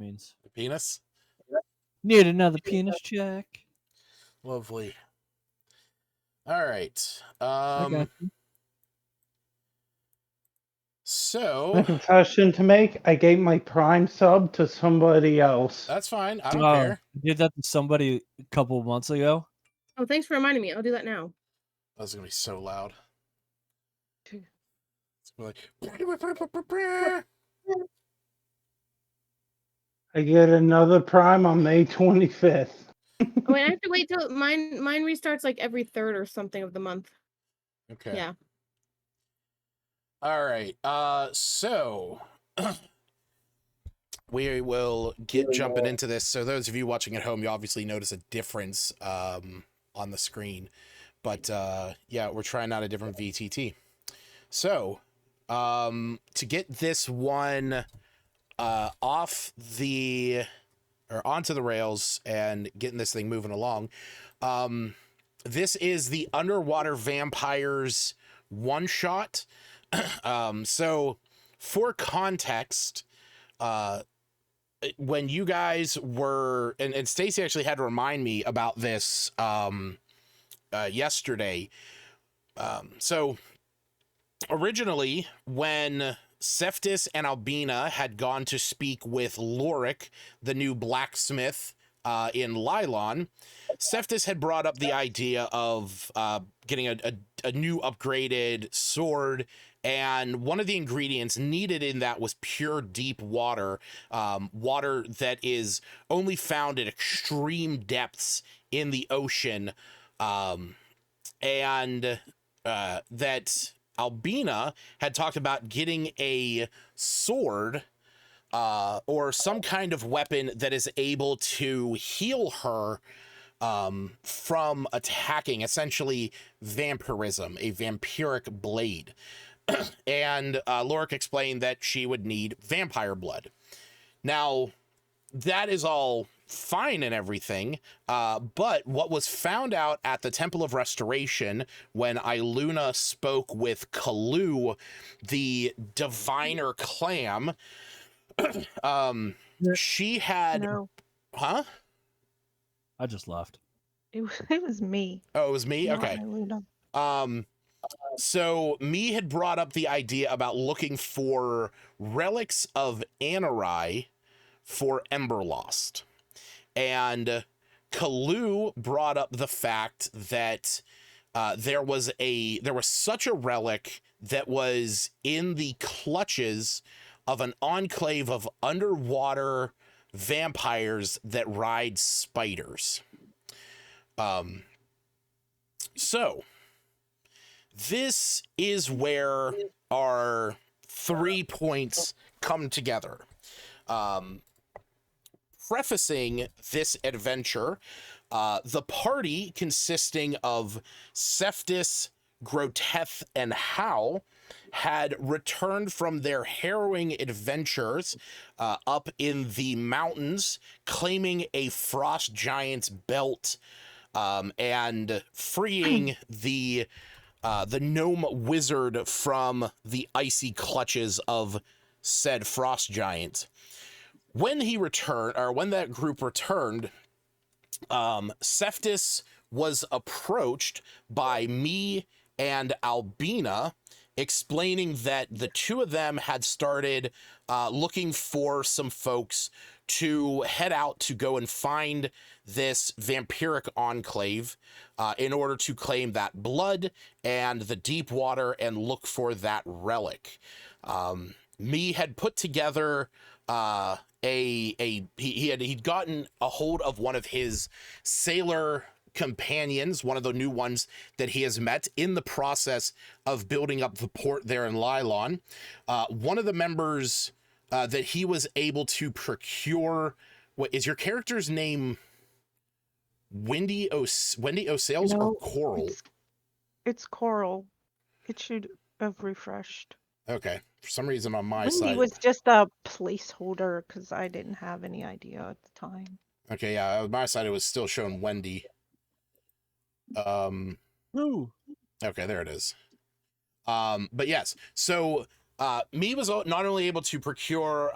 means. The penis? Need another penis check. Lovely. All right. I got you. So confession to make. I gave my Prime sub to somebody else. that's fine. I don't care. I did that to somebody a couple of months ago. Oh, thanks for reminding me. I'll do that now. That's gonna be so loud. It's gonna be like I get another Prime on May 25th. Oh, wait, I have to wait till mine restarts like every 3rd or something of the month. Okay. Yeah. All right. So we will get jumping into this. So those of you watching at home, you obviously notice a difference on the screen. But yeah, we're trying out a different VTT. So to get this one off the or onto the rails and getting this thing moving along, this is the Underwater Vampires one-shot. So for context, when you guys were, and Stacy actually had to remind me about this yesterday. So originally, when Cephas and Albina had gone to speak with Lorik, the new blacksmith in Lylon, Cephas had brought up the idea of getting a new upgraded sword, and one of the ingredients needed in that was pure deep water, water that is only found at extreme depths in the ocean, and that Albina had talked about getting a sword or some kind of weapon that is able to heal her from attacking, essentially vampirism, a vampiric blade. And Lorik explained that she would need vampire blood. Now, that is all fine and everything, but what was found out at the Temple of Restoration when Iluna spoke with Kalu, the diviner clam, she had... No. Huh? I just left. It was me. Oh, it was me? Not Okay. Iluna. So me had brought up the idea about looking for relics of Anurai for Emberlost. And Kalu brought up the fact that there was such a relic that was in the clutches of an enclave of underwater vampires that ride spiders. So this is where our 3 points come together. Prefacing this adventure, the party consisting of Cephas, Groteth, and Hal had returned from their harrowing adventures up in the mountains, claiming a frost giant's belt and freeing the gnome wizard from the icy clutches of said frost giant. When he returned, or when that group returned, Cephas was approached by me and Albina, explaining that the two of them had started looking for some folks to head out to go and find this vampiric enclave in order to claim that blood and the deep water and look for that relic. Me had put together he'd gotten a hold of one of his sailor companions, one of the new ones that he has met in the process of building up the port there in Lylon. One of the members that he was able to procure, what is your character's name? Wendy O'Sales or Coral? It's Coral. It should have refreshed. Okay. For some reason on my Wendy side. was just a placeholder because I didn't have any idea at the time. Okay, yeah, on my side it was still showing Wendy. Ooh. Okay, there it is. But yes, so me was not only able to procure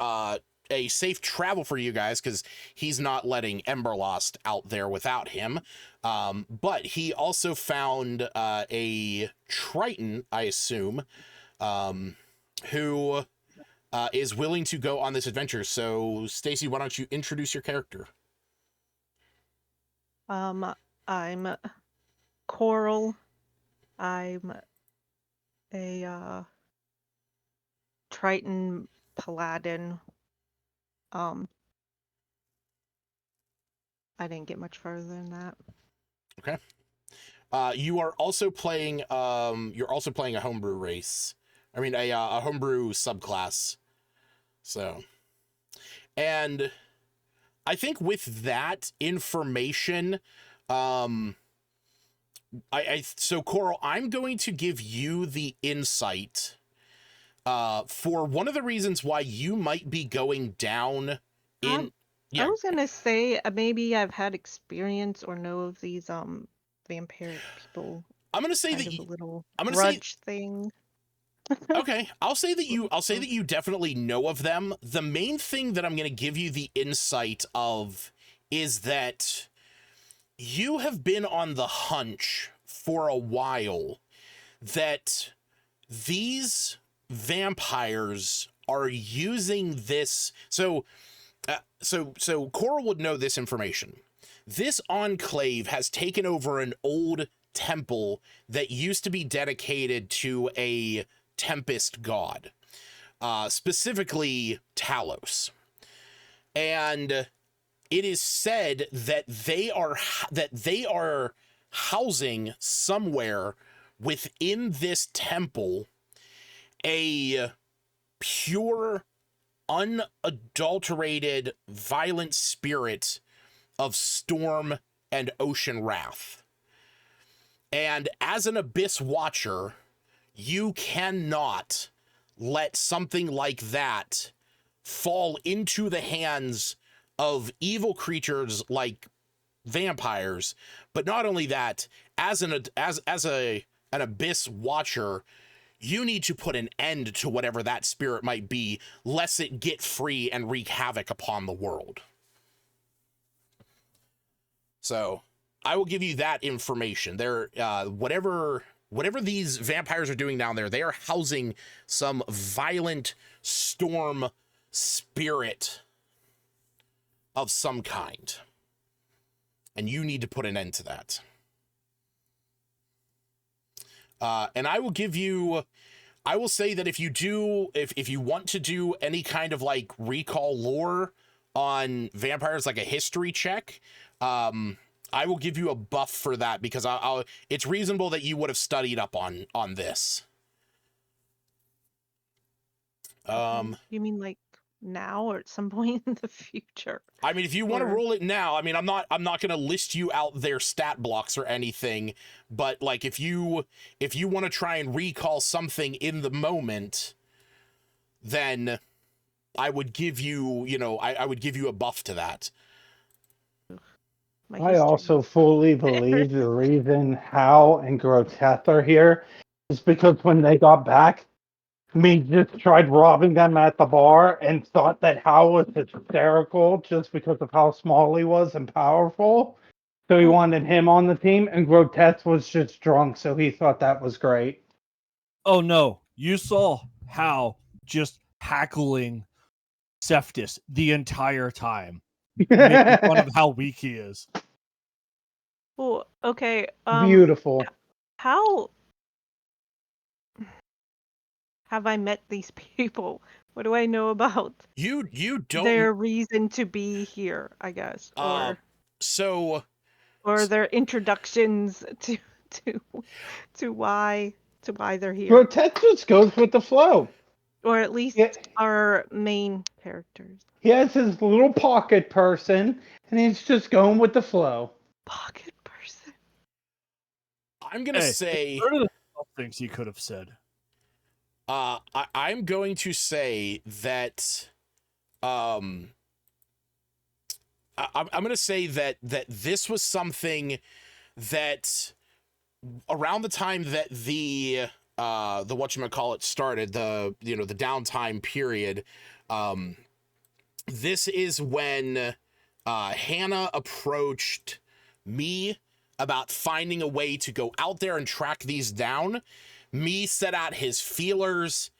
safe travel for you guys, because he's not letting Emberlost out there without him. But he also found a Triton, I assume, who is willing to go on this adventure. So, Stacy, why don't you introduce your character? I'm Coral. I'm a Triton Paladin. I didn't get much further than that. Okay. You are also playing. You're also playing a homebrew race. I mean, a homebrew subclass. So, and I think with that information, so Coral, I'm going to give you the insight for one of the reasons why you might be going down in. I was gonna say maybe I've had experience or know of these vampiric people. I'm gonna say kind that of a little I'm gonna grudge thing. Okay, I'll say that you definitely know of them. The main thing that I'm going to give you the insight of is that you have been on the hunch for a while that these vampires are using this. So Coral would know this information. This enclave has taken over an old temple that used to be dedicated to a Tempest god, specifically Talos, and it is said that they are housing somewhere within this temple a pure, unadulterated, violent spirit of storm and ocean wrath. And as an Abyss Watcher, you cannot let something like that fall into the hands of evil creatures like vampires. But not only that, as an Abyss Watcher, you need to put an end to whatever that spirit might be, lest it get free and wreak havoc upon the world. So I will give you that information. There, whatever these vampires are doing down there, they are housing some violent storm spirit of some kind. And you need to put an end to that. And I will say that if you want to do any kind of like recall lore on vampires, like a history check, I will give you a buff for that, because it's reasonable that you would have studied up on this. You mean like now or at some point in the future? I mean, if you want to roll it now, I mean, I'm not going to list you out their stat blocks or anything, but like if you want to try and recall something in the moment, then I would give you, I would give you a buff to that. I also fully believe the reason Hal and Groteth are here is because when they got back, me just tried robbing them at the bar and thought that Hal was hysterical just because of how small he was and powerful. So he wanted him on the team, and Groteth was just drunk, so he thought that was great. Oh no, you saw Hal just hackling Cephas the entire time, making fun of how weak he is. Well, okay. Beautiful. How have I met these people? What do I know about You don't their reason to be here, I guess, or their introductions to why they're here, Groteth just goes with the flow, or at least our main characters. He has his little pocket person, and he's just going with the flow. Pocket person. I'm gonna say what are the things he could have said? I'm going to say that I'm going to say that this was something that around the time that the whatchamacallit started, the downtime period, this is when Hannah approached me about finding a way to go out there and track these down. Me set out his feelers,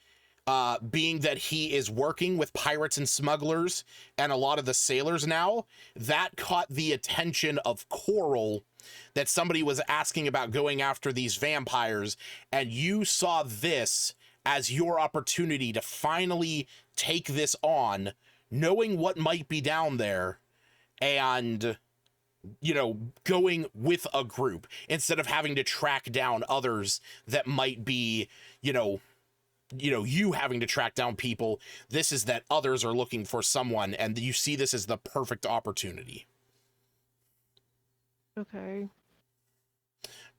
being that he is working with pirates and smugglers and a lot of the sailors now. That caught the attention of Coral, that somebody was asking about going after these vampires, and you saw this as your opportunity to finally take this on, knowing what might be down there, and going with a group instead of having to track down others that might be, you having to track down people. This is that others are looking for someone, and you see this as the perfect opportunity. Okay.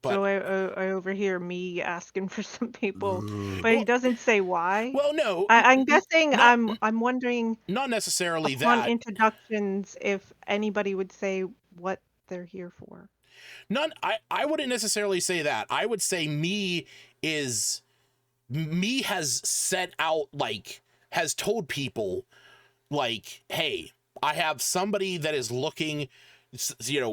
But So I overhear me asking for some people, but he doesn't say why. well, no, I'm guessing. not- I'm wondering, not necessarily upon that. introductions, if anybody would say what they're here for. I wouldn't necessarily say that. I would say me has set out, like, has told people, like, hey, I have somebody that is looking,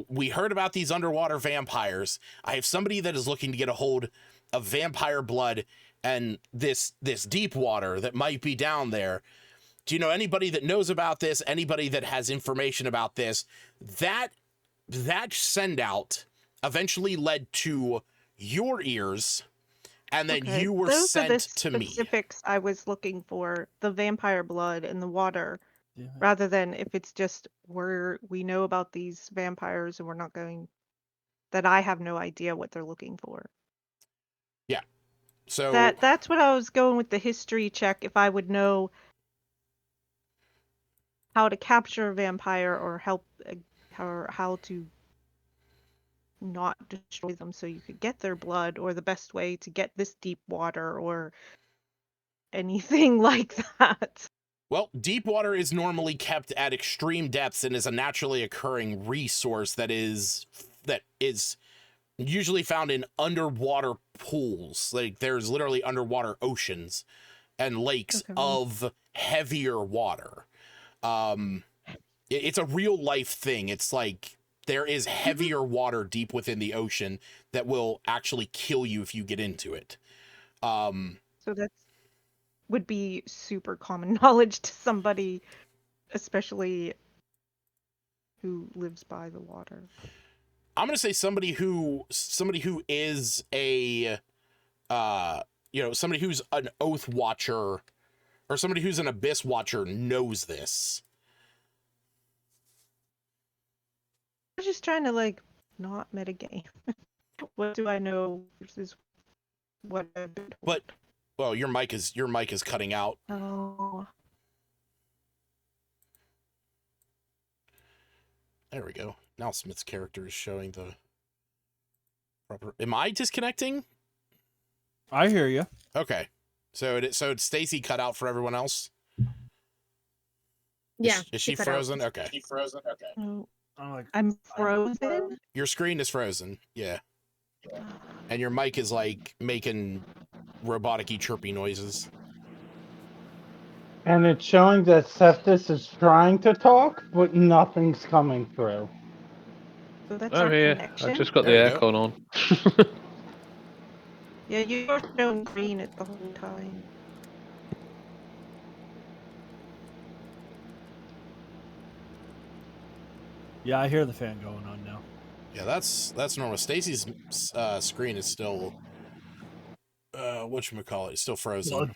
we heard about these underwater vampires. I have somebody that is looking to get a hold of vampire blood and this deep water that might be down there. Do you know anybody that knows about this? Anybody that has information about this? That send out eventually led to your ears, and then Okay, you were those are the sent to me. specifics I was looking for: the vampire blood and the water, Yeah. rather than if it's just we know about these vampires and we're not going. That I have no idea what they're looking for. So That's what I was going with the history check. If I would know how to capture a vampire or help, or how to not destroy them so you could get their blood, or the best way to get this deep water, or anything like that. well, deep water is normally kept at extreme depths and is a naturally occurring resource that is usually found in underwater pools. Like, there's literally underwater oceans and lakes Okay. of heavier water. It's a real life thing. It's like there is heavier water deep within the ocean that will actually kill you if you get into it. So that would be super common knowledge to somebody, especially who lives by the water. I'm gonna say somebody who is a somebody who's an oath watcher or somebody who's an abyss watcher knows this. I'm just trying to not metagame. What do I know versus what I've been told. But well, your mic is cutting out. Oh. There we go. Now Smith's character is showing the proper. Am I disconnecting? I hear you. Okay. So Stacy cut out for everyone else. Yeah. Is she cut out. frozen? Okay. No, I'm I'm frozen. Your screen is frozen. Yeah. And your mic is like making robotic-y chirpy noises. And it's showing that Cephas is trying to talk, but nothing's coming through. So that's I'm our here. connection. I just got the There you go. aircon on. Yeah, you were showing green at the whole time. Yeah, I hear the fan going on now. Yeah, that's normal. Stacy's screen is still whatchamacallit, it's still frozen.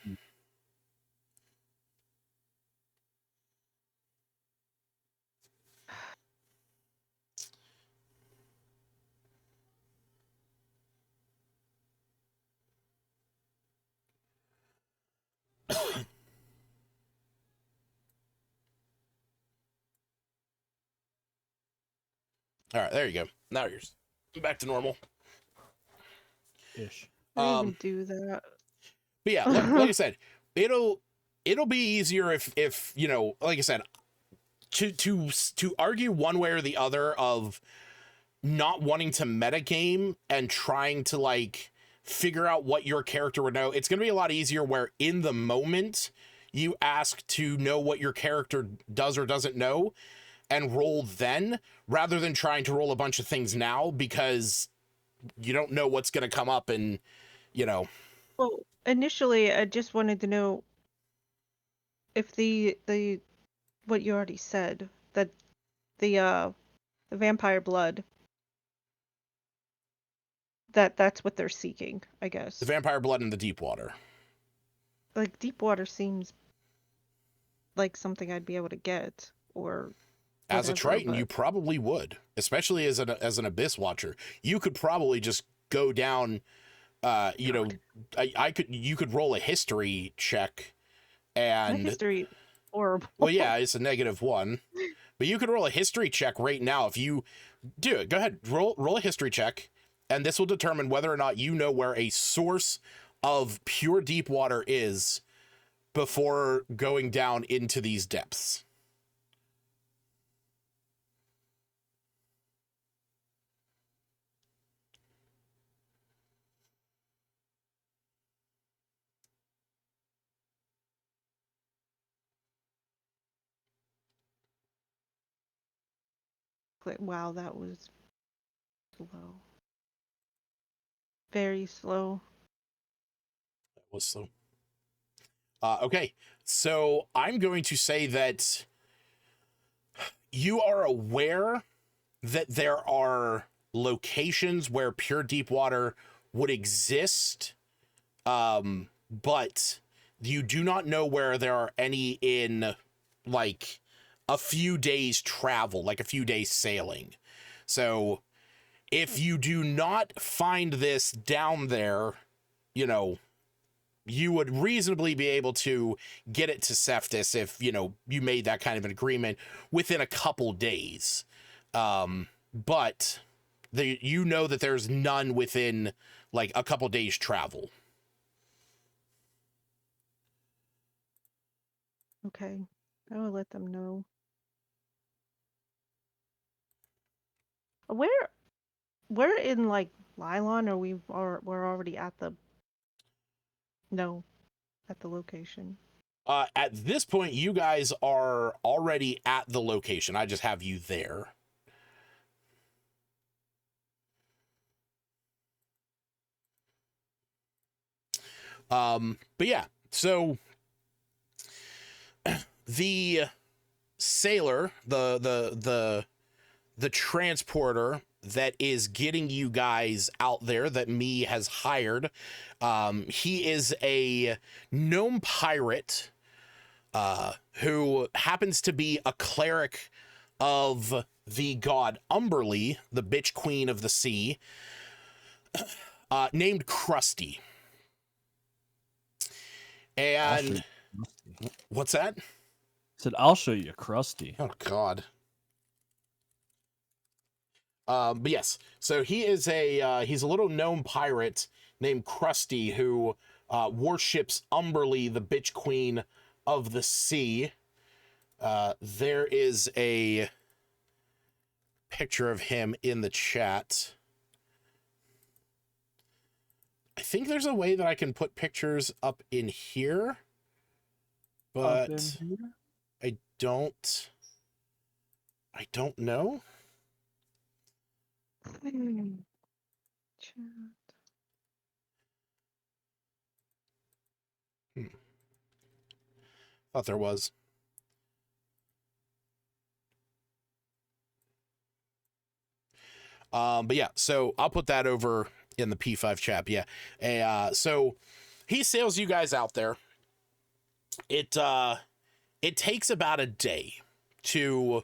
All right, there you go. Now you're back to normal. Ish. I didn't even do that. But yeah, like I said, it'll be easier if like I said, to argue one way or the other of not wanting to metagame and trying to figure out what your character would know. It's going to be a lot easier where in the moment you ask to know what your character does or doesn't know and roll then, rather than trying to roll a bunch of things now, because you don't know what's going to come up. And, you know, Well, initially, I just wanted to know if the what you already said, that the vampire blood, that's what they're seeking, I guess. the vampire blood in the deep water. Like deep water seems like something I'd be able to get, or As a whatever, Triton, you but probably would, especially as an Abyss Watcher. You could probably just go down. You know, you could roll a history check, my and history is horrible. well, yeah, it's a -1, but you could roll a history check right now if you do it. Go ahead, roll a history check, and this will determine whether or not you know where a source of pure deep water is before going down into these depths. Wow, that was slow. Very slow. That was so. Okay, so I'm going to say that you are aware that there are locations where pure deep water would exist, but you do not know where there are any in like a few days travel, like a few days sailing. So if you do not find this down there, you know, you would reasonably be able to get it to Cephas if, you know, you made that kind of an agreement within a couple days. But you know that there's none within like a couple days travel. Okay, I will let them know. We're in like Lylon, or we're already at the at the location. At this point, you guys are already at the location. I just have you there. But yeah, so the sailor, the transporter that is getting you guys out there, that me has hired, he is a gnome pirate who happens to be a cleric of the god Umberly, the bitch queen of the sea, named Krusty. And what's that? Said, I'll show you Krusty. Oh God. But yes, so he is he's a little gnome pirate named Krusty who worships Umberly, the bitch queen of the sea. There is a picture of him in the chat. I think there's a way that I can put pictures up in here, but I don't know. Thought there was. But yeah, so I'll put that over in the P5 chat. Yeah. So he sails you guys out there. It takes about a day to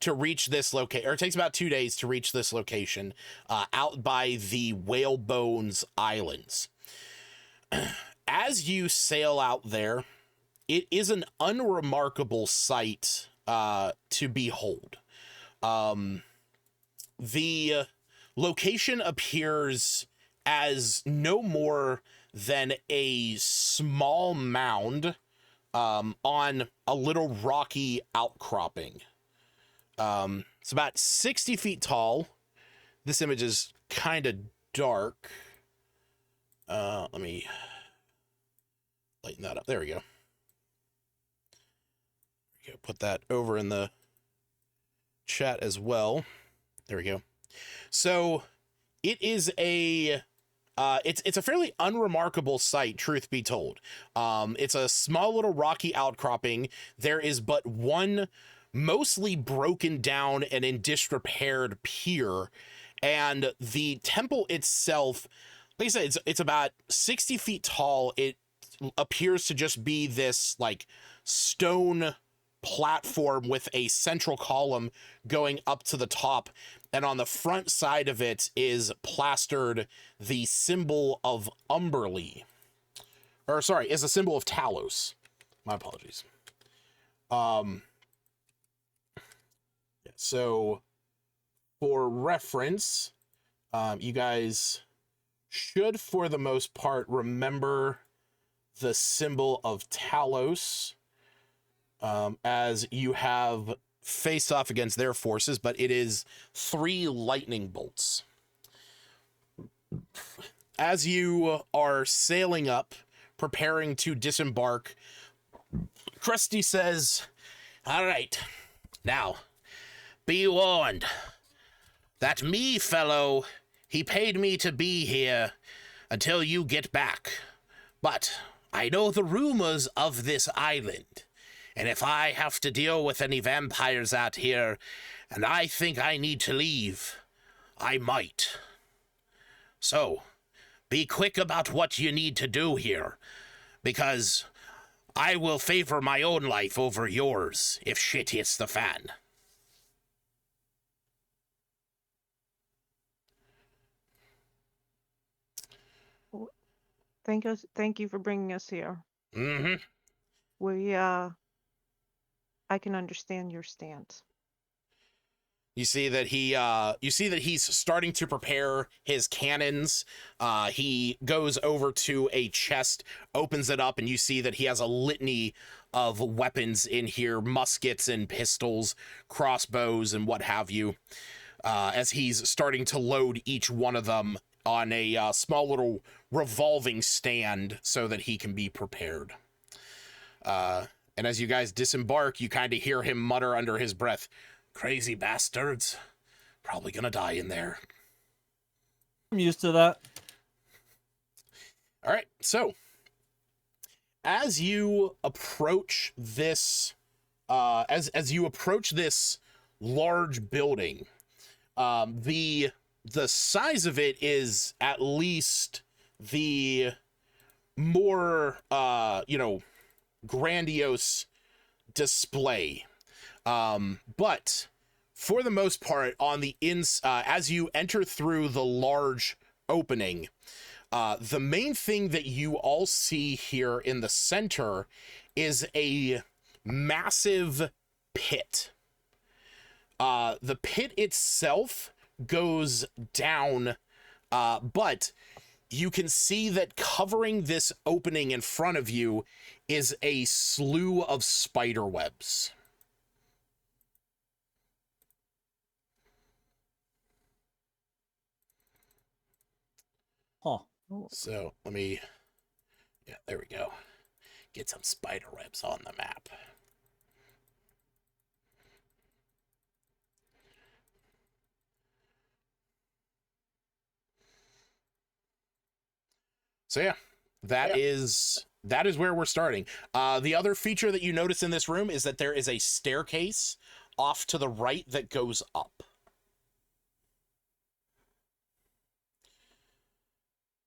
reach this location, or it takes about 2 days to reach this location, out by the Whale Bones Islands. As you sail out there, it is an unremarkable sight to behold. The location appears as no more than a small mound on a little rocky outcropping. It's about 60 feet tall. This image is kind of dark. Let me lighten that up. There we go. go. Put that over in the chat as well. There we go. So it is a it's a fairly unremarkable sight, truth be told. It's a small little rocky outcropping. There is but one mostly broken down and in disrepaired pier, and the temple itself, like I said, it's about 60 feet tall. It appears to just be this like stone platform with a central column going up to the top, and on the front side of it is plastered the symbol of Umberly, or sorry, is a symbol of Talos. My apologies. So for reference, you guys should, for the most part, remember the symbol of Talos, as you have faced off against their forces, but it is 3 lightning bolts. As you are sailing up, preparing to disembark, Krusty says, "All right, now, be warned. That me fellow, he paid me to be here until you get back. But I know the rumors of this island, and if I have to deal with any vampires out here, and I think I need to leave, I might. So, be quick about what you need to do here, because I will favor my own life over yours if shit hits the fan." Thank you for bringing us here. Mm-hmm. I can understand your stance. You see that he's starting to prepare his cannons. He goes over to a chest, opens it up, and you see that he has a litany of weapons in here, muskets and pistols, crossbows, and what have you, as he's starting to load each one of them on a small little revolving stand so that he can be prepared. And as you guys disembark, you kind of hear him mutter under his breath, "Crazy bastards. Probably gonna die in there." I'm used to that. All right, so as you approach this, as you approach this large building, the size of it is at least the more grandiose display. But for the most part, on the as you enter through the large opening, the main thing that you all see here in the center is a massive pit. The pit itself goes down, but you can see that covering this opening in front of you is a slew of spider webs. Huh. So let me, yeah, there we go. Get some spider webs on the map. So yeah, that is where we're starting. The other feature that you notice in this room is that there is a staircase off to the right that goes up.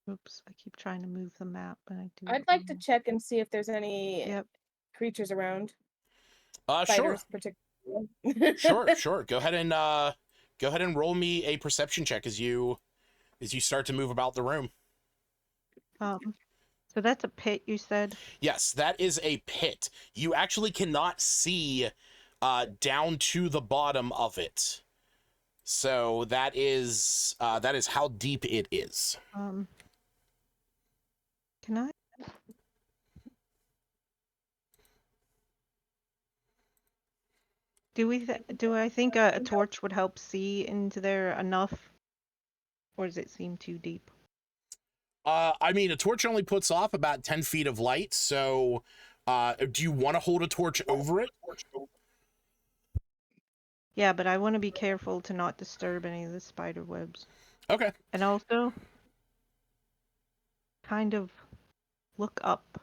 Oops, I keep trying to move the map, but I do. I'd like to check and see if there's any Yep. creatures around. Sure. Spiders, particularly. Sure. Go ahead and roll me a perception check as you start to move about the room. So that's a pit, you said? Yes, that is a pit. You actually cannot see down to the bottom of it. So that is how deep it is. Can I? Do I think a torch would help see into there enough, or does it seem too deep? I mean, a torch only puts off about 10 feet of light, so Do you want to hold a torch over it? Yeah, but I want to be careful to not disturb any of the spider webs. Okay. And also, kind of look up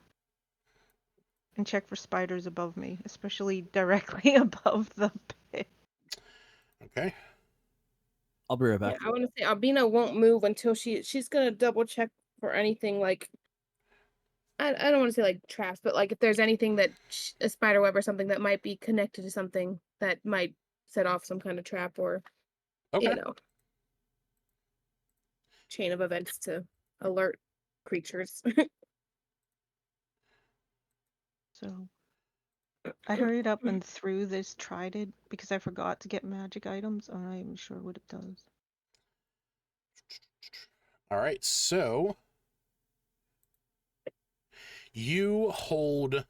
and check for spiders above me, especially directly above the pit. Okay. I'll be right Yeah, back. I want to say Albina won't move until she's gonna double check for anything like I don't want to say like traps, but like if there's anything that a spider web or something that might be connected to something that might set off some kind of trap or Okay. Chain of events to alert creatures. So I hurried up and threw this trident because I forgot to get magic items. I'm not even sure what it does. All right. So you hold.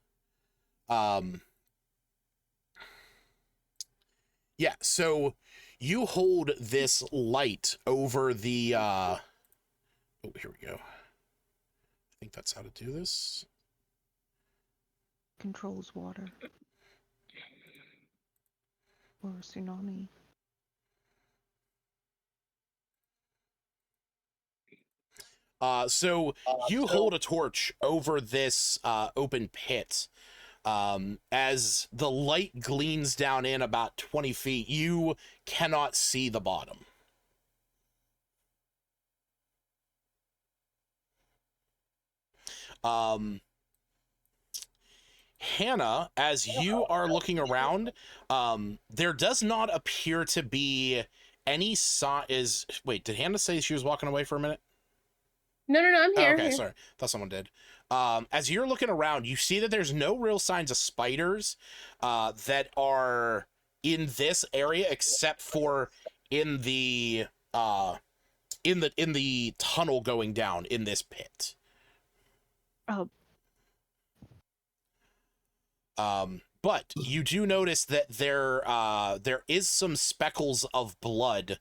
Yeah. So you hold this light over the. Oh, here we go. I think that's how to do this. Controls water. Or tsunami. So you hold a torch over this open pit. As the light gleams down in about 20 feet, you cannot see the bottom. Hannah, as you are looking around, there does not appear to be any Wait, did Hannah say she was walking away for a minute? No, I'm here. Oh, okay, here. sorry. Thought someone did. As you're looking around, you see that there's no real signs of spiders that are in this area, except for in the tunnel going down in this pit. Oh. But you do notice that there is some speckles of blood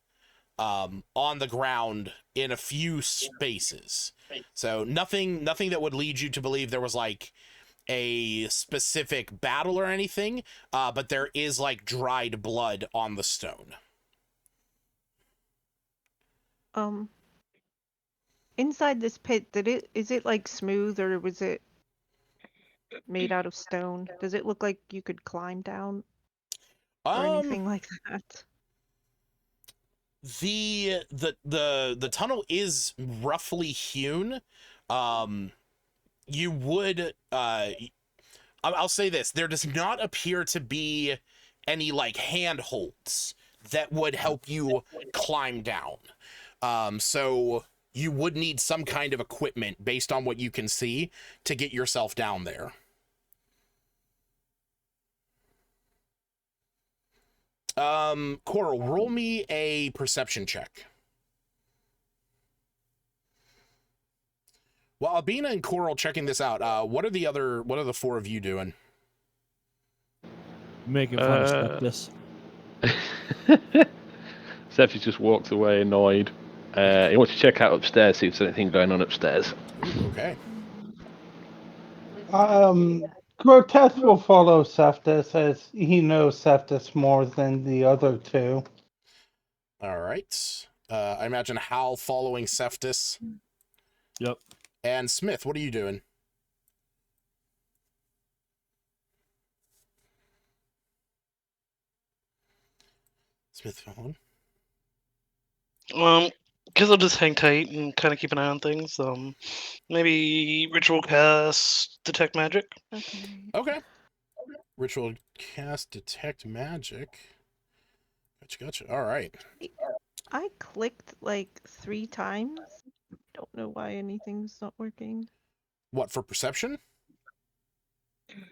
on the ground in a few spaces. So nothing that would lead you to believe there was like a specific battle or anything, but there is like dried blood on the stone. Inside this pit, is it like smooth or was it made out of stone? Does it look like you could climb down or anything like that? The tunnel is roughly hewn. You would I'll say this, there does not appear to be any like handholds that would help you climb down. So you would need some kind of equipment based on what you can see to get yourself down there. Coral, roll me a perception check. While Albina and Coral checking this out, what are the four of you doing? Making fun of Septis. Septis just walked away annoyed. He wants to check out upstairs, see if there's anything going on upstairs. Ooh, okay. Grotesque will follow Seftis as he knows Seftis more than the other two. All right. I imagine Hal following Seftis. Yep. And Smith, what are you doing? Smith following. Because I'll just hang tight and kind of keep an eye on things. Maybe ritual cast detect magic. Okay. Ritual cast detect magic. Gotcha. All right. I clicked like 3 times. Don't know why anything's not working. What, for perception? Can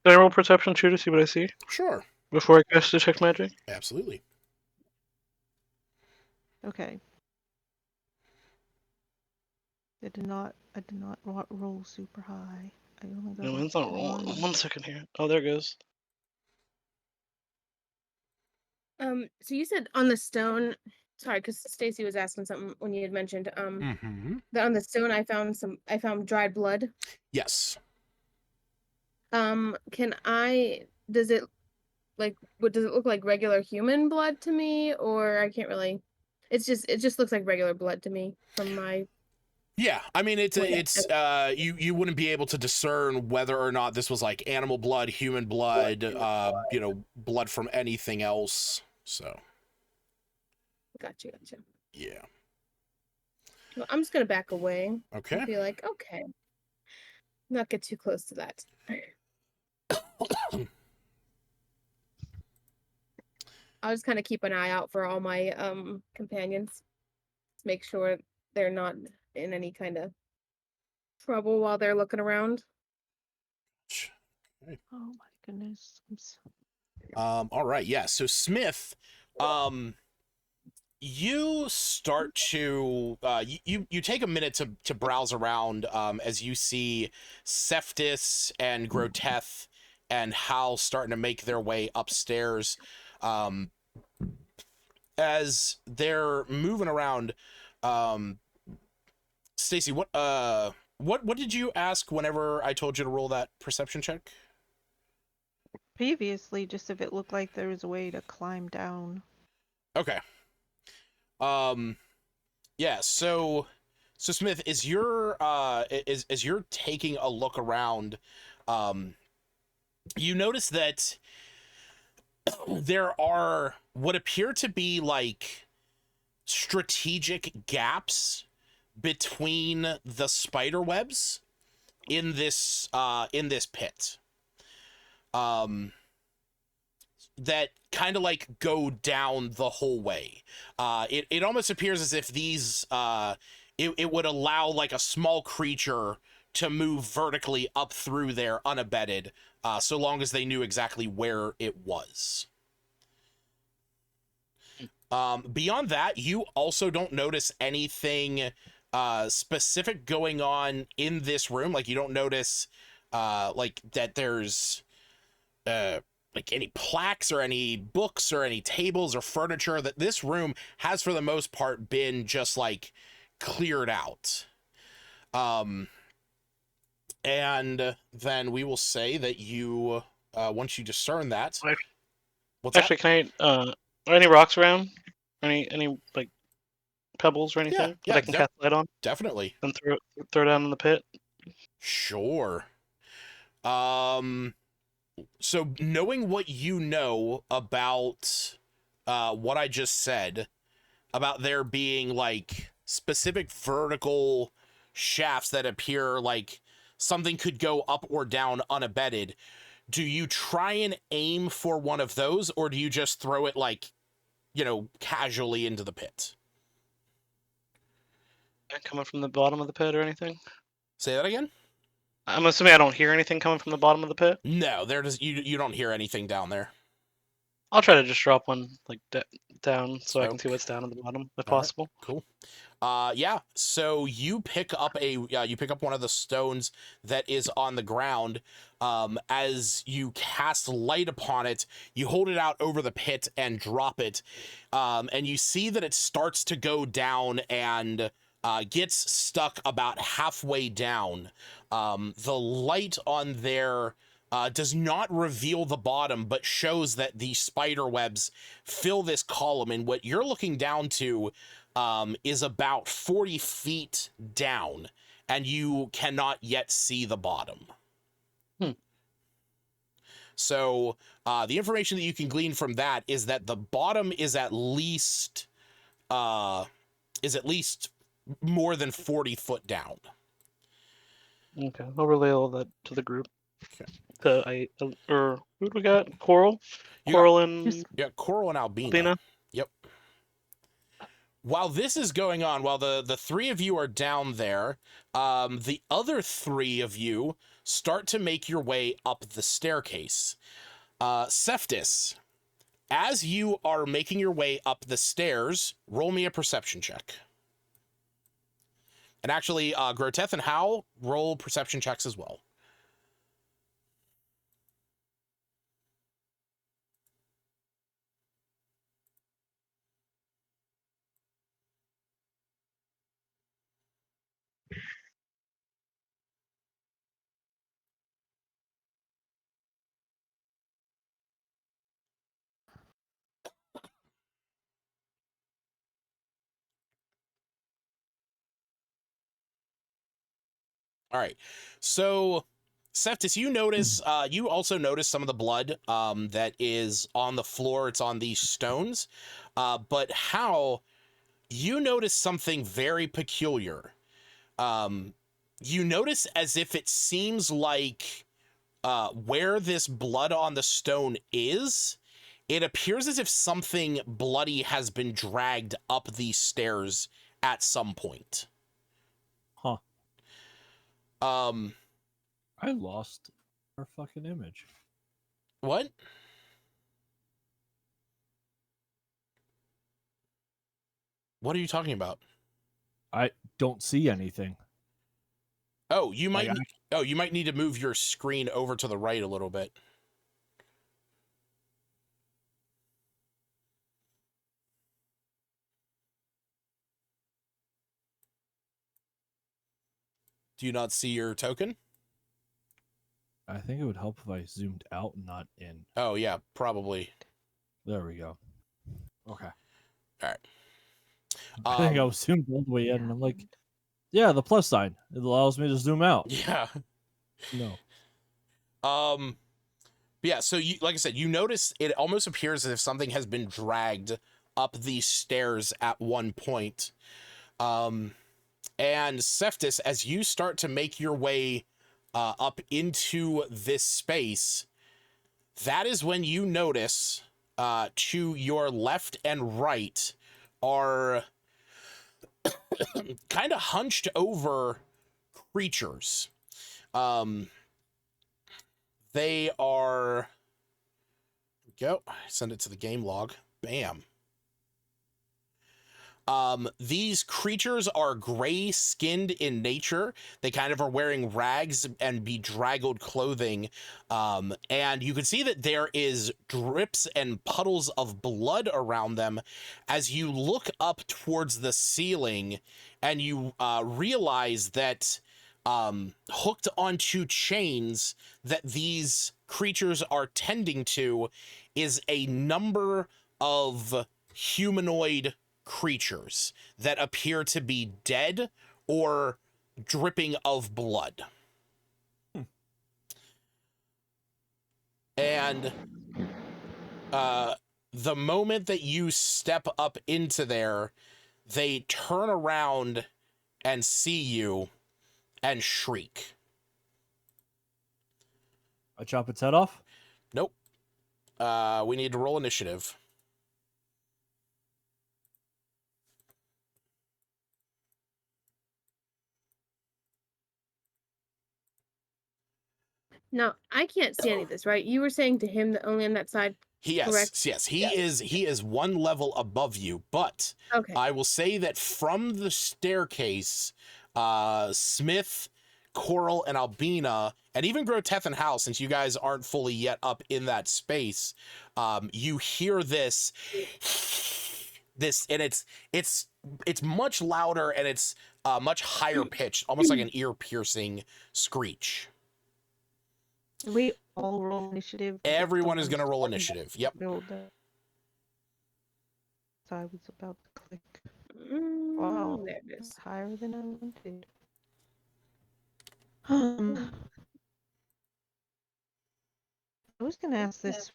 I roll perception too to see what I see? Sure. Before I cast detect magic? Absolutely. Okay. I did not roll super high. I only got No, it's not rolling. 1 second here. Oh, there it goes. So you said on the stone, sorry, because Stacy was asking something when you had mentioned Mm-hmm. that on the stone I found dried blood. Yes. Can I? Does it does it look like regular human blood to me, or I can't really? It just looks like regular blood to me from my. Yeah, I mean it's Wait, you wouldn't be able to discern whether or not this was like animal blood, human blood, blood from anything else. So Gotcha. yeah. Well, I'm just gonna back away. Okay. And be like, okay, not get too close to that. I'll just kind of keep an eye out for all my companions. Make sure they're not in any kind of trouble while they're looking around. Oh my goodness. All right, yeah. So Smith, you start to you take a minute to browse around as you see Cephas and Groteth and Hal starting to make their way upstairs. As they're moving around, Stacy, what did you ask whenever I told you to roll that perception check? Previously, just if it looked like there was a way to climb down. Okay. Yeah, so Smith, as you're taking a look around, you notice that there are what appear to be like strategic gaps between the spider webs in this pit. That kind of like go down the whole way. It almost appears as if these it would allow like a small creature to move vertically up through there unabated, so long as they knew exactly where it was. Beyond that, you also don't notice anything specific going on in this room. Like you don't notice like that there's like any plaques or any books or any tables or furniture. That this room has for the most part been just like cleared out. And then we will say that you once you discern that, what's Actually, can I? Are any rocks around? Any like pebbles or anything that I can cast light on definitely and throw down in the pit? sure. So knowing what you know about what I just said about there being like specific vertical shafts that appear like something could go up or down unabated, do you try and aim for one of those, or do you just throw it like, casually into the pit? Coming from the bottom of the pit or anything? Say that again? I'm assuming I don't hear anything coming from the bottom of the pit. No, you don't hear anything down there. I'll try to just drop one like down so I can see what's down at the bottom if possible. Cool. Yeah. So you pick up one of the stones that is on the ground. As you cast light upon it, you hold it out over the pit and drop it. And you see that it starts to go down and gets stuck about halfway down. The light on there does not reveal the bottom, but shows that the spider webs fill this column. And what you're looking down to is about 40 feet down, and you cannot yet see the bottom. So the information that you can glean from that is that the bottom is at least more than 40 foot down. Okay, I'll relay all that to the group. Okay. Who do we got? Coral and Coral and Albina. Albina? Yep. While this is going on, while the three of you are down there, the other three of you start to make your way up the staircase. Cephas, as you are making your way up the stairs, roll me a perception check. And actually, Groteth and Hal, roll perception checks as well. All right. So, Seftis, you notice, you also notice some of the blood that is on the floor. It's on these stones. But how you notice something very peculiar. You notice as if it seems like where this blood on the stone is, it appears as if something bloody has been dragged up these stairs at some point. Huh. Um, I lost our fucking image. what? What are you talking about? I don't see anything. Oh, you might. Like, You might need to move your screen over to the right a little bit. Do you not see your token? I think it would help if I zoomed out and not in. Oh yeah, probably. There we go. Okay. All right. I think I was zoomed all the way in, and I'm like, yeah, the plus sign. It allows me to zoom out. Yeah. No. Yeah, so you, like I said, you notice it almost appears as if something has been dragged up these stairs at one point. And Seftis, as you start to make your way up into this space, that is when you notice to your left and right are kind of hunched over creatures. They are... Go. Send it to the game log. Bam. These creatures are gray-skinned in nature. They kind of are wearing rags and bedraggled clothing. And you can see that there is drips and puddles of blood around them as you look up towards the ceiling and you realize that hooked onto chains that these creatures are tending to is a number of humanoid creatures that appear to be dead or dripping of blood. And the moment that you step up into there, they turn around and see you and shriek. I chop its head off? Nope. We need to roll initiative. No, I can't see any of this, right? You were saying to him that only on that side. Correct. Yes, he is one level above you, but Okay. I will say that from the staircase, Smith, Coral, and Albina, and even Groteth and Hal, since you guys aren't fully yet up in that space, you hear this, and it's much louder and it's much higher pitched, almost like an ear-piercing screech. We all roll initiative. Everyone is going to roll initiative. Yep. So I was about to click. Wow, There it is. higher than I wanted. I was gonna ask this.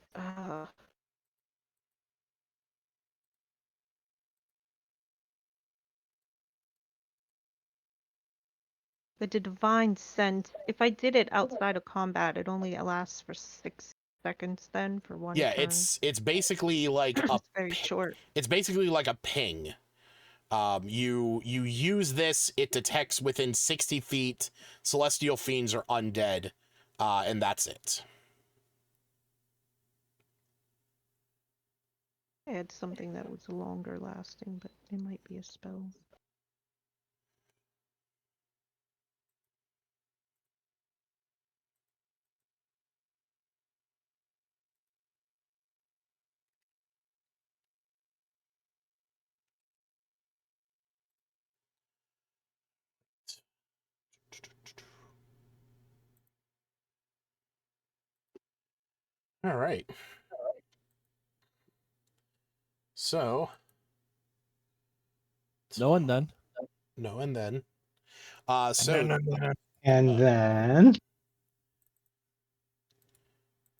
But the divine sense, if I did it outside of combat, it only lasts for 6 seconds then for one Yeah, turn. it's basically like a It's very short. It's basically like a ping. You use this, it detects within 60 feet celestial fiends or undead, and that's it. I had something that was longer lasting, but it might be a spell. All right. So, No, and then. no, and then. No. And then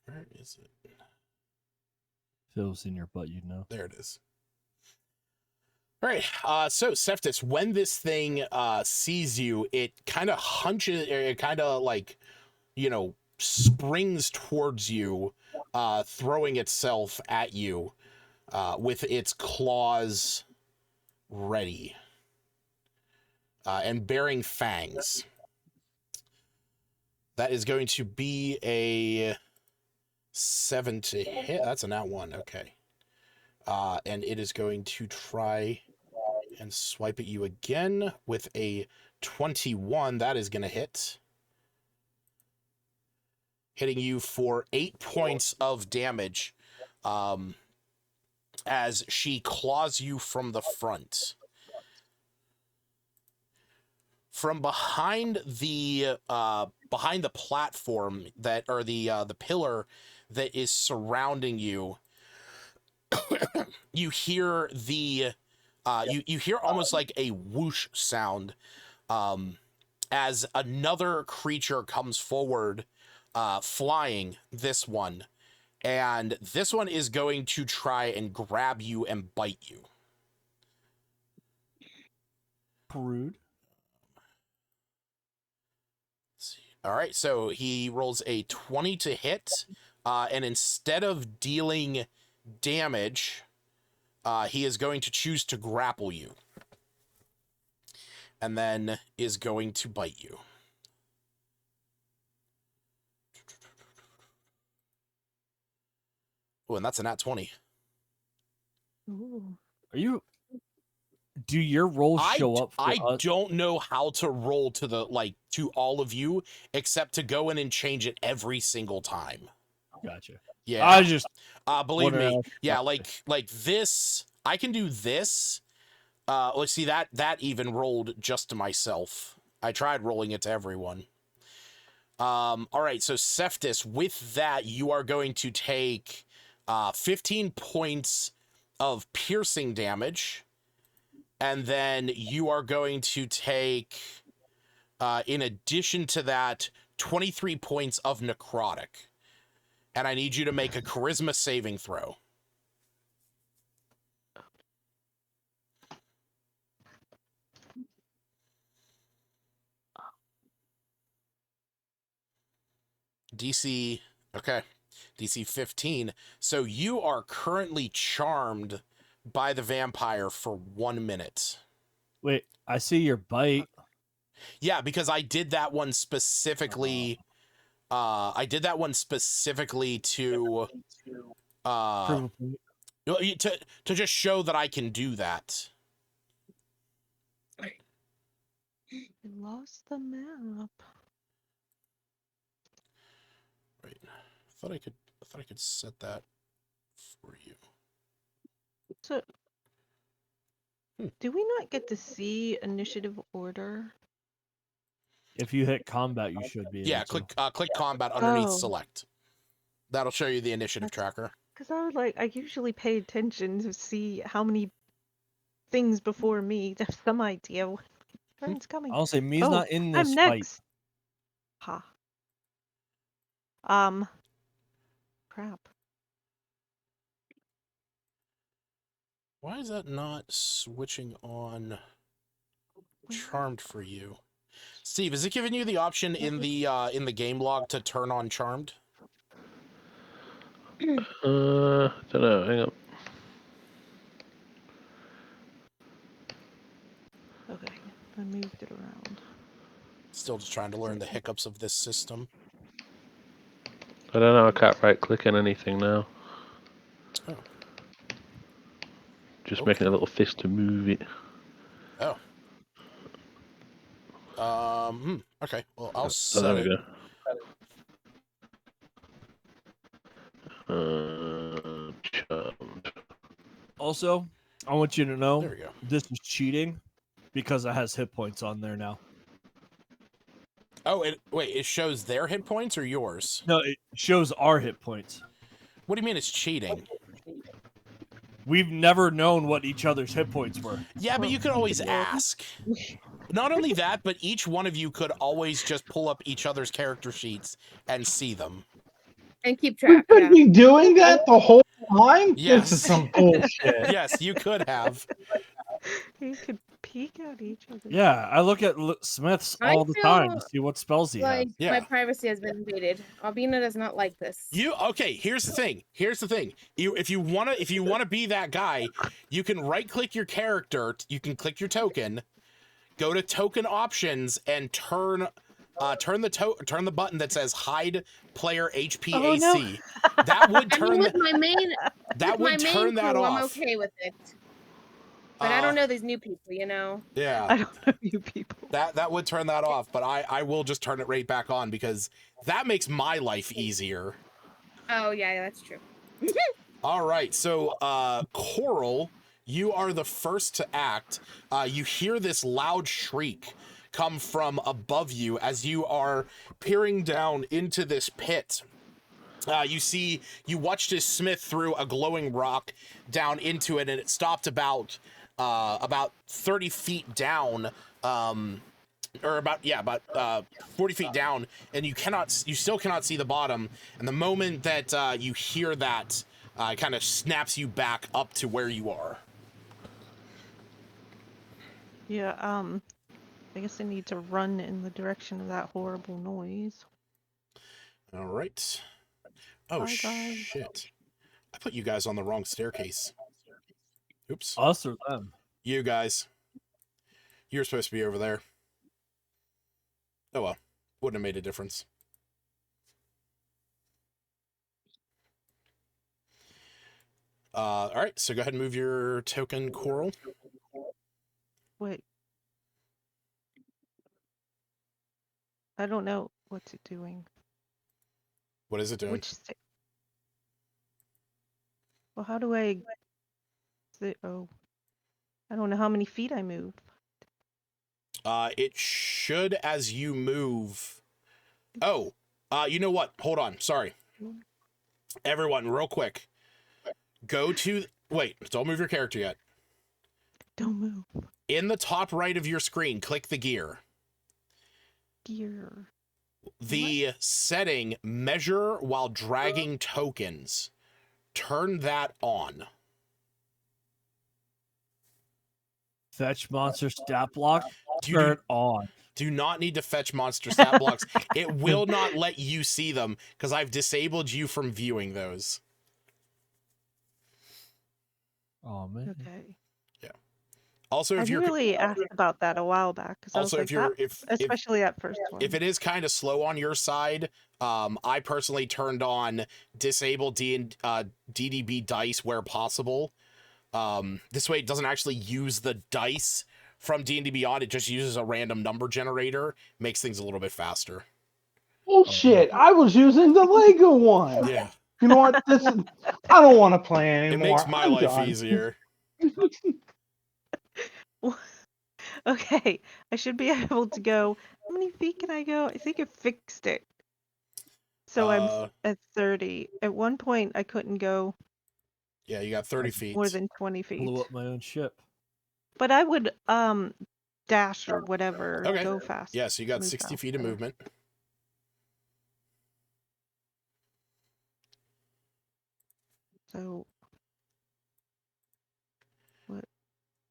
Where is it? If it was in your butt, you'd know. There it is. All right. So Cephas, when this thing sees you, it kind of hunches, it kind of like, springs towards you, throwing itself at you with its claws ready and bearing fangs. That is going to be a 7 to hit. That's a nat 1. Okay. And it is going to try and swipe at you again with a 21. That is going to hit. Hitting you for 8 points of damage as she claws you from the front. From behind the platform that, or the pillar that is surrounding you, you hear the you hear almost like a whoosh sound as another creature comes forward, flying. This one, and this one is going to try and grab you and bite you. Rude. All right, so he rolls a 20 to hit, and instead of dealing damage, he is going to choose to grapple you, and then is going to bite you. Oh, and that's a nat 20. Ooh. Are you? Do your rolls show up for I us? don't know how to roll to all of you, except to go in and change it every single time. Gotcha. Yeah. I just believe wonder me. how- Yeah, like this, I can do this. Let's see, that even rolled just to myself. I tried rolling it to everyone. All right, so Cephas, with that, you are going to take 15 points of piercing damage. And then you are going to take, in addition to that, 23 points of necrotic. And I need you to make a charisma saving throw. DC, okay, DC 15. So you are currently charmed by the vampire for 1 minute. Wait, I see your bite. Yeah, because I did that one specifically. I did that one specifically to Prove a point. to just show that I can do that. I lost the map. Right. I thought I could set that for you. So, do we not get to see initiative order? If you hit combat, you should be. Yeah, able click combat underneath Oh. select. That'll show you the initiative tracker. Because I usually pay attention to see how many things before me to have some idea when turn's coming. I'll say me's Oh, not in this I'm fight. next. Ha. Crap. Why is that not switching on charmed for you? Steve, is it giving you the option in the game log to turn on charmed? Don't know. Hang on. Okay, I moved it around. Still just trying to learn the hiccups of this system. I don't know. I can't right click on anything now. Oh. Just Okay. making a little fist to move it. Oh. Okay. Well, I'll Oh, set there it. we go. Charmed. Also, I want you to know There we go. this is cheating because it has hit points on there now. Oh, it shows their hit points or yours? No, it shows our hit points. What do you mean it's cheating? We've never known what each other's hit points were. Yeah, but you can always ask. Not only that, but each one of you could always just pull up each other's character sheets and see them. And keep We track. could Yeah. be doing that the whole time? Yes. This is some bullshit. Yes, you could have. You could peek at each other. Yeah, I look at Smith's I all the time to feel see what spells he Like has. Yeah. my privacy has been invaded. Albina does not like this. Okay, here's the thing. If you wanna be that guy, you can right click your character, you can click your token, go to token options and turn the button that says hide player HPAC. Oh, no. That would I mean, turn with my main, that with my would main turn that crew, off. I'm okay with it. But I don't know these new people, you know. Yeah. I don't know you people. That would turn that off, but I will just turn it right back on because that makes my life easier. Oh yeah, that's true. All right, so Coral, you are the first to act. You hear this loud shriek come from above you as you are peering down into this pit. You watched as Smith threw a glowing rock down into it, and it stopped about 30 feet down, or about 40 feet down, and you still cannot see the bottom. And the moment that you hear that, it kind of snaps you back up to where you are. Yeah, I guess I need to run in the direction of that horrible noise. All right. Oh, Bye, guys. shit. I put you guys on the wrong staircase. Oops. Us or them? You guys. You're supposed to be over there. Oh well. Wouldn't have made a difference. All right, so go ahead and move your token, Coral. Wait. I don't know what's it doing. What is it doing? Well, how do I... Oh. I don't know how many feet I moved. It should as you move. Oh, you know what? Hold on. Sorry. Everyone, real quick. Go to... Wait, don't move your character yet. Don't move. In the top right of your screen, click the gear. Gear. The setting, measure while dragging tokens. Turn that on. Fetch monster stat block. You Turn on. do not need to fetch monster stat blocks. It will not let you see them because I've disabled you from viewing those. Oh man. Okay. Yeah. Also, if I you're really asked about that a while back. also if you're especially that first one. if it is kind of slow on your side, I personally turned on disable DDB dice where possible. This way it doesn't actually use the dice from D&D Beyond. It just uses a random number generator. Makes things a little bit faster. Bullshit. I was using the Lego one. Yeah. You know what? I don't want to play anymore. It makes my I'm life done. easier. Okay, I should be able to go. How many feet can I go? I think it fixed it. So I'm at 30. At one point, I couldn't go. Yeah, you got 30 feet. More than 20 feet. Blew up my own ship. But I would dash or whatever. Okay. Go fast. Yeah, so you got 60 feet of movement. So what?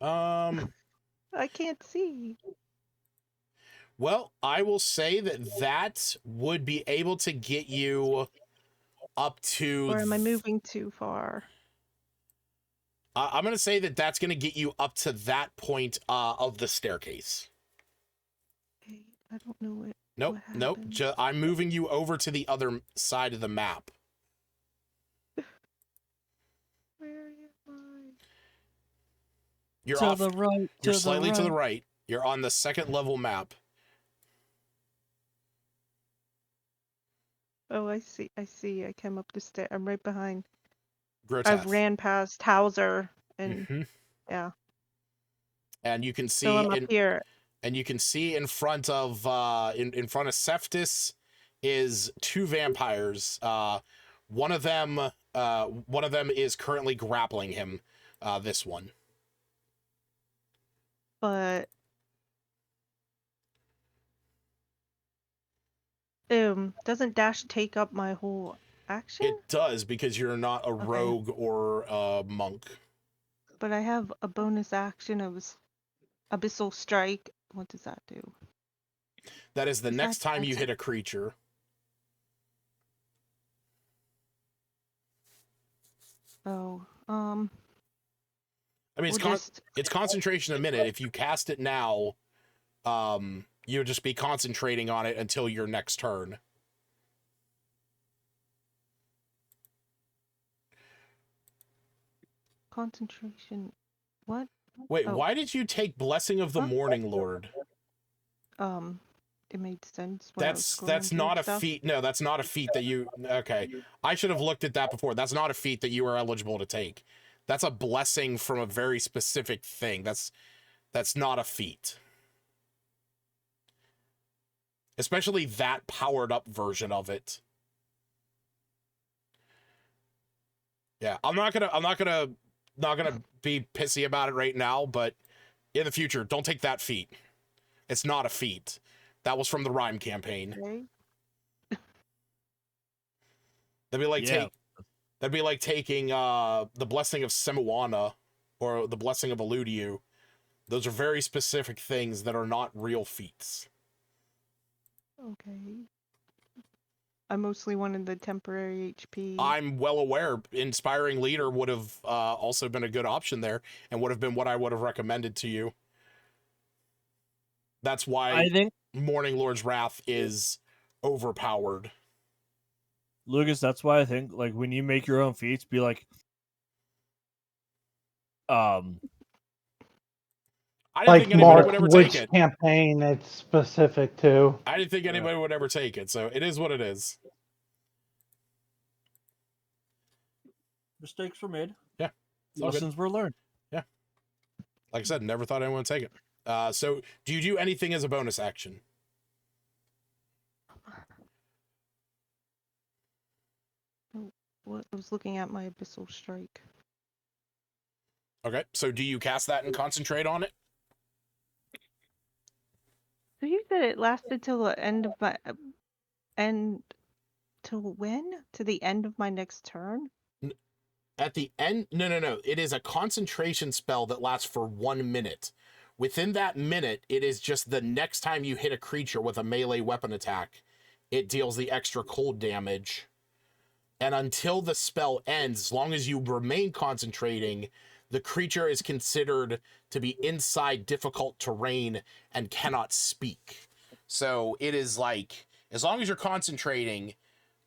I can't see. Well, I will say that would be able to get you up to... Or am I moving too far? I'm going to say that's going to get you up to that point of the staircase. Okay, I don't know it. Nope, nope. I'm moving you over to the other side of the map. Where am I? You're to off. The right. You're slightly to the right. You're on the second level map. Oh, I see. I came up the stair. I'm right behind. Groteth. I ran past Hauser and yeah. And you can see So I'm up here. And you can see in front of in front of Cephas is two vampires. One of them is currently grappling him. This one. But Doesn't dash take up my whole action? It does, because you're not a Okay. rogue or a monk. But I have a bonus action of Abyssal Strike. What does that do? That is the Is next that time you next- hit a creature. Oh, I mean, we'll just it's concentration a minute. If you cast it now, you would just be concentrating on it until your next turn. concentration. What? Wait, Oh. why did you take Blessing of the Huh? Morning Lord? It made sense when I was scrolling That's through not a stuff. feat. No, that's not a feat that you. Okay, I should have looked at that before. That's not a feat that you are eligible to take. That's a blessing from a very specific thing. That's not a feat. Especially that powered up version of it. Yeah, I'm not gonna be pissy about it right now, but in the future, don't take that feat. It's not a feat. That was from the Rhyme campaign. Okay. That'd be like Yeah. that'd be like taking the Blessing of Semuana or the Blessing of Eludiu. Those are very specific things that are not real feats. Okay. I mostly wanted the temporary HP. I'm well aware Inspiring Leader would have also been a good option there and would have been what I would have recommended to you. That's why I think, Morning Lord's Wrath is overpowered. Lucas, that's why I think, like, when you make your own feats, be like, I didn't Like think anybody Mark, would ever take which it. campaign it's specific to. I didn't think anybody would ever take it, so it is what it is. mistakes were made. Yeah. It's all good. Lessons were learned. Like I said, never thought anyone would take it. So do you do anything as a bonus action? What? I was looking at my Abyssal Strike. Okay, so do you cast that and concentrate on it? So you said it lasted till the end of my end. Till when? To the end of my next turn? At the end? No. It is a concentration spell that lasts for 1 minute. Within that minute, it is just the next time you hit a creature with a melee weapon attack, it deals the extra cold damage. And until the spell ends, as long as you remain concentrating, the creature is considered to be inside difficult terrain and cannot speak. So it is like, as long as you're concentrating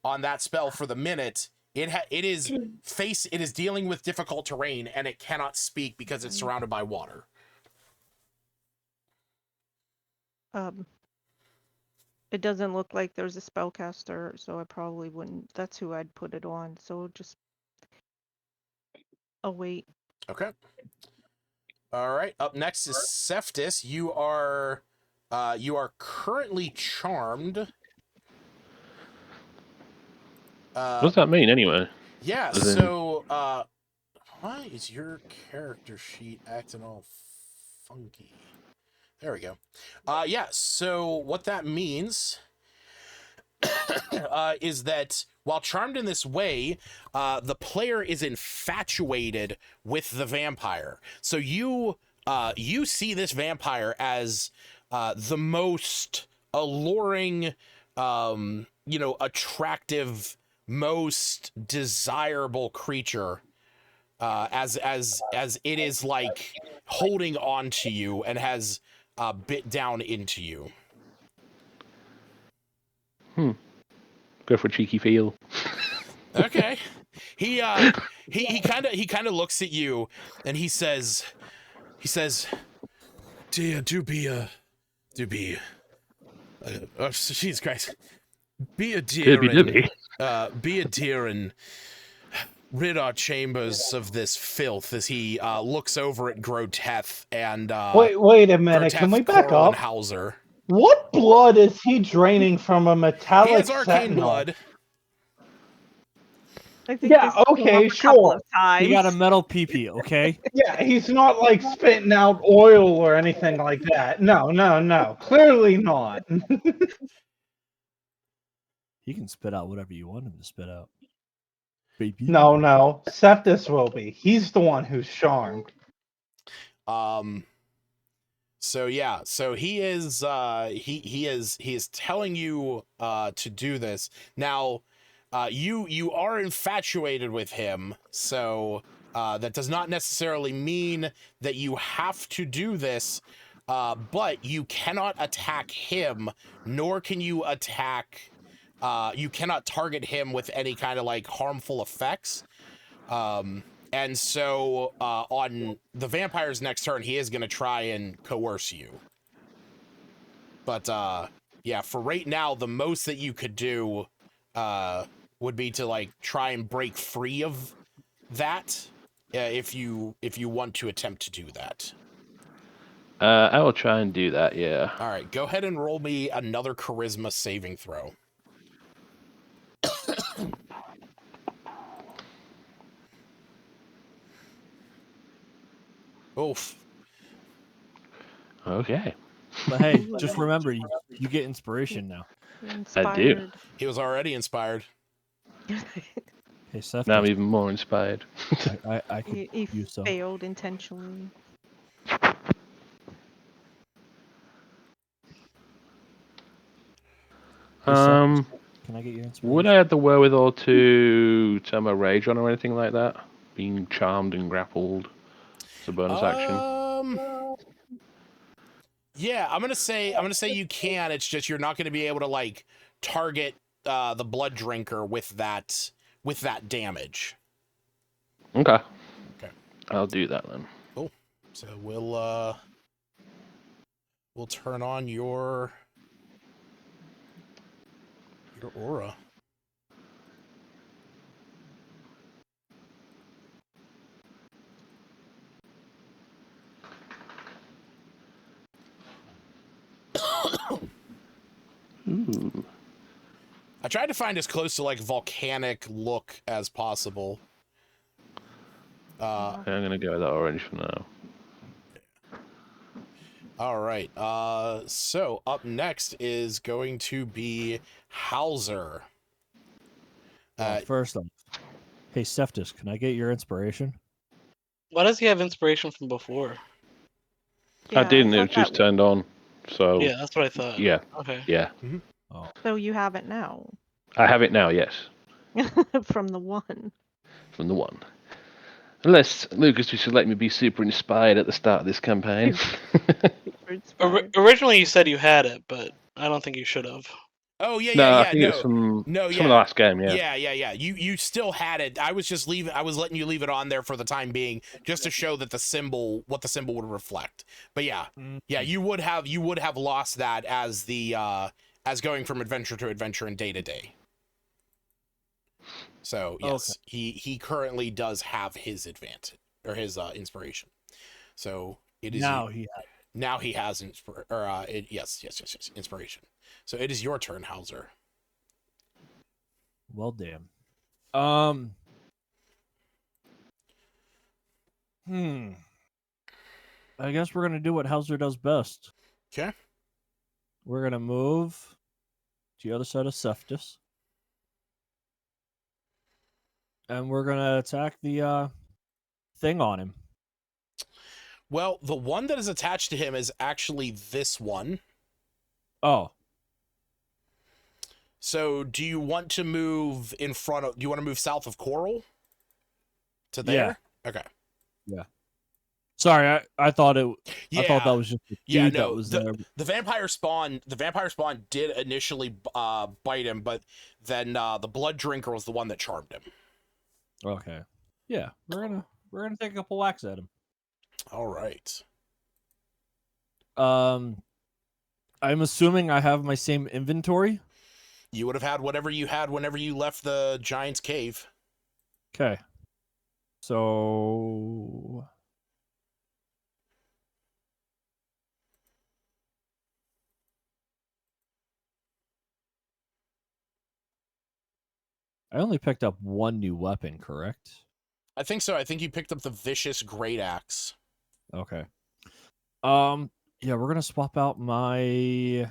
on that spell for the minute, it is dealing with difficult terrain and it cannot speak because it's surrounded by water. It doesn't look like there's a spellcaster, so I probably wouldn't. That's who I'd put it on. So just wait. Okay. All right. Up next is Cephas. You are currently charmed. What does that mean anyway? Yeah. As in- So, why is your character sheet acting all funky? There we go. Yeah. So what that means is that while charmed in this way, the player is infatuated with the vampire. So you see this vampire as the most alluring, attractive, most desirable creature, as it is like holding on to you and has bit down into you. Go for a cheeky feel. Okay. He kind of looks at you and he says, do be Jesus Christ, be a dear and be a dear and rid our chambers of this filth. As he looks over at Groteth and Wait a minute. Can we back up? Hauser. What blood is he draining from a He metallic has arcane sentinel? blood. I think Yeah, this has come okay, up a couple sure. of times. He got a metal pee-pee, okay? Yeah, he's not like spitting out oil or anything like that. No. Clearly not. He can spit out whatever you want him to spit out. Baby. No. Septus will be. He's the one who's charmed. So yeah, so he is he is telling you to do this. Now you are infatuated with him, so that does not necessarily mean that you have to do this, but you cannot attack him, nor can you attack you cannot target him with any kind of like harmful effects. And so on the vampire's next turn, he is going to try and coerce you. But yeah, for right now, the most that you could do would be to like try and break free of that if you want to attempt to do that. I will try and do that, yeah. All right, go ahead and roll me another charisma saving throw. Oof. Okay. But hey, just remember, you get inspiration now. Inspired. I do. He was already inspired. Hey, Seth. Now I'm even more inspired. I could He use some. failed intentionally. Hey, Seth, can I get your inspiration? Would I have the wherewithal to turn my rage on or anything like that? Being charmed and grappled as a bonus action. Yeah, I'm gonna say you can. It's just you're not gonna be able to like target the blood drinker with that damage. Okay. Okay. I'll do that then. Cool. So we'll turn on your aura. Ooh. I tried to find as close to like volcanic look as possible. I'm gonna go with that orange for now. All right. So up next is going to be Hauser. First off, hey, Seftus, can I get your inspiration? Why does he have inspiration from before? I didn't, it thought was just that- turned on. So Yeah, that's what I thought. yeah. Okay. Yeah. Oh, So you have it now. I have it now, yes. From the one. From the one. Unless Lucas was to let me be super inspired at the start of this campaign. Super inspired. Originally, you said you had it, but I don't think you should have. Oh yeah, No, yeah, I yeah. think it's from no, the last game, yeah. Yeah. You still had it. I was letting you leave it on there for the time being, just to show that what the symbol would reflect. But yeah, you would have lost that as the as going from adventure to adventure and day to day. So yes, okay. He currently does have his advantage or his inspiration. So it is now he has inspiration. So it is your turn, Hauser. well, damn. I guess we're gonna do what Hauser does best. Okay. We're gonna move to the other side of Seftus. And we're gonna attack the thing on him. Well, the one that is attached to him is actually this one. Oh. So do you want to move do you want to move south of Coral? To there? Yeah. Okay. Yeah. Sorry, I thought I thought that was just the dude no, that was there. The vampire spawn did initially bite him, but then the blood drinker was the one that charmed him. Okay. Yeah, we're gonna take a couple whacks at him. All right. I'm assuming I have my same inventory. You would have had whatever you had whenever you left the giant's cave. Okay. So I only picked up one new weapon, correct? I think so. I think you picked up the vicious great axe. Okay. Yeah, we're gonna swap out my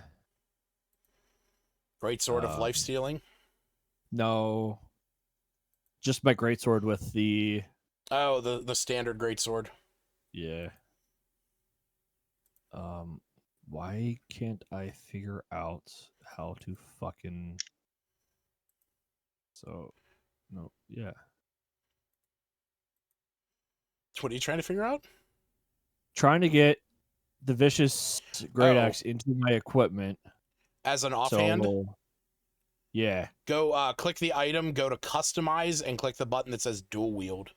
great sword of life stealing. No. Just my greatsword with the... Oh, the standard greatsword. Yeah. Why can't I figure out how to fucking... So, no, yeah. What are you trying to figure out? Trying to get the vicious great Oh. axe into my equipment. As an offhand, So, yeah. go click the item, go to customize, and click the button that says dual wield.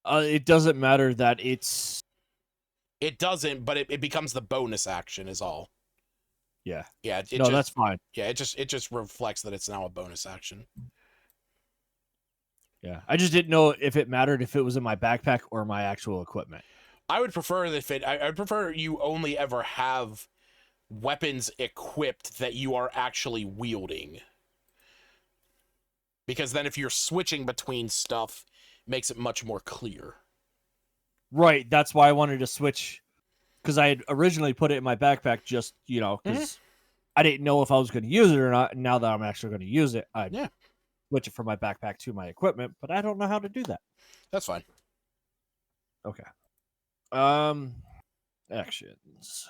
It doesn't matter that it's... It doesn't, but it becomes the bonus action is all. Yeah. Yeah, it No, just, that's fine. Yeah, it just reflects that it's now a bonus action. Yeah. I just didn't know if it mattered if it was in my backpack or my actual equipment. I would prefer that I would prefer you only ever have weapons equipped that you are actually wielding. Because then if you're switching between stuff, it makes it much more clear. Right. That's why I wanted to switch. Because I had originally put it in my backpack just, because I didn't know if I was going to use it or not. And now that I'm actually going to use it, I switch it from my backpack to my equipment. But I don't know how to do that. That's fine. Okay. Actions.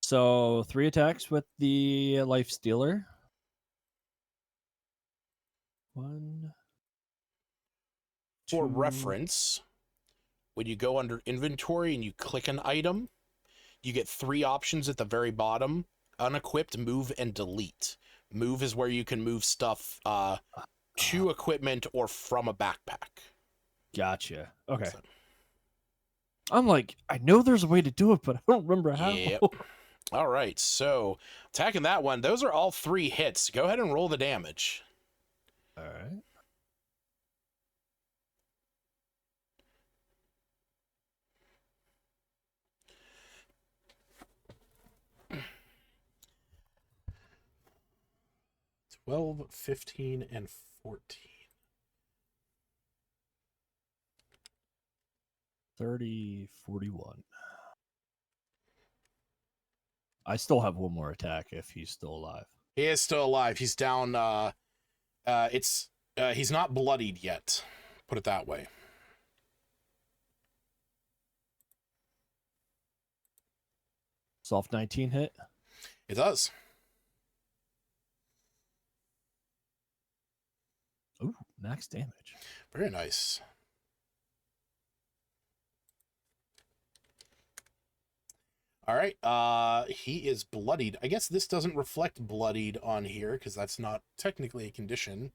So 3 attacks with the life stealer. 1. For 2. reference, when you go under inventory and you click an item, you get 3 options at the very bottom: unequipped, move, and delete. Move is where you can move stuff to equipment or from a backpack. Gotcha. Okay. So, I'm like, I know there's a way to do it, but I don't remember how. yep. All right, so attacking that one, those are all 3 hits. Go ahead and roll the damage. All right. $12, $15, and $14. 30, 41. I still have one more attack if he's still alive. He is still alive. He's down. He's not bloodied yet. Put it that way. Soft 19 hit. It does. Ooh, max damage. Very nice. All right. He is bloodied. I guess this doesn't reflect bloodied on here because that's not technically a condition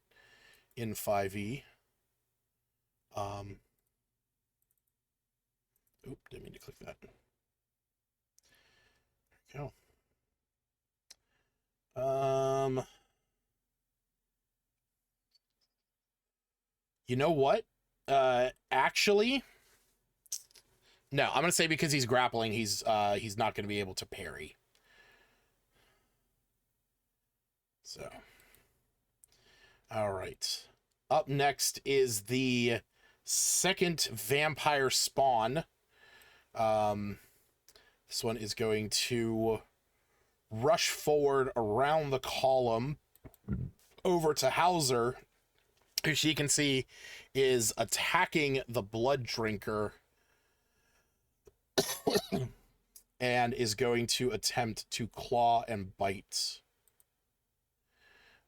in 5e. Oop, didn't mean to click that. There we go. You know what? Actually, no, I'm gonna say because he's grappling, he's not gonna be able to parry. So, all right. Up next is the second vampire spawn. This one is going to rush forward around the column over to Hauser, who she can see is attacking the blood drinker and is going to attempt to claw and bite.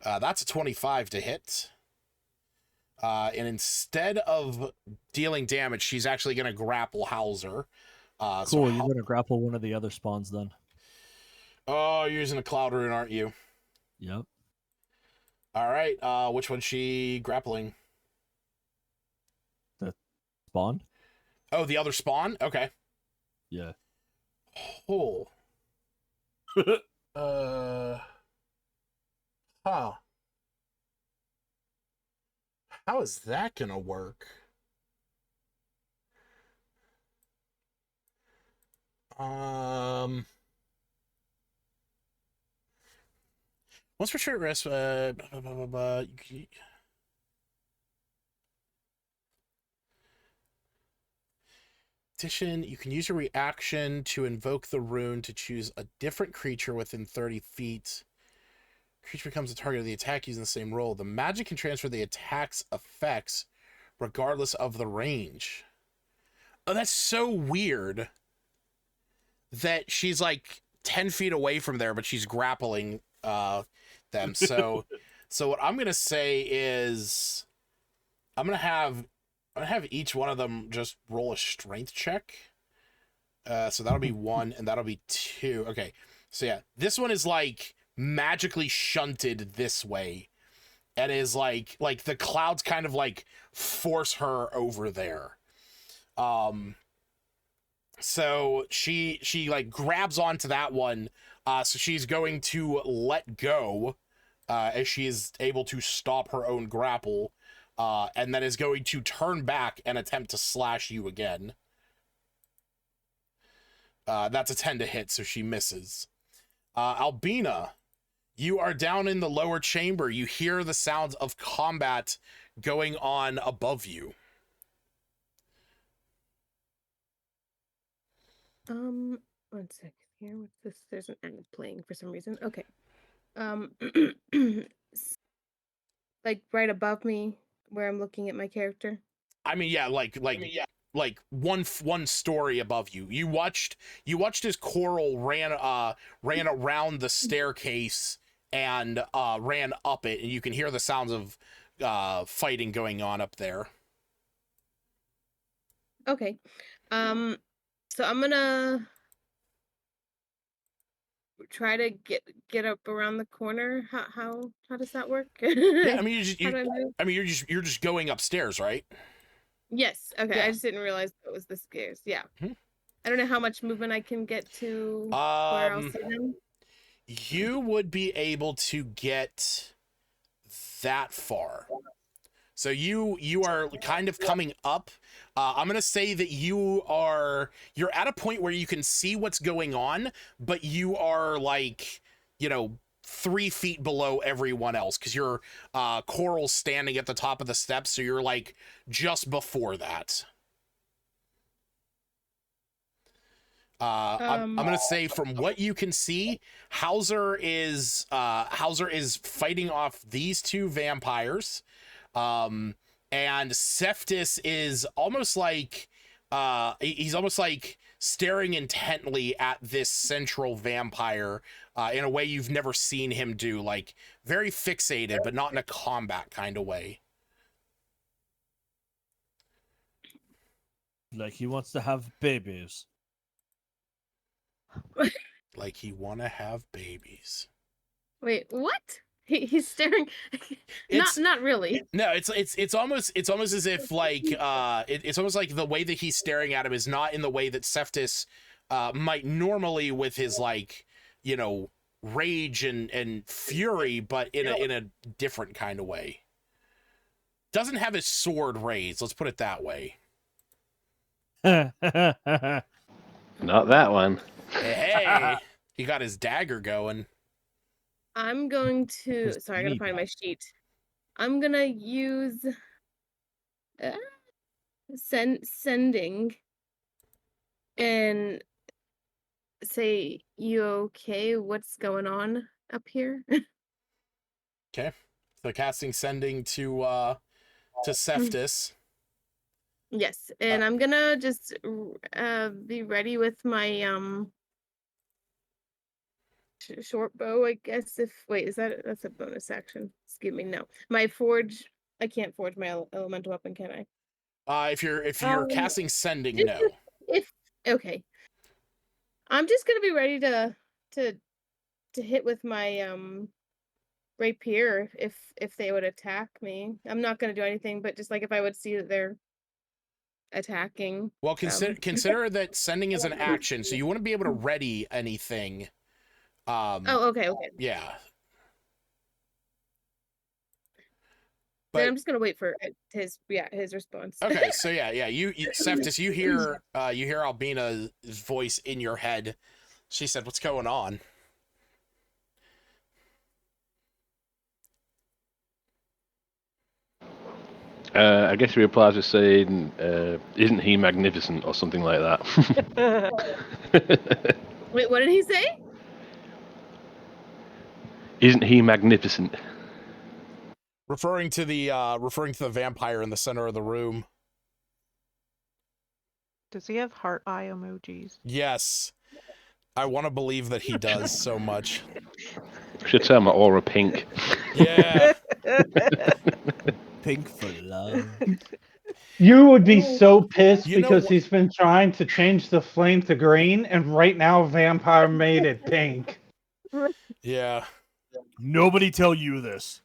That's a 25 to hit. And instead of dealing damage, she's actually going to grapple Hauser. Cool, you're going to grapple one of the other spawns then. Oh, you're using a cloud rune, aren't you? Yep. All right. Which one's she grappling? The spawn? Oh, the other spawn? Okay. Yeah. Oh. Huh. How is that gonna work? Once for short rest, addition, you can use your reaction to invoke the rune to choose a different creature within 30 feet. Creature becomes a target of the attack using the same role. The magic can transfer the attack's effects regardless of the range. Oh, that's so weird that she's like 10 feet away from there, but she's grappling them. So what I'm going to say is I'm going to have each one of them just roll a strength check. So that'll be 1 and that'll be 2. Okay. So yeah, this one is like magically shunted this way and is like the clouds kind of like force her over there. So she like grabs onto that one. So she's going to let go as she is able to stop her own grapple, and then is going to turn back and attempt to slash you again. That's a 10 to hit, so she misses. Albina, you are down in the lower chamber. You hear the sounds of combat going on above you. One second here. What's this? There's an ad playing for some reason. Okay. Like right above me, where I'm looking at my character. I mean, yeah, like one story above you. You watched as Coral ran around the staircase and ran up it, and you can hear the sounds of fighting going on up there. Okay. So I'm gonna try to get up around the corner. How does that work? Yeah, I mean, you're just going upstairs, right? Yes. Okay. Yeah. I just didn't realize it was the stairs. Yeah. I don't know how much movement I can get to where I'll see them. You would be able to get that far. So you are kind of coming up. I'm gonna say that you're at a point where you can see what's going on, but you are like, 3 feet below everyone else because you're Coral's standing at the top of the steps, so you're like just before that. I'm gonna say from what you can see, Hauser is fighting off these 2 vampires. And Cephas is almost like he's almost like staring intently at this central vampire in a way you've never seen him do, like very fixated, but not in a combat kind of way. Like he wants to have babies. Like he want to have babies. Wait, what? He's staring. Not really. No, it's almost as if like it's almost like the way that he's staring at him is not in the way that Cephas might normally with his like rage and fury, but in a different kind of way. Doesn't have his sword raised. Let's put it that way. Not that one. Hey, he got his dagger going. I'm going to. Sorry, I gotta find my sheet. I'm gonna use sending and say, "You okay? What's going on up here?" Okay, so casting sending to Cephas. Yes, and I'm gonna just be ready with my short bow, I guess. That's a bonus action? Excuse me. No, my forge. I can't forge my elemental weapon, can I? If you're casting sending, no. Okay, I'm just gonna be ready to hit with my rapier if they would attack me. I'm not gonna do anything, but just like if I would see that they're attacking. Well, consider that sending is an action, so you wouldn't be able to ready anything. Okay. Yeah. Then I'm just gonna wait for his response. Okay, so yeah, you Cephas, you hear Albina's voice in your head. She said, "What's going on?" I guess he replies with saying, "Isn't he magnificent?" or something like that. Wait, what did he say? Isn't he magnificent? Referring to the vampire in the center of the room. Does he have heart eye emojis? Yes. I want to believe that he does so much. I should turn my aura pink. Yeah. Pink for love. You would be so pissed You know because what- he's been trying to change the flame to green, and right now Vampire made it pink. Yeah. Nobody tell you this.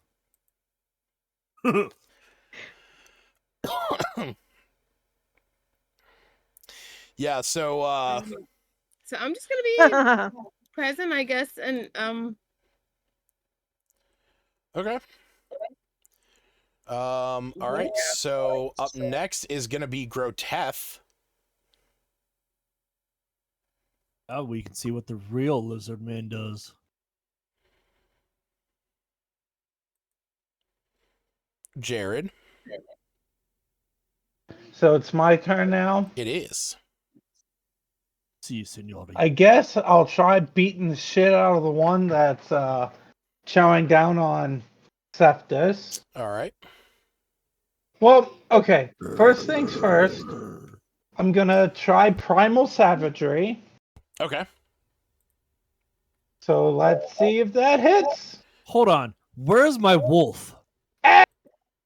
Yeah, so So I'm just gonna be present, I guess, and okay. All right. So up next is gonna be Groteth. Oh, we can see what the real lizard man does. Jared. So it's my turn now. It is. See you, Signori. I guess I'll try beating the shit out of the one that's chowing down on Septus. All right. Well, okay. First things first. I'm gonna try Primal Savagery. Okay. So let's see if that hits. Hold on. Where's my wolf?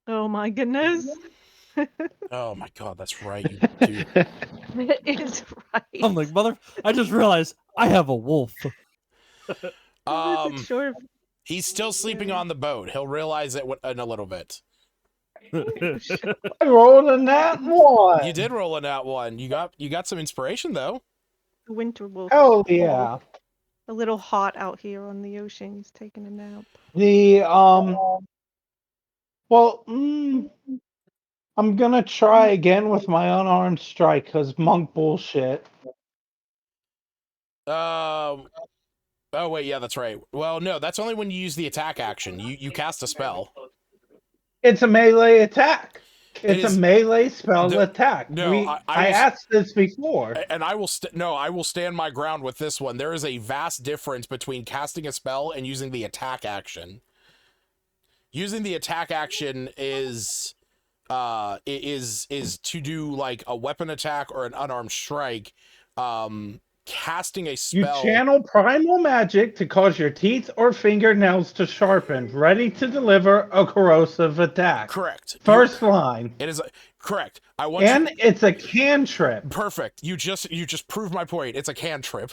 Oh my goodness. Oh my god, that's right. You do. That is right. I'm like, mother. I just realized I have a wolf. Sure. He's still sleeping on the boat. He'll realize it in a little bit. I rolled a nat one. You did roll in that one. You got some inspiration though. The winter wolf. Hell yeah. A little hot out here on the ocean. He's taking a nap. The well, I'm gonna try again with my unarmed strike because monk bullshit. Oh wait, yeah, that's right. Well, no, that's only when you use the attack action. You cast a spell. It's a melee attack. It's is- a melee spell attack. No, I asked this before. And I will I will stand my ground with this one. There is a vast difference between casting a spell and using the attack action. Using the attack action is to do like a weapon attack or an unarmed strike. Casting a spell. You channel primal magic to cause your teeth or fingernails to sharpen, ready to deliver a corrosive attack. Correct. First line. It is correct. I want and it's a cantrip. Perfect. You just proved my point. It's a cantrip.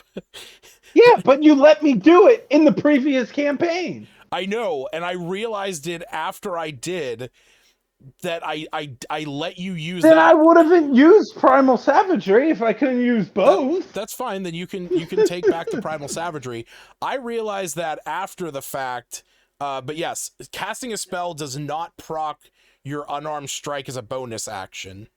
Yeah, but you let me do it in the previous campaign. I know, and I realized it after I did. That I let you use then that. I would have used Primal Savagery if I couldn't use both. That's fine. Then you can take back the Primal Savagery. I realized that after the fact. But yes, casting a spell does not proc your unarmed strike as a bonus action.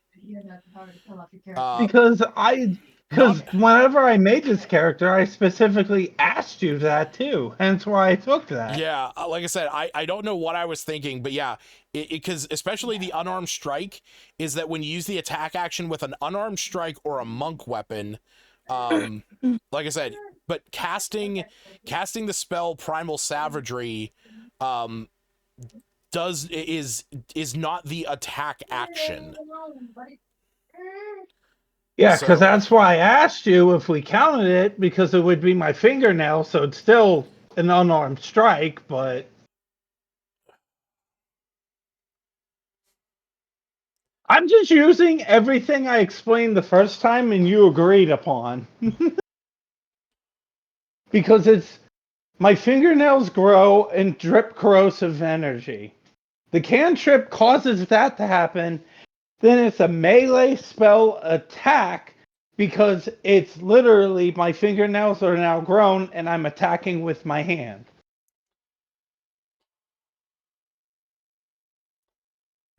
Because whenever I made this character, I specifically asked you that too. Hence why I took that. Yeah, like I said, I don't know what I was thinking, but yeah, because especially the unarmed strike is that when you use the attack action with an unarmed strike or a monk weapon, like I said, but casting the spell Primal Savagery, is not the attack action. Yeah, because that's why I asked you if we counted it, because it would be my fingernail, so it's still an unarmed strike, but I'm just using everything I explained the first time and you agreed upon. Because it's my fingernails grow and drip corrosive energy. The cantrip causes that to happen. Then it's a melee spell attack because it's literally my fingernails are now grown and I'm attacking with my hand.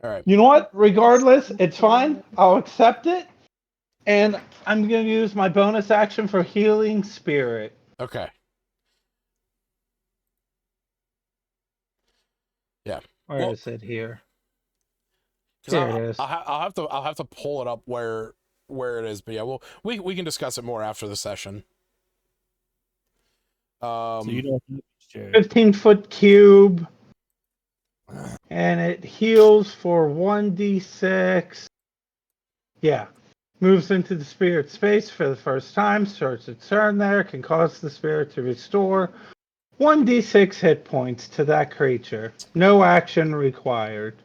All right. You know what? Regardless, it's fine. I'll accept it. And I'm going to use my bonus action for Healing Spirit. Okay. Yeah. Where is it here? Here it is. I'll have to pull it up where it is. But yeah, we can discuss it more after the session. So you know, 15-foot cube, and it heals for 1d6. Yeah. Moves into the spirit space for the first time, starts its turn there, can cause the spirit to restore 1d6 hit points to that creature. No action required.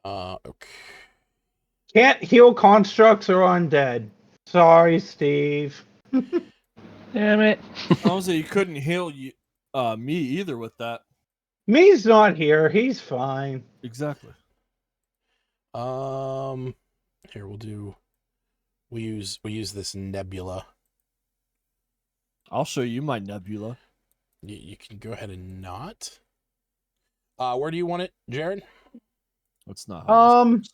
Okay. Can't heal constructs or undead. Sorry, Steve. Damn it. Honestly, you couldn't heal you, me either with that. Me's not here. He's fine. Exactly. Here we use this nebula. I'll show you my nebula. You can go ahead and not. Where do you want it, Jared? It's not. How this works.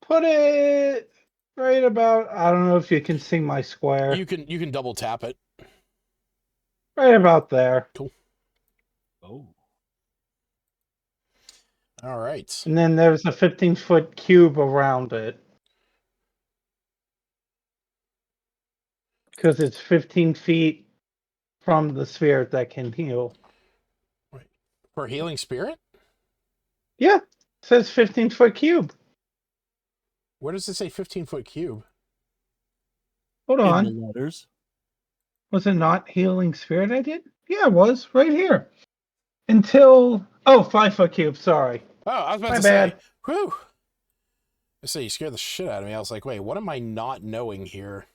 Put it right about. I don't know if you can see my square. You can double tap it. Right about there. Cool. Oh. All right. And then there's a 15-foot cube around it. Because it's 15 feet from the spirit that can heal. Right. For healing spirit? Yeah. It says 15-foot cube. Where does it say 15-foot cube? Hold In on. the letters. Was it not healing spirit I did? Yeah, it was. Right here. Until... Oh, 5-foot cube. Sorry. Oh, I was about My to bad. say. Whew. I say you scared the shit out of me. I was like, wait, what am I not knowing here?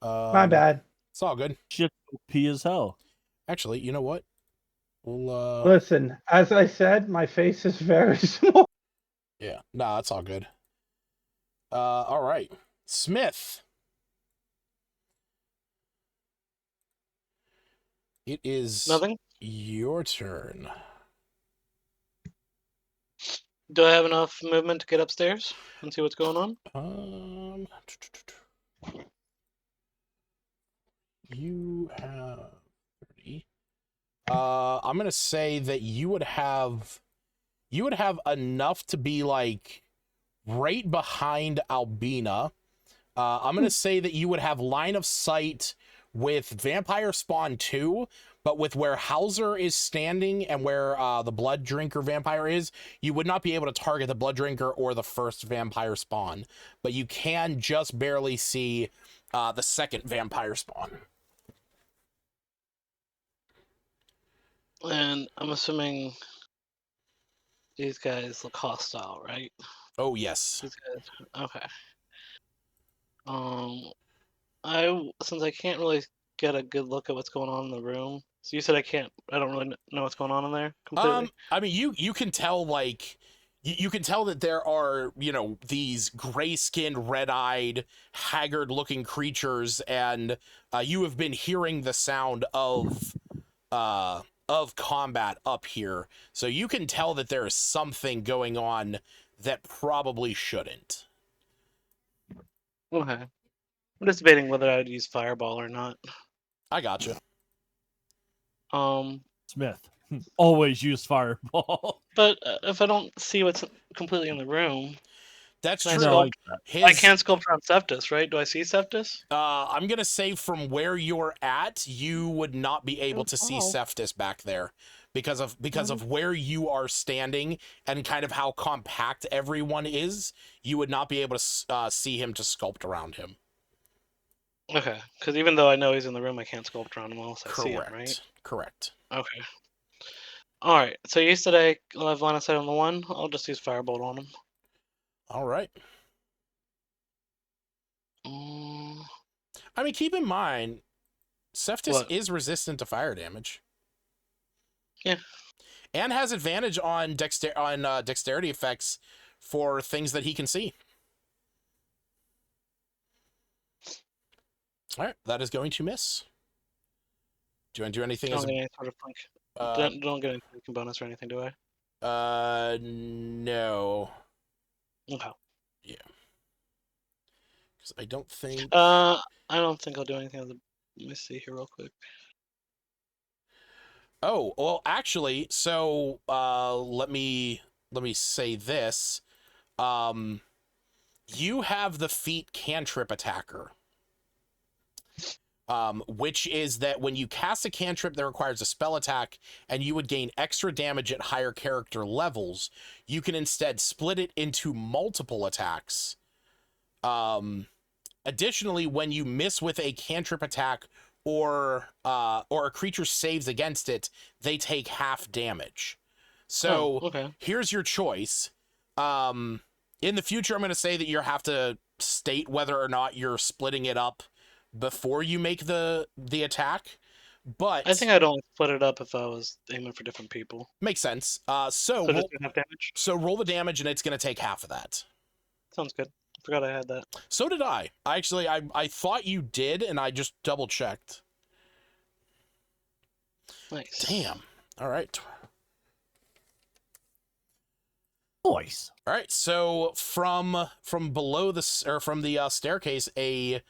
My bad. It's all good. Shit, OP as hell. Actually, you know what? We'll Listen, as I said, my face is very small. yeah, nah, that's all good. All right. Smith. It is Nothing? your turn. Do I have enough movement to get upstairs and see what's going on? You have 30. I'm gonna say that you would have enough to be like right behind Albina. I'm gonna say that you would have line of sight with Vampire Spawn 2, but with where Hauser is standing and where the Blood Drinker Vampire is, you would not be able to target the Blood Drinker or the first Vampire Spawn, but you can just barely see the second Vampire Spawn. And I'm assuming these guys look hostile, right? Oh, yes. These guys. Okay. Since I can't really get a good look at what's going on in the room. So you said I don't really know what's going on in there completely. I mean, you can tell, like, you can tell that there are, these gray-skinned, red-eyed, haggard-looking creatures, and you have been hearing the sound of combat up here. So you can tell that there is something going on that probably shouldn't. Okay. I'm just debating whether I'd use Fireball or not. I gotcha. Smith. Always use Fireball. But if I don't see what's completely in the room, That's I true. know, His, I can't sculpt around Septus, right? Do I see Septus? I'm gonna say from where you're at, you would not be able to see Septus back there because of where you are standing and kind of how compact everyone is. You would not be able to see him to sculpt around him. Okay, because even though I know he's in the room, I can't sculpt around him unless I see him, right? Correct. Okay. All right. So yesterday, I'll have line of sight on the one. I'll just use Firebolt on him. All right. I mean, keep in mind, Septus is resistant to fire damage. Yeah. And has advantage on dexterity effects for things that he can see. All right, that is going to miss. Do you want to do anything? Don't get any sort of don't get any flanking bonus or anything, do I? No. Okay. Yeah. Because I don't think. I don't think I'll do anything. Let me see here real quick. Oh well, actually, so let me let me say this. You have the feat Cantrip Attacker. Which is that when you cast a cantrip that requires a spell attack and you would gain extra damage at higher character levels, you can instead split it into multiple attacks. Additionally, when you miss with a cantrip attack or a creature saves against it, they take half damage. So here's your choice. In the future, I'm going to say that you have to state whether or not you're splitting it up before you make the attack, but I think I'd only split it up if I was aiming for different people. Makes sense. So roll, just half damage. So roll the damage, and it's going to take half of that. Sounds good. I forgot I had that. So did I. Actually, I thought you did, and I just double checked. Nice. Damn. All right. Boys. All right. So from below from the staircase, a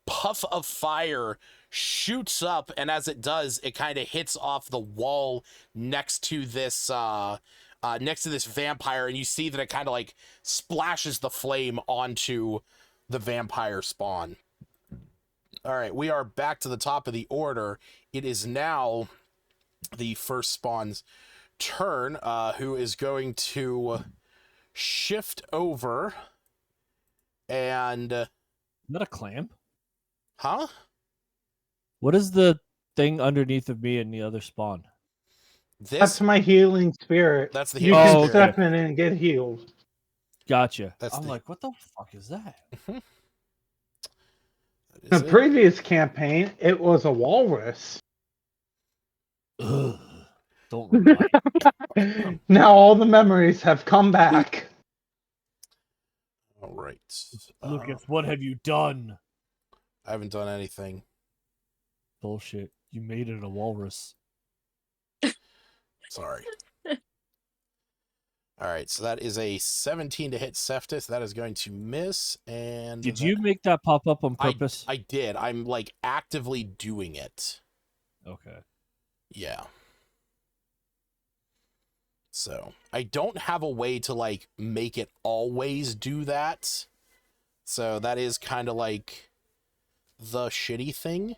puff of fire shoots up, and as it does, it kind of hits off the wall next to this vampire, and you see that it kind of like splashes the flame onto the vampire spawn. All right, we are back to the top of the order. It is now the first spawn's turn, who is going to shift over and... Is that a clamp? Huh? What is the thing underneath of me in the other spawn? That's my healing spirit. That's the healing healing You can spirit. step in and get healed. Gotcha. That's I'm like, what the fuck is that? The previous campaign, it was a walrus. Ugh. Don't remind. Now all the memories have come back. All right. Lucas, what have you done? I haven't done anything. Bullshit. You made it a walrus. Sorry. All right, so that is a 17 to hit Cephas. That is going to miss. And did you make that pop up on purpose? I did. I'm like actively doing it. Okay. Yeah. So I don't have a way to like make it always do that. So that is kind of like the shitty thing.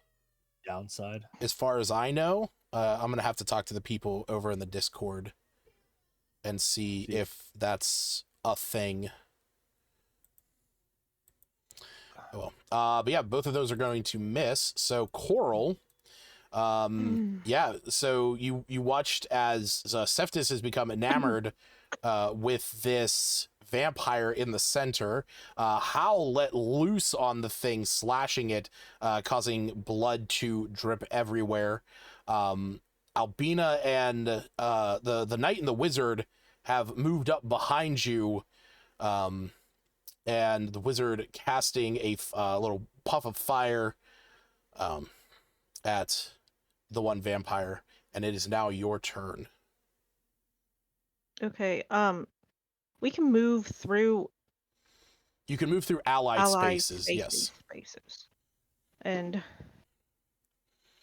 Downside. As far as I know, I'm going to have to talk to the people over in the Discord and see if that's a thing. Oh, well. But yeah, both of those are going to miss. So Coral, yeah, so you watched as Cephas has become enamored with this vampire in the center. Howl let loose on the thing, slashing it, causing blood to drip everywhere. Albina and the knight and the wizard have moved up behind you, and the wizard casting a little puff of fire at the one vampire, and it is now your turn. Okay, we can move through. You can move through allied spaces, yes. And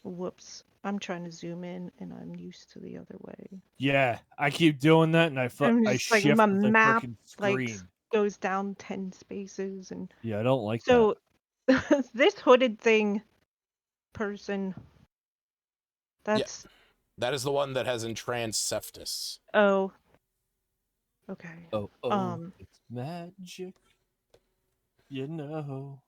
whoops, I'm trying to zoom in, and I'm used to the other way. Yeah, I keep doing that, and I shift like my the map freaking like screen. goes down 10 spaces, and yeah, I don't like so this hooded thing person. That's that is the one that has entranced Cephas. Oh. Okay. Oh, it's magic. You know.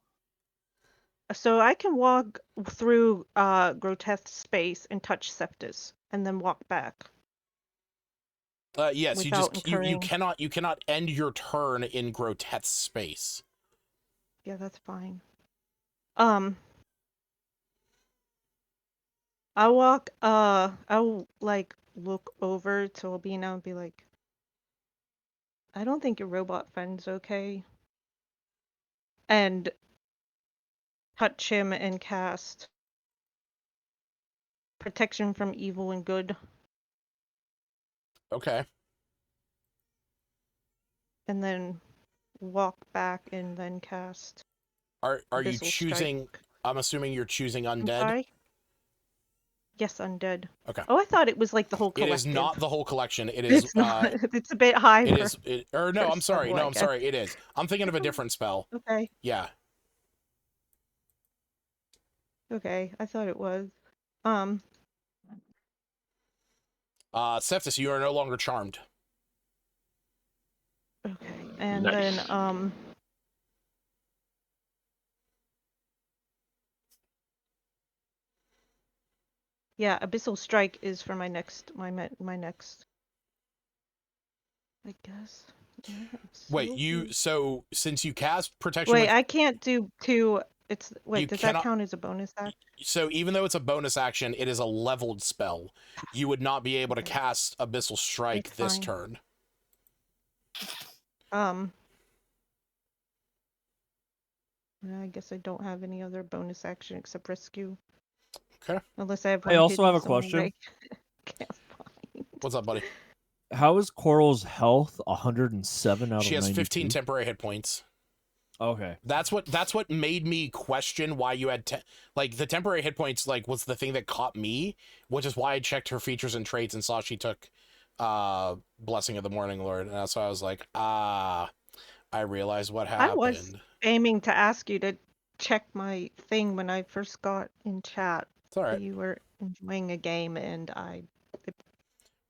So I can walk through grotesque space and touch Cephas and then walk back. Yes, you cannot end your turn in grotesque space. Yeah, that's fine. I'll like look over to Albina and be like, I don't think your robot friend's okay. And touch him and cast protection from evil and good. Okay. And then walk back and then cast. Are you choosing? Strike. I'm assuming you're choosing undead. Yes, undead. Okay. Oh, I thought it was like the whole It collective. is not the whole collection. It is. It's not. It's a bit high. It is. Or no, I'm first sorry. level, No, I I'm guess. sorry. It is. I'm thinking of a different spell. Okay. Yeah. Okay, I thought it was. Septis, you are no longer charmed. Okay, and Nice. then yeah, Abyssal Strike is for my next my next. I guess. Yeah, Wait, so since you cast protection Wait, with, I can't do two. It's You does cannot- that count as a bonus action? so even though it's a bonus action, it is a leveled spell. You would not be able to Okay. cast Abyssal Strike That's this fine. turn. I guess I don't have any other bonus action except rescue. Okay. Unless I have. I also hidden have a somewhere question. I can't find. What's up, buddy? How is Coral's health 107 out She of has 92? 15 temporary hit points. Okay. That's what made me question why you had like the temporary hit points was the thing that caught me, which is why I checked her features and traits and saw she took Blessing of the Morning Lord, and so I was like, I realized what happened. I was aiming to ask you to check my thing when I first got in chat. It's all right. You were enjoying a game, and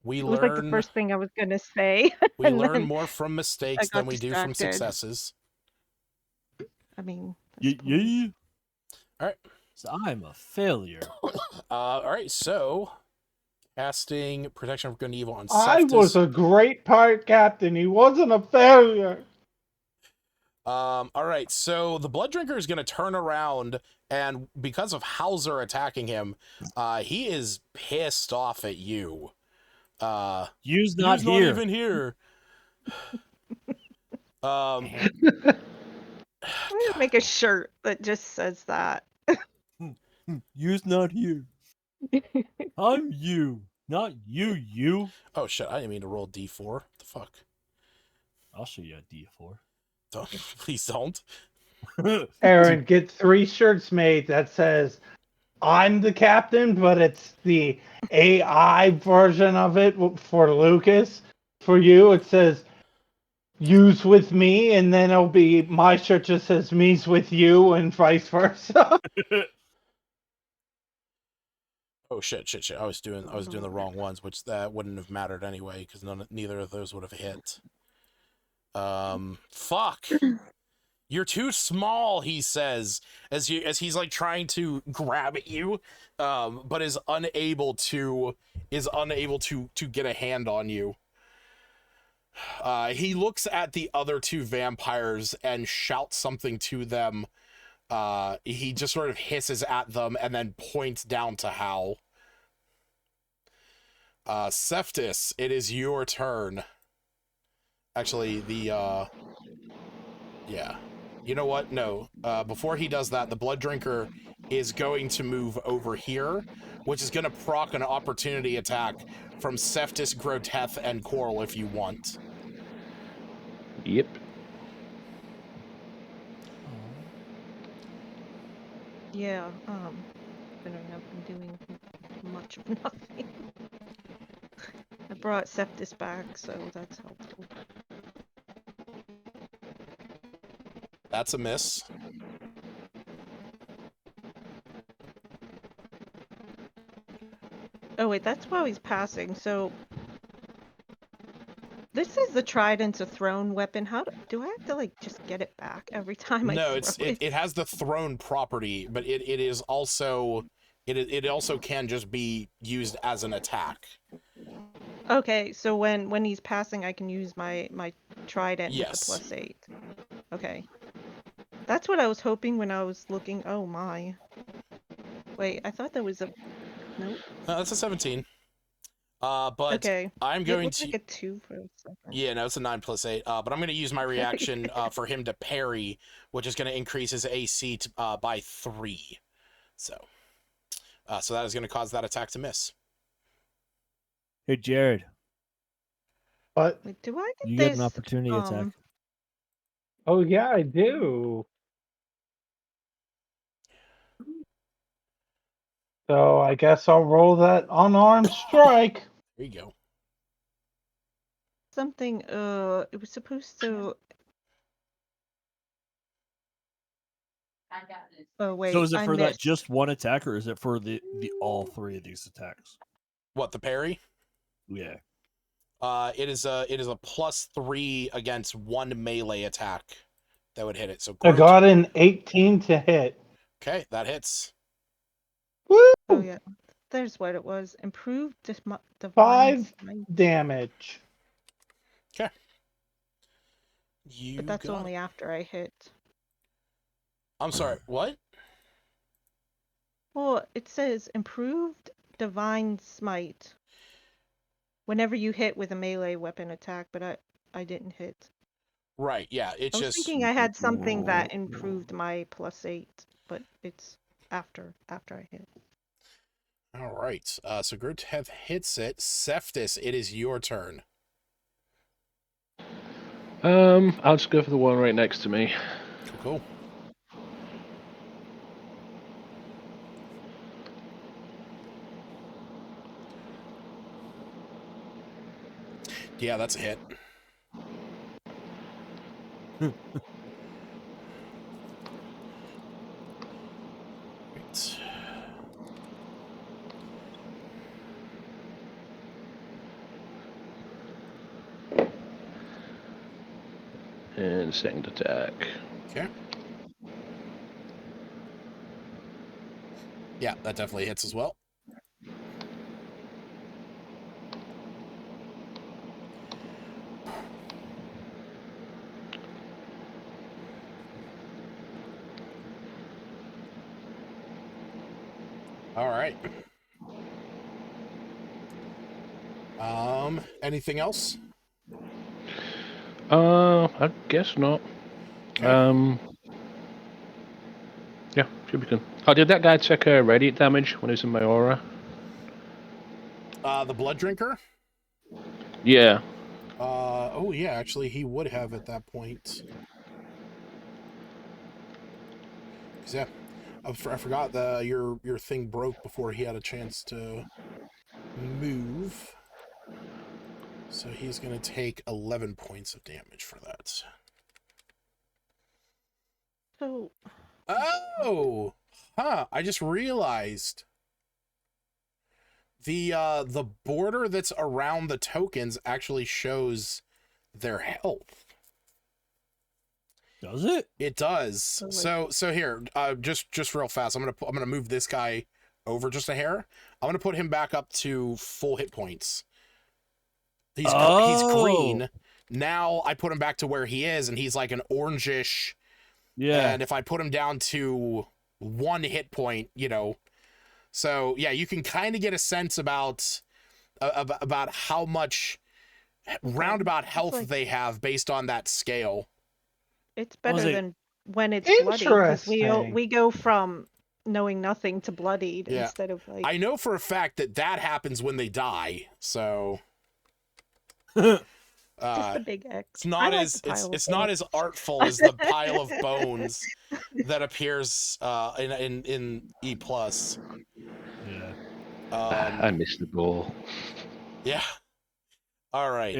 We it was like the first thing I was gonna say. We and learn then more from mistakes got than we do from distracted. successes. I mean, Yeah. All right. So I'm a failure. All right. So, casting Protection from Good and Evil on I Septis. was a great pirate captain. He wasn't a failure. All right. So the Blood Drinker is going to turn around, and because of Hauser attacking him, he is pissed off at you. You's not here. Not even here. I'm gonna make a shirt that just says that. You's not here. I'm you, not you. Oh shit! I didn't mean to roll D4. What the fuck? I'll show you a D4. Don't, please don't. Aaron, get 3 shirts made that says I'm the captain, but it's the AI version of it for Lucas. For you, it says use with me, and then it'll be my shirt just says me's with you, and vice versa. Oh shit! I was doing the wrong ones, which that wouldn't have mattered anyway because neither of those would have hit. Fuck. You're too small, he says, as he's like trying to grab at you, but is unable to get a hand on you. He looks at the other 2 vampires and shouts something to them. He just sort of hisses at them and then points down to Hal. Septis, it is your turn. Actually, yeah. You know what? No. Before he does that, the Blood Drinker is going to move over here, which is going to proc an opportunity attack from Septis, Groteth, and Coral if you want. Yep. Yeah. Considering I've been doing much of nothing. I brought Septis back, so that's helpful. That's a miss. Oh wait, that's while he's passing. So this is the trident's a thrown weapon. How do I have to like just get it back every time I throw it? It has the thrown property, but it is also it also can just be used as an attack. Okay, so when he's passing, I can use my trident Yes. with a +8. Okay, that's what I was hoping when I was looking. Oh my! Wait, I thought that was a nope. That's a 17. But Okay, I'm going to like a 2 for a second. Yeah, no, it's a 9 + 8. But I'm going to use my reaction for him to parry, which is going to increase his AC by 3. So that is going to cause that attack to miss. Hey, Jared. But Wait, do I get You this? get an opportunity attack. oh yeah, I do. So I guess I'll roll that unarmed strike. There you go. Something, it was supposed to. Oh wait, So is it I for that missed. just one attack, or is it for the all three of these attacks? What, the parry? Yeah. It is a +3 against one melee attack that would hit it. So I Groot. got an 18 to hit. Okay, that hits. Woo! Oh yeah, there's what it was. Improved divine 5 smite. damage. Okay. You But that's got only it. after I hit. I'm sorry, what? Well, it says improved divine smite. Whenever you hit with a melee weapon attack, but I didn't hit. Right, yeah, it's I was just thinking I had something that improved my +8, but it's after I hit. all right. So Groot hits it. Cephas, it is your turn. I'll just go for the one right next to me. Cool. Yeah, that's a hit. Right. And second attack. Okay. Yeah, that definitely hits as well. All right. Anything else? I guess not. Okay. Yeah, should be good. Oh, did that guy take radiant damage when he was in my aura? The blood drinker? Yeah. Oh yeah, actually he would have at that point. 'Cause yeah, I forgot your thing broke before he had a chance to move. So he's gonna take 11 points of damage for that. So. Oh, I just realized the border that's around the tokens actually shows their health. Does it? It does. So here, just real fast. I'm gonna move this guy over just a hair. I'm gonna put him back up to full hit points. He's green. Now I put him back to where he is, and he's like an orangish. Yeah. And if I put him down to 1 hit point, so yeah, you can kind of get a sense about how much roundabout health they have based on that scale. It's better than when it's bloody, because we go from knowing nothing to bloodied instead of like. I know for a fact that happens when they die. So just a big X. It's not it's not as artful as the pile of bones that appears in E+. Yeah. I missed the ball. Yeah. All right.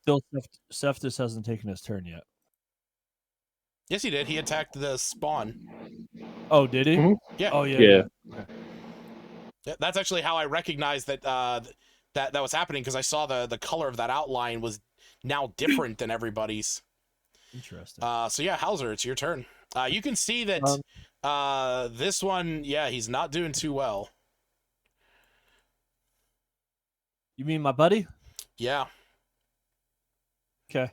Still, Cephas hasn't taken his turn yet. Yes, he did. He attacked the spawn. Oh, did he? Mm-hmm. Yeah. Oh, yeah. Okay. Yeah, that's actually how I recognized that that was happening, because I saw the color of that outline was now different than everybody's. Interesting. So yeah, Hauser, it's your turn. You can see that this one, yeah, he's not doing too well. You mean my buddy? Yeah. Okay.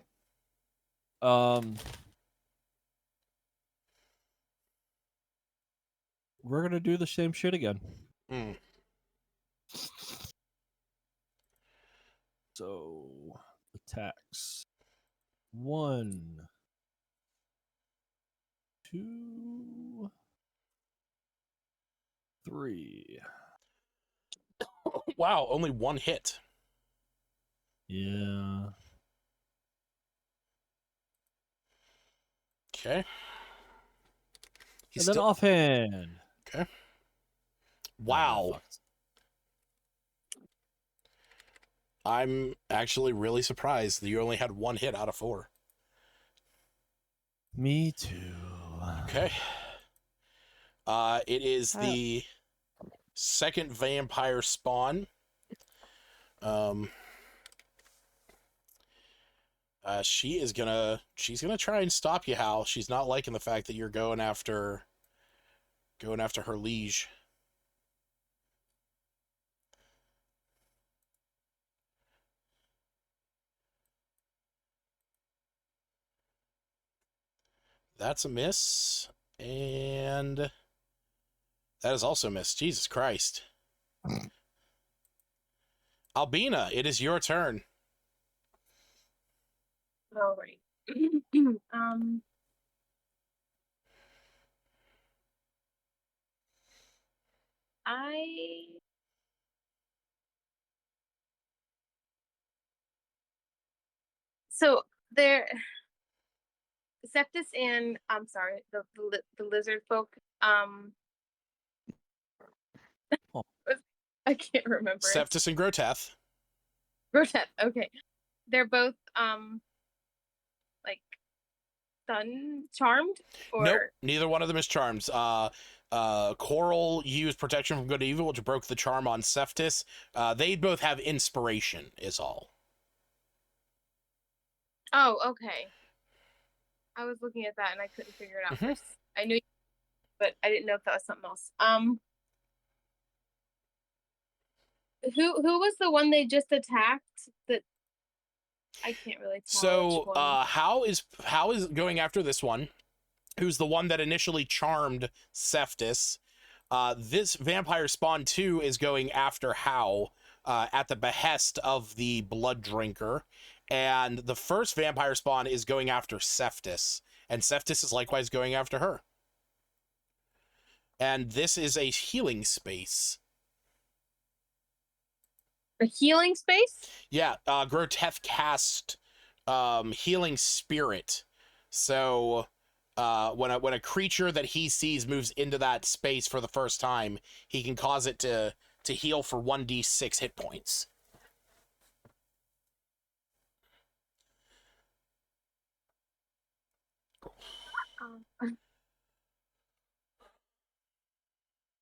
We're gonna do the same shit again. So attacks. 1, 2, 3. Wow, only 1 hit. Yeah. Okay. And then offhand. Okay. Wow. I'm actually really surprised that you only had 1 hit out of 4. Me too. Okay. It is the second vampire spawn. She's gonna try and stop you, Hal. She's not liking the fact that you're going after her liege. That's a miss, and that is also a miss. Jesus Christ. Albina, it is your turn. All right. So there, Septus and I'm sorry, the lizard folk. Oh. I can't remember. Septus and Groteth. Groteth. Okay, they're both like charmed. Or... Nope, neither one of them is charmed. Coral used protection from good and evil, which broke the charm on Septus. They both have inspiration, is all. Oh, okay. I was looking at that and I couldn't figure it out. First. I knew, but I didn't know if that was something else. Who was the one they just attacked? That I can't really tell. So, How is going after this one? Who's the one that initially charmed Septus? This vampire spawn 2 is going after How at the behest of the blood drinker, and the first vampire spawn is going after Septus, and Septus is likewise going after her. And this is a healing space. A healing space? Yeah, Groteth cast healing spirit. So when a creature that he sees moves into that space for the first time, he can cause it to heal for 1d6 hit points.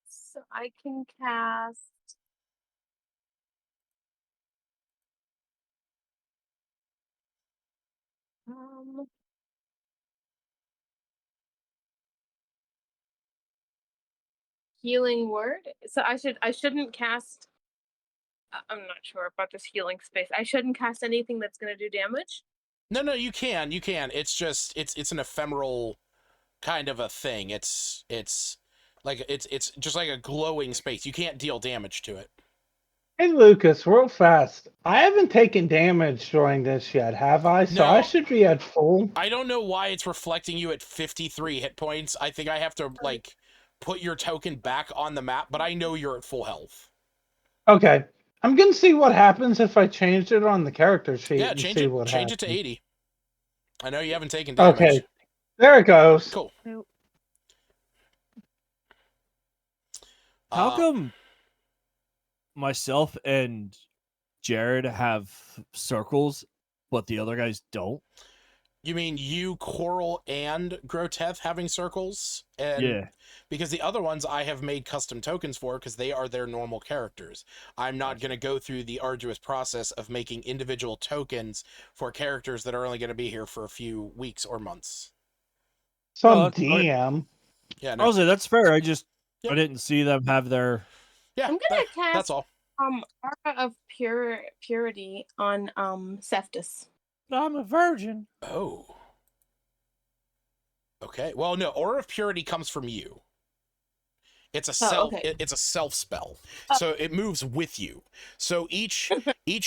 So I can cast healing word. So I shouldn't cast. I'm not sure about this healing space. I shouldn't cast anything that's going to do damage. No, you can. It's just it's an ephemeral kind of a thing. It's just like a glowing space. You can't deal damage to it. Hey Lucas, real fast. I haven't taken damage during this yet, have I? So No. I should be at full. I don't know why it's reflecting you at 53 hit points. I think I have to like put your token back on the map, but I know you're at full health. Okay. I'm gonna see what happens if I change it on the character sheet. Yeah, and change see it. What Change happens. it to 80. I know you haven't taken damage. Okay. There it goes. Cool. How come myself and Jared have circles, but the other guys don't? You mean you, Coral, and Groteth having circles? And yeah. Because the other ones I have made custom tokens for because they are their normal characters. I'm not going to go through the arduous process of making individual tokens for characters that are only going to be here for a few weeks or months. Some DM. Yeah, no. I was like, that's fair. I didn't see them have their. Yeah, I'm gonna cast. That's all. Aura of purity on Septus. I'm a virgin. Oh. Okay. Well, no. Aura of Purity comes from you. It's a It's a self spell, so it moves with you. So each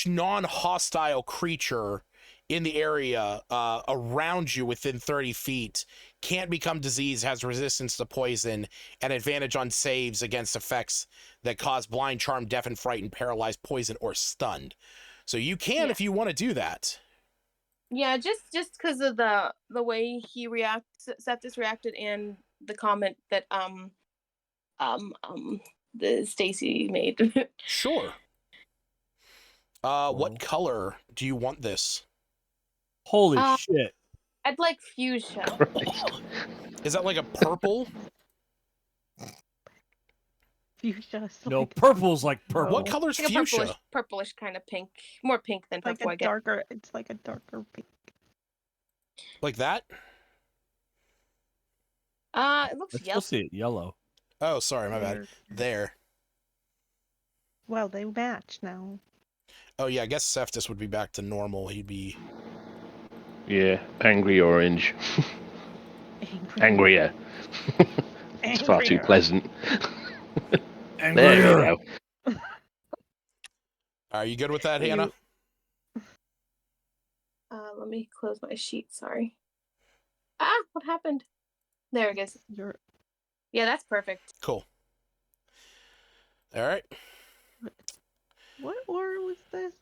non-hostile creature in the area around you within 30 feet can't become diseased, has resistance to poison, and advantage on saves against effects that cause blind, charm, deafen, frighten, paralyze, poison, or stunned. So you can if you want to do that. Yeah, just because of the way Septus reacted and the comment that Stacy made. Sure. What color do you want this? Holy shit. I'd like fuchsia. Is that like a purple? Fuchsia. No, purple's like purple. What color's Like a fuchsia? purplish kind of pink. More pink than Like purple, a I guess. darker. It's like a darker pink. Like that? It looks Let's yellow. go see it yellow. Oh, sorry, my bad. There. Well, they match now. Oh yeah, I guess Cephas would be back to normal. He'd be... Yeah, angry orange. Angrier. It's far too pleasant. There we go. Are you good with that, Hannah? Let me close my sheet. Sorry. Ah, what happened? There it is. Yeah, that's perfect. Cool. All right. What aura was this?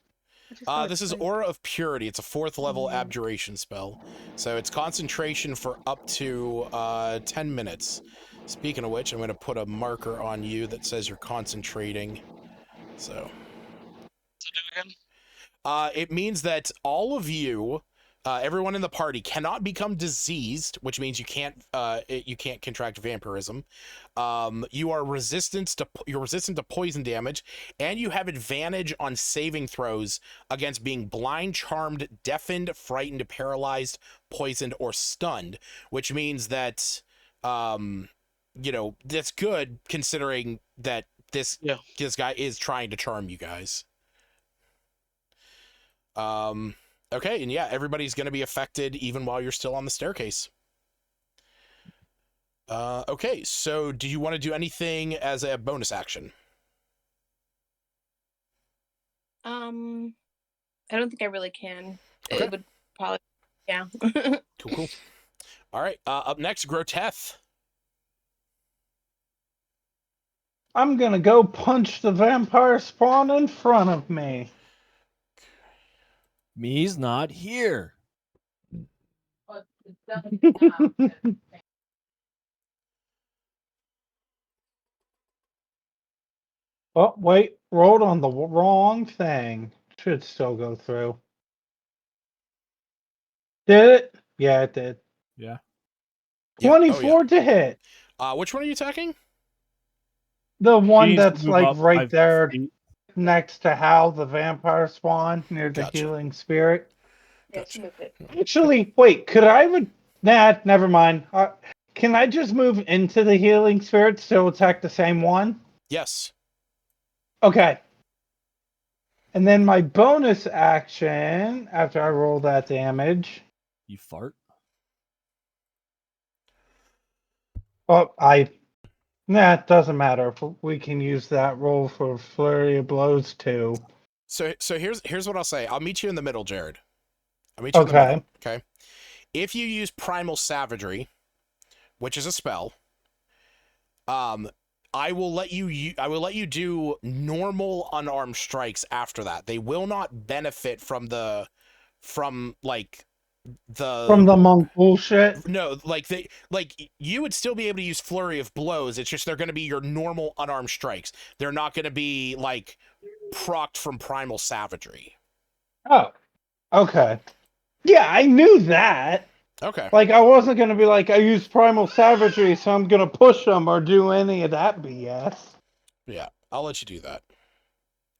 This is Aura of Purity. It's a 4th level abjuration spell. So it's concentration for up to 10 minutes. Speaking of which, I'm going to put a marker on you that says you're concentrating. So. What's it do again? It means that all of you, everyone in the party, cannot become diseased, which means you can't contract vampirism. You're resistant to poison damage, and you have advantage on saving throws against being blind, charmed, deafened, frightened, paralyzed, poisoned, or stunned. Which means that, that's good considering that this guy is trying to charm you guys. Okay, and yeah, everybody's going to be affected even while you're still on the staircase. Okay, so do you want to do anything as a bonus action? I don't think I really can. Okay. It would probably, yeah. Cool. All right, up next, Groteth. I'm gonna go punch the vampire spawn in front of me. Me's not here. Oh, wait, rolled on the wrong thing. Should still go through. Did it? Yeah, it did. Yeah. 24 to hit. Which one are you attacking? The one Needs to that's move like up right 5 there feet. next to Hal, the vampire spawn, near the Gotcha. healing spirit. Gotcha. Actually, wait, could I Nah, never mind. Can I just move into the healing spirit, still attack the same one? Yes. Okay. And then my bonus action, after I roll that damage. You fart? Oh, Nah, it doesn't matter. We can use that roll for flurry of blows too. So here's what I'll say. I'll meet you in the middle, Jared. I'll meet you in the middle. Okay. If you use Primal Savagery, which is a spell, I will let you do normal unarmed strikes after that. They will not benefit from the monk bullshit. No, you would still be able to use Flurry of Blows. It's just they're going to be your normal unarmed strikes. They're not going to be like procced from Primal Savagery. Oh, okay. Yeah, I knew that. Okay. Like, I wasn't going to be like, I use Primal Savagery, so I'm going to push them or do any of that BS. Yeah, I'll let you do that.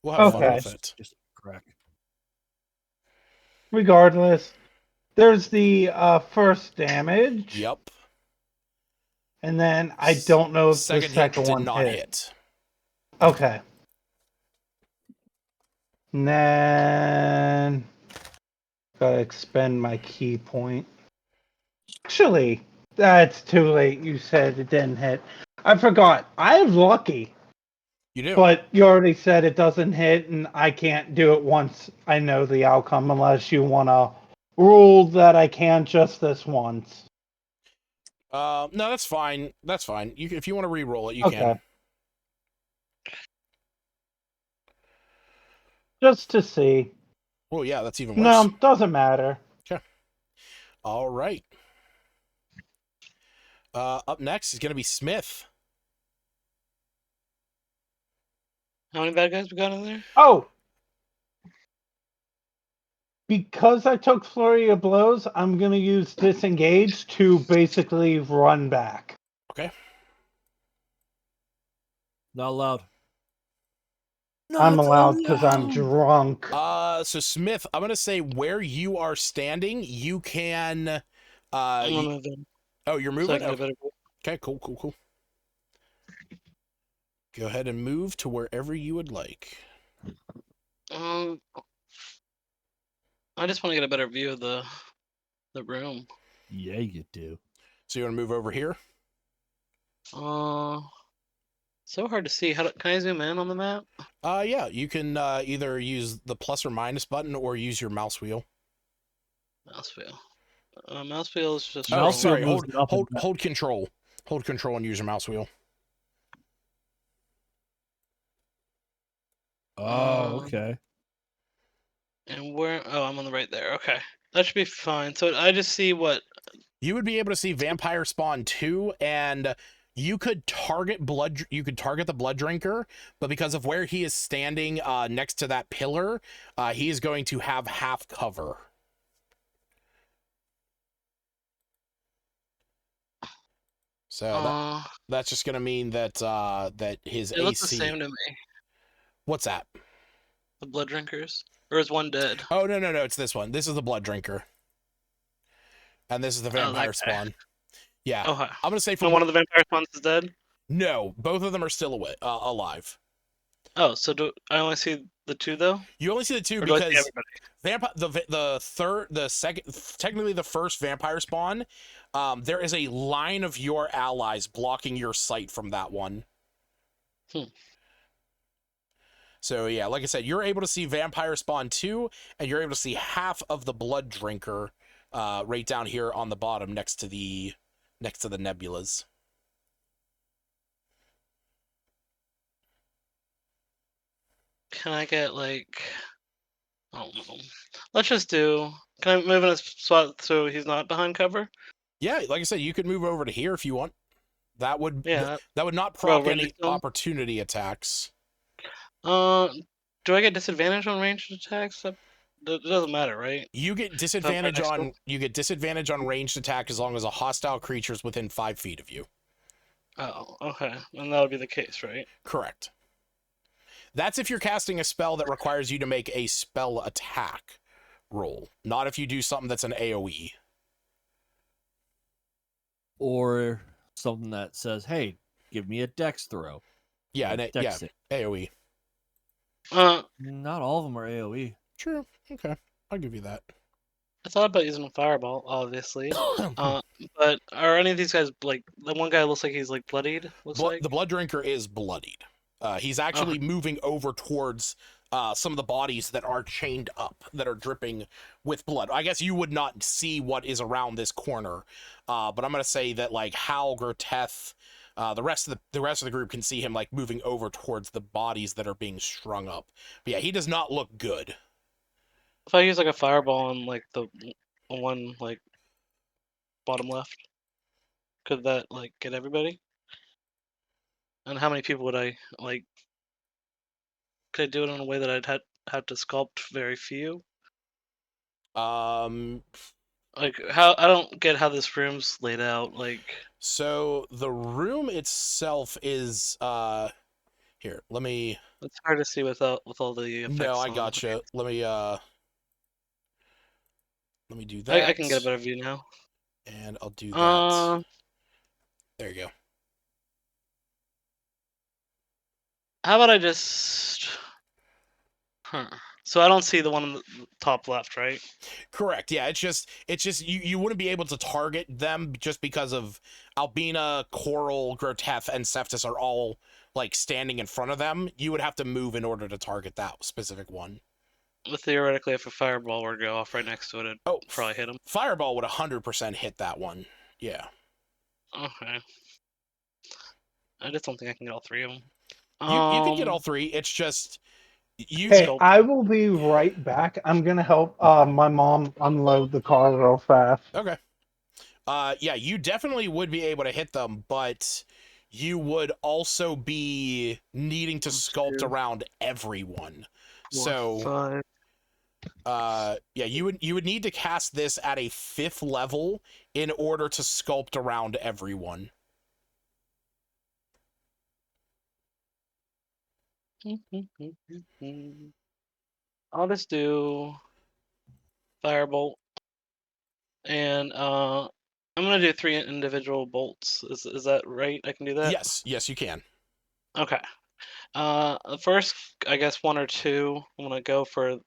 We'll have fun with it. Just correct. Regardless, there's the first damage. Yep. And then I don't know if the second did one not hit. hit. Okay. And then gotta expend my key point. Actually, that's too late. You said it didn't hit. I forgot. I have lucky. You do. But you already said it doesn't hit, and I can't do it once I know the outcome unless you want to rule that I can just this once. No, that's fine. That's fine. If you want to re-roll it, you Okay. can. Just to see. Well, yeah, that's even worse. No, doesn't matter. Okay. All right. Up next is going to be Smith. How many bad guys we got in there? Oh! Because I took Flurry of Blows, I'm going to use Disengage to basically run back. Okay. Not allowed. I'm allowed because I'm drunk. So Smith, I'm gonna say where you are standing, you can. I'm gonna move in. Oh, you're So I moving. can get a better view. Okay, cool. Go ahead and move to wherever you would like. I just want to get a better view of the room. Yeah, you do. So you want to move over here? So hard to see. Can I zoom in on the map? Yeah, you can either use the plus or minus button or use your mouse wheel. Mouse wheel. Mouse wheel is just. Oh, sorry. moves it up and Hold control. Hold control and use your mouse wheel. Oh, okay. And where? Oh, I'm on the right there. Okay, that should be fine. So I just see what. You would be able to see Vampire Spawn 2, and you could target the Blood Drinker, but because of where he is standing next to that pillar, he is going to have half cover. So that's just gonna mean that that his it AC looks the same to me. What's that? The Blood Drinkers, or is one dead? Oh no, it's this one. This is the Blood Drinker, and this is the Vampire Spawn. Yeah, okay. I'm gonna say for one of the Vampire Spawns is dead. No, both of them are still alive. Oh, so do I only see the two though? You only see the two because technically the first Vampire Spawn, there is a line of your allies blocking your sight from that one. So yeah, like I said, you're able to see Vampire Spawn 2, and you're able to see half of the Blood Drinker right down here on the bottom next to the nebulas. Can I get like, I don't know. Let's just do. Can I move in a spot so he's not behind cover? Yeah, like I said, you could move over to here if you want. That would that would not Well, proc any opportunity attacks. Do I get disadvantage on ranged attacks? It doesn't matter, right? You get disadvantage on ranged attack as long as a hostile creature is within 5 feet of you. Oh, okay. And that would be the case, right? Correct. That's if you're casting a spell that requires you to make a spell attack roll, not if you do something that's an AoE. Or something that says, hey, give me a dex throw. Yeah, AoE. Not all of them are AoE. True. Okay. I'll give you that. I thought about using a fireball, obviously. But are any of these guys, like, the one guy looks like he's, like, bloodied? The Blood Drinker is bloodied. He's actually moving over towards some of the bodies that are chained up, that are dripping with blood. I guess you would not see what is around this corner, but I'm going to say that, like, Hal, Groteth, the rest of the group can see him, like, moving over towards the bodies that are being strung up. But yeah, he does not look good. If I use, like, a fireball on, like, the one, like, bottom left, could that, like, get everybody? And how many people would I, like, could I do it in a way that I'd have to sculpt very few? Like, how, I don't get how this room's laid out, like... So, the room itself is, here, let me... It's hard to see with all the effects. No, I gotcha. Let me do that. I can get a better view now. And I'll do that. There you go. How about I just... So I don't see the one on the top left, right? Correct. Yeah, it's just you wouldn't be able to target them just because of Albina, Coral, Groteth, and Seftis are all, like, standing in front of them. You would have to move in order to target that specific one. But theoretically, if a fireball were to go off right next to it, it'd probably hit him. Fireball would 100% hit that one. Yeah. Okay. I just don't think I can get all three of them. You can get all three. It's just... I will be right back. I'm going to help my mom unload the car real fast. Okay. Yeah, you definitely would be able to hit them, but you would also be needing to sculpt around everyone. So, 5. yeah, you would need to cast this at a 5th level in order to sculpt around everyone. I'll just do firebolt, and I'm gonna do 3 individual bolts. Is that right? I can do that. Yes, you can. Okay. First, I guess 1 or 2. I'm gonna go for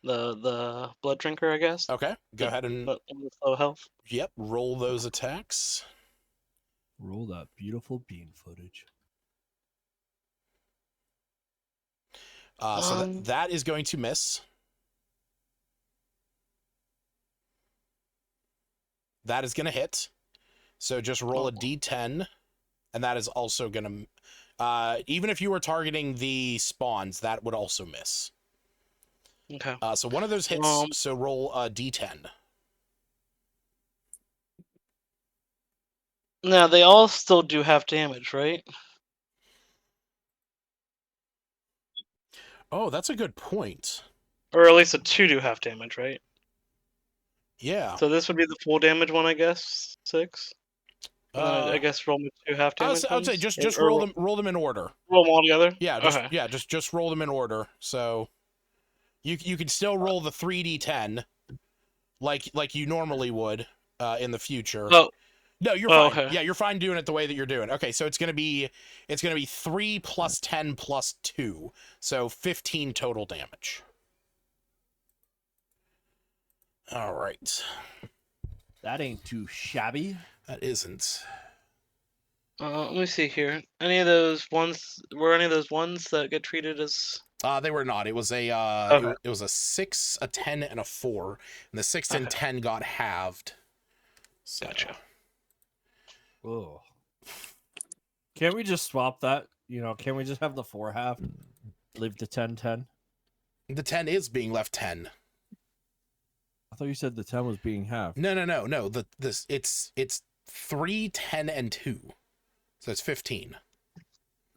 the blood drinker, I guess. Okay, go ahead and slow health. Yep, roll those attacks. Roll that beautiful bean footage. So that is going to miss. That is going to hit. So just roll a d10, and that is also going to... even if you were targeting the spawns, that would also miss. Okay. So one of those hits, so roll a d10. Now, they all still do half damage, right? Oh, that's a good point. Or at least the 2 do half damage, right? Yeah. So this would be the full damage one, I guess. 6. And then I guess roll 2 half damage. I would say just roll them in order. Roll them all together. Yeah, just roll them in order. So you can still roll the 3d10 like you normally would in the future. Oh. No, you're fine. Okay. Yeah, you're fine doing it the way that you're doing. Okay, so it's gonna be 3 plus 10 plus 2, so 15 total damage. All right. That ain't too shabby. That isn't. Let me see here. Any of those ones that get treated as? They were not. It was a Okay. it was a 6, a 10, and a 4, and the 6 and 10 got halved. So. Gotcha. Oh. Can't we just swap that? Can't we just have the 4 half? Leave the 10-10? The 10 is being left 10. I thought you said the 10 was being half. No. It's 3, 10, and 2. So it's 15.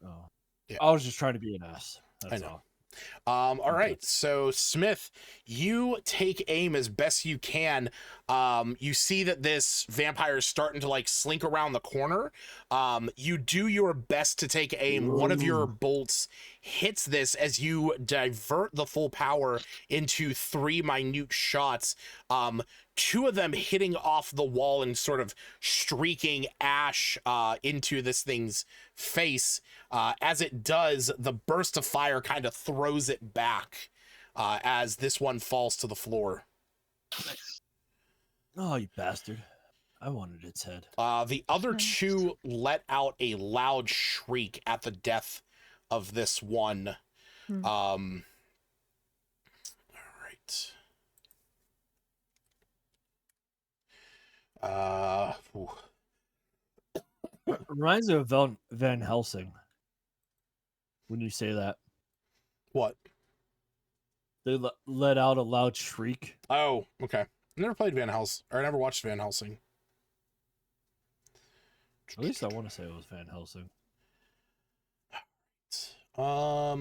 Oh. Yeah. I was just trying to be an ass. That's I know. all. All right. So Smith, you take aim as best you can. You see that this vampire is starting to slink around the corner. You do your best to take aim. One of your bolts hits this as you divert the full power into 3 minute shots. 2 of them hitting off the wall and sort of streaking ash into this thing's face. As it does, the burst of fire kind of throws it back as this one falls to the floor. Nice. Oh, you bastard. I wanted its head. The other 2 let out a loud shriek at the death of this one. All right. Reminds me of Van Helsing. When you say that. What? They let out a loud shriek. Oh, okay. I never played Van Helsing, or I never watched Van Helsing. At least I want to say it was Van Helsing. What are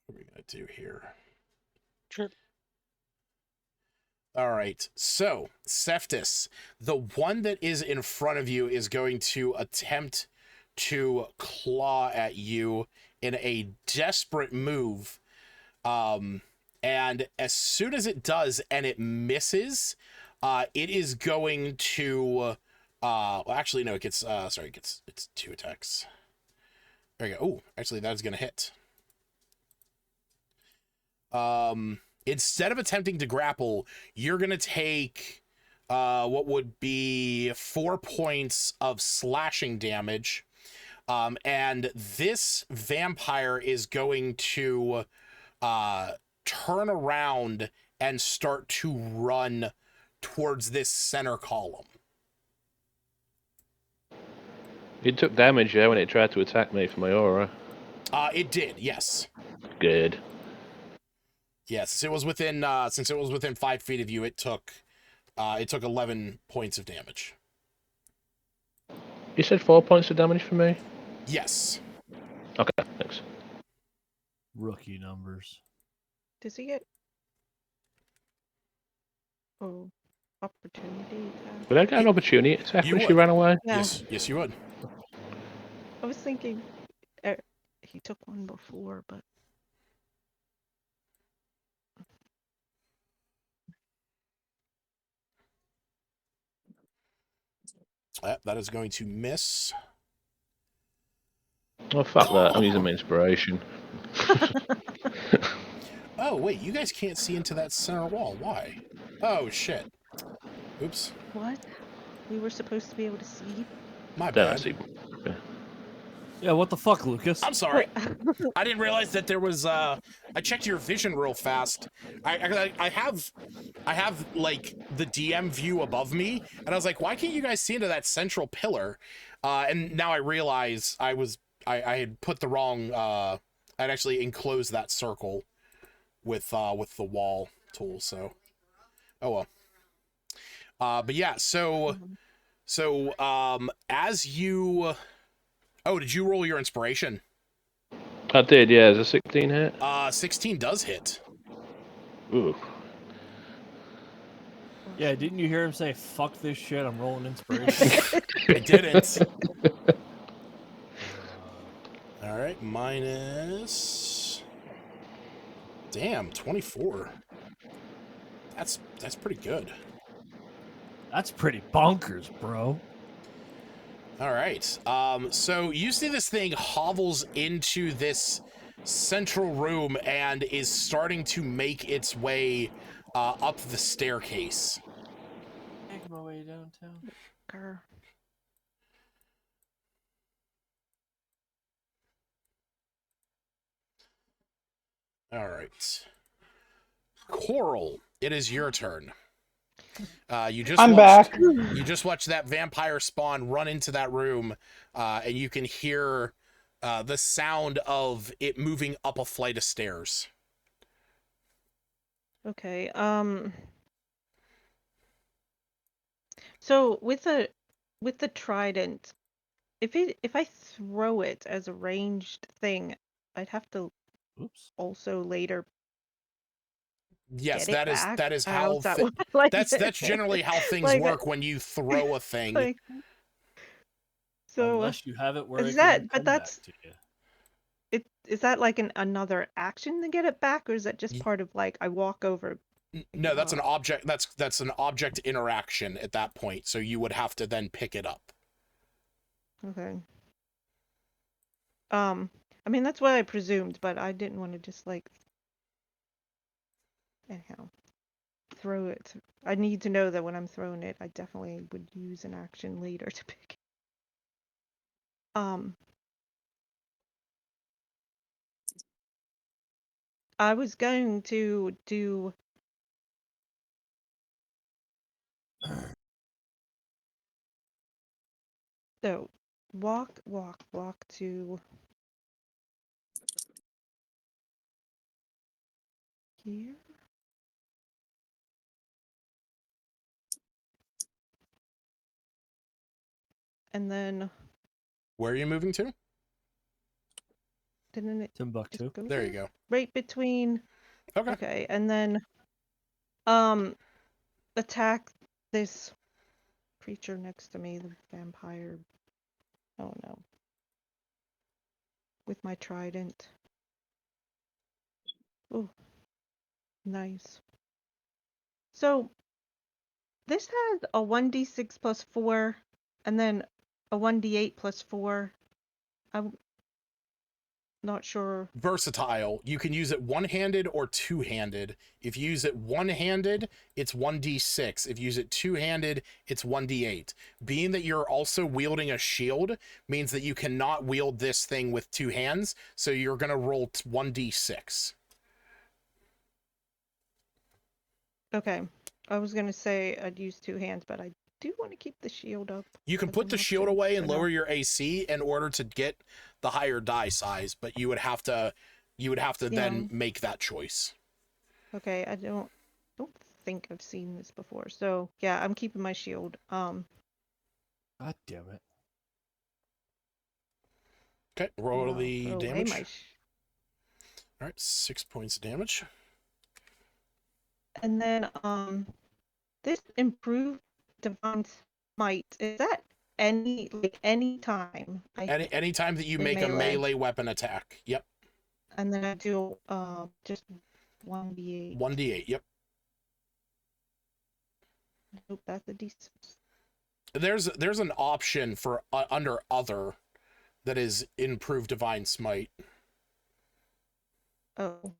we gonna do here? Sure. All right, so Cephas, the one that is in front of you is going to attempt to claw at you in a desperate move. And as soon as it does and it misses, it is going to well, actually no, it gets it's 2 attacks. There you go. Oh, actually that's gonna hit. Instead of attempting to grapple, you're going to take what would be 4 points of slashing damage. And this vampire is going to turn around and start to run towards this center column. It took damage, when it tried to attack me for my aura. It did, yes. Good. Yes, since it was within 5 feet of you, it took 11 points of damage. You said 4 points of damage for me? Yes. Okay, thanks. Rookie numbers. Does he get opportunity attack? Would I get an opportunity attack You when she would. ran away? Yeah. Yes, you would. I was thinking he took one before, but That is going to miss. Oh, fuck that. I'm using my inspiration. Oh, wait, you guys can't see into that center wall. Why? Oh, shit. Oops. what? We were supposed to be able to see. My Don't I bad. see? Yeah, what the fuck, Lucas? I'm sorry. I didn't realize that there was, I checked your vision real fast. I have, like, the DM view above me, and I was like, why can't you guys see into that central pillar? And now I realize I had put the wrong, I'd actually enclosed that circle with the wall tool, so. Oh, well. But yeah, so, as you... Oh, did you roll your inspiration? I did, yeah. Is a 16 hit? 16 does hit. Ooh. Yeah, didn't you hear him say, fuck this shit, I'm rolling inspiration? I didn't. All right, minus... Damn, 24. That's pretty good. That's pretty bonkers, bro. All right. So you see this thing hovels into this central room and is starting to make its way up the staircase. Make my way downtown. Grr. All right. Coral, it is your turn. I'm back. You just watched that vampire spawn run into that room, and you can hear the sound of it moving up a flight of stairs. Okay. So with the trident, if I throw it as a ranged thing, I'd have to Oops. also later Yes, get it back. that is How's how that work? Like, that's generally how things like, work when you throw a thing. like, so Unless you have it where is it that? can But come that's back to you. is that like another action to get it back, or is that just Ye- part of like I walk over? No, that's an object. That's an object interaction at that point. So you would have to then pick it up. Okay. I mean that's what I presumed, but I didn't want to just like anyhow throw it. I need to know that when I'm throwing it, I definitely would use an action later to pick it. I was going to do so walk to here. And then Where are you moving to? didn't it Timbuktu. just go There you there? go. Right between Okay. okay, and then attack this creature next to me, the vampire. Oh no. With my trident. Oh, nice. So this has a 1d6 plus 4 and then a 1d8 plus 4. I'm not sure. Versatile. You can use it one-handed or two-handed. If you use it one-handed, it's 1d6. If you use it two-handed, it's 1d8. Being that you're also wielding a shield means that you cannot wield this thing with two hands, so you're going to roll 1d6. Okay. I was going to say I'd use two hands, but I do want to keep the shield up. You can as put an the shield option away for and now. lower your AC in order to get the higher die size, but you would have to Yeah. then make that choice. Okay, I don't think I've seen this before. So yeah, I'm keeping my shield. God damn it. Okay, roll I'll the throw away damage. my All right, 6 points of damage. And then this improved divine smite, is that any time Any time that you in make a melee weapon attack. Yep. and then I do just 1d8. 1d8, yep. Nope, that's a d6. There's an option for under other that is improved divine smite. Oh.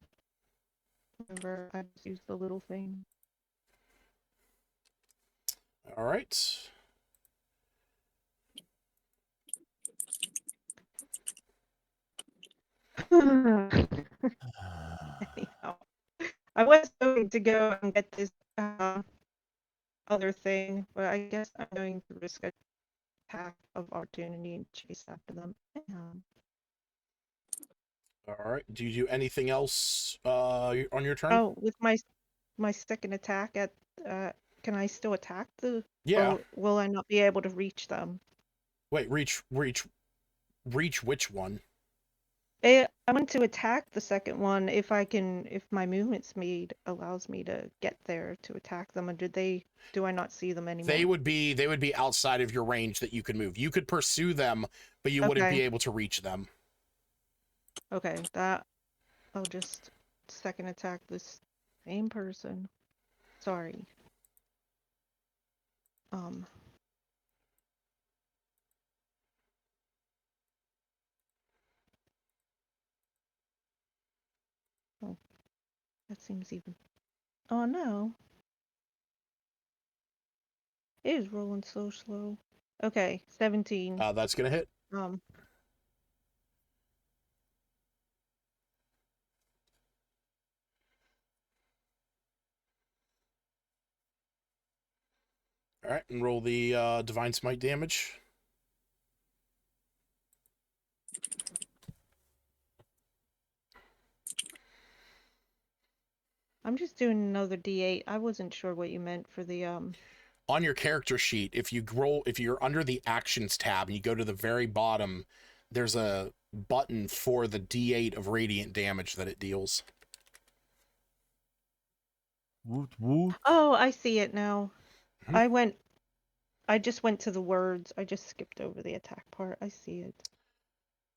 Remember, I just used the little thing. All right. Anyhow, I was going to go and get this other thing, but I guess I'm going to risk a attack of opportunity and chase after them. All right. Do you do anything else on your turn? Oh, with my second attack at can I still attack the? Yeah. Or will I not be able to reach them? Wait, reach which one? I want to attack the second one if my movement speed allows me to get there to attack them. Or do I not see them anymore? They would be outside of your range that you could move. You could pursue them, but you wouldn't be able to reach them. Okay, that I'll just second attack this same person. Sorry. Oh, that seems even. Oh no. It is rolling so slow. Okay, 17. That's gonna hit. All right, and roll the divine smite damage. I'm just doing another D8. I wasn't sure what you meant for the On your character sheet, if you're under the actions tab and you go to the very bottom, there's a button for the D8 of radiant damage that it deals. Woot woot. Oh, I see it now. Mm-hmm. I just went to the words. I just skipped over the attack part. I see it.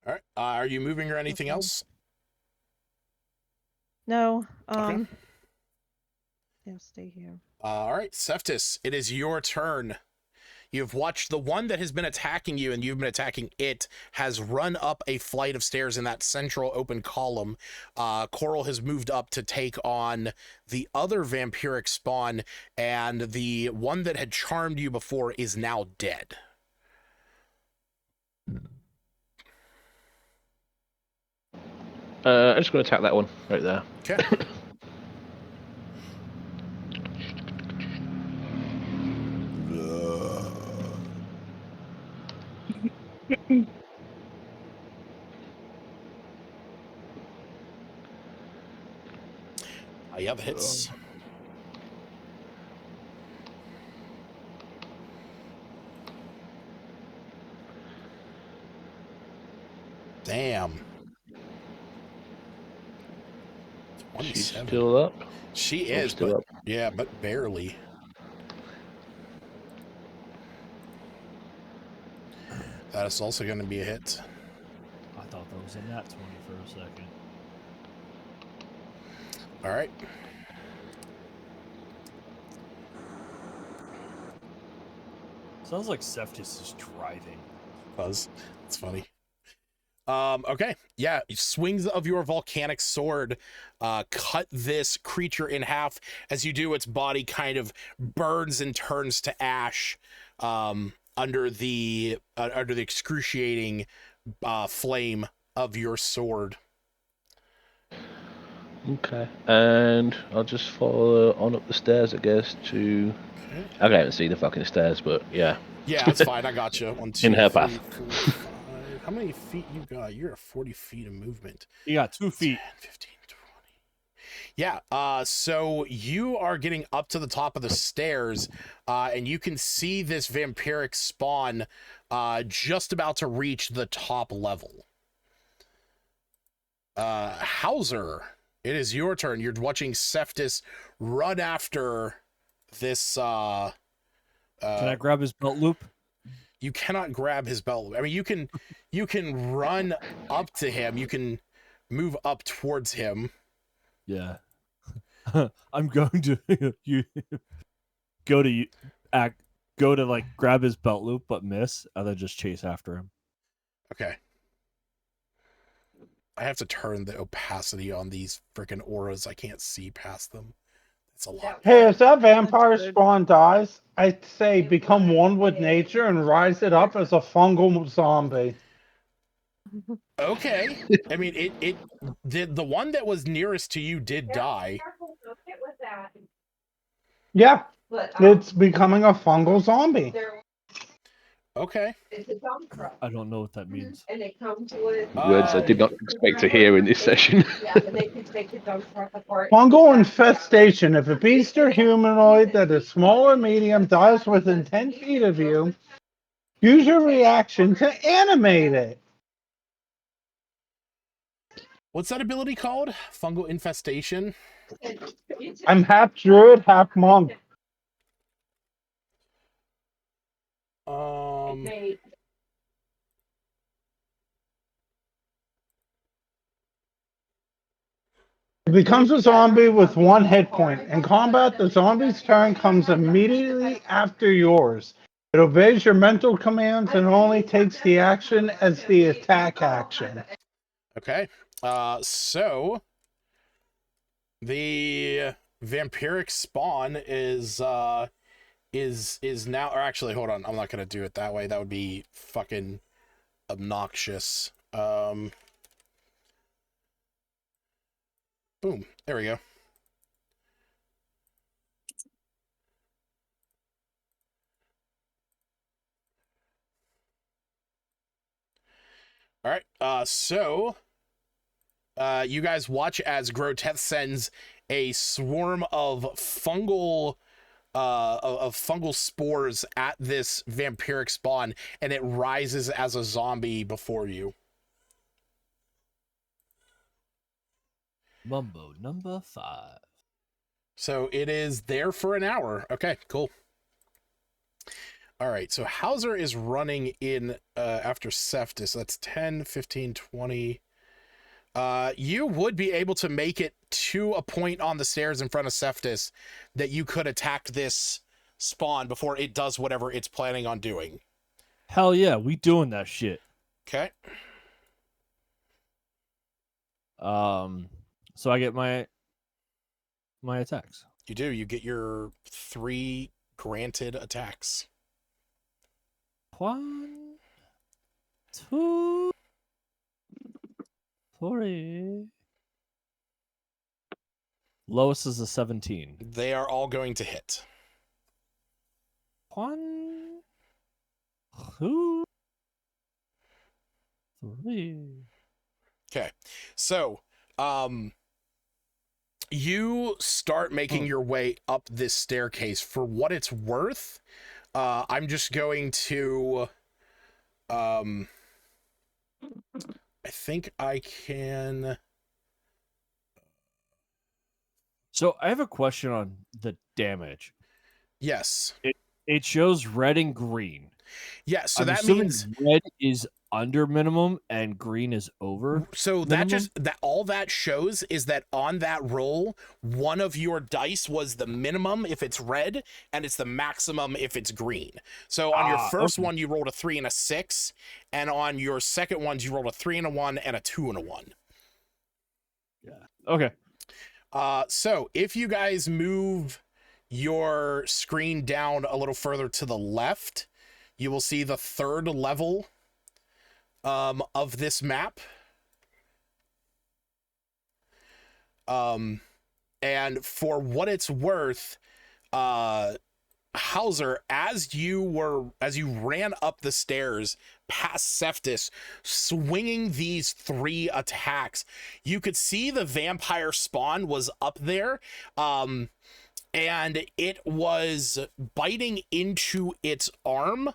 All right. Are you moving or anything else? No. Okay. I'll stay here. All right, Seftis, it is your turn. You've watched the one that has been attacking you and you've been attacking it has run up a flight of stairs in that central open column. Coral has moved up to take on the other vampiric spawn, and the one that had charmed you before is now dead. I'm just going to attack that one right there. Okay. Yeah, that hits. Damn. She's still up. She is, still but up. Yeah, but barely. That is also going to be a hit. I thought that was a nat 20 for a second. All right. Sounds like Seftis is driving. Buzz. It's funny. Okay. Yeah. Swings of your volcanic sword cut this creature in half. As you do, its body kind of burns and turns to ash under the excruciating flame of your sword. Okay. And I'll just follow on up the stairs, I guess, to... Okay. I can't even see the fucking stairs, but yeah. Yeah, that's fine. I got you. 1, 2, in her 3, path. 4, 5. How many feet you got? You're at 40 feet of movement. You got 2 feet. 10, 15, Yeah, so you are getting up to the top of the stairs, and you can see this vampiric spawn just about to reach the top level. Hauser, it is your turn. You're watching Cephas run after this. Can I grab his belt loop? You cannot grab his belt. I mean, you can run up to him. You can move up towards him. Yeah. I'm going to you go to like grab his belt loop but miss and then just chase after him. Okay. I have to turn the opacity on these freaking auras. I can't see past them. That's a lot. Hey, if that vampire spawn dies, I'd say become one with nature and rise it up as a fungal zombie. Okay. I mean, it the one that was nearest to you did die. Yeah, it's becoming a fungal zombie. Okay. I don't know what that means. Words I did not expect to hear in this session. Fungal infestation. If a beast or humanoid that is small or medium dies within 10 feet of you, use your reaction to animate it. What's that ability called? Fungal infestation? I'm half druid, half monk. It becomes a zombie with 1 hit point. In combat, the zombie's turn comes immediately after yours. It obeys your mental commands and only takes the action as the attack action. Okay. So the vampiric spawn is now, or actually, hold on, I'm not gonna do it that way. That would be fucking obnoxious. Boom. There we go. All right. So you guys watch as Groteth sends a swarm of fungal spores at this vampiric spawn, and it rises as a zombie before you. Mumbo number 5. So it is there for an hour. Okay, cool. All right, so Hauser is running in after Cephas. That's 10, 15, 20. You would be able to make it to a point on the stairs in front of Cephas that you could attack this spawn before it does whatever it's planning on doing. Hell yeah, we doing that shit. Okay. So I get my attacks. You do. You get your 3 granted attacks. 1, 2, 3. Lowest is a 17. They are all going to hit. 1, 2, 3. Okay. So, you start making your way up this staircase. For what it's worth, I'm just going to, I think I can. So I have a question on the damage. Yes. It shows red and green. Yeah, so I'm that assuming means red is under minimum and green is over. so minimum? that all that shows is that on that roll, one of your dice was the minimum if it's red, and it's the maximum if it's green. So on your first one, you rolled a 3 and a 6, and on your second ones, you rolled a 3 and a 1 and a 2 and a 1. Yeah. Okay. So if you guys move your screen down a little further to the left, you will see the 3rd level of this map. And for what it's worth, Hauser, as you ran up the stairs past Cephas, swinging these 3 attacks, you could see the vampire spawn was up there, and it was biting into its arm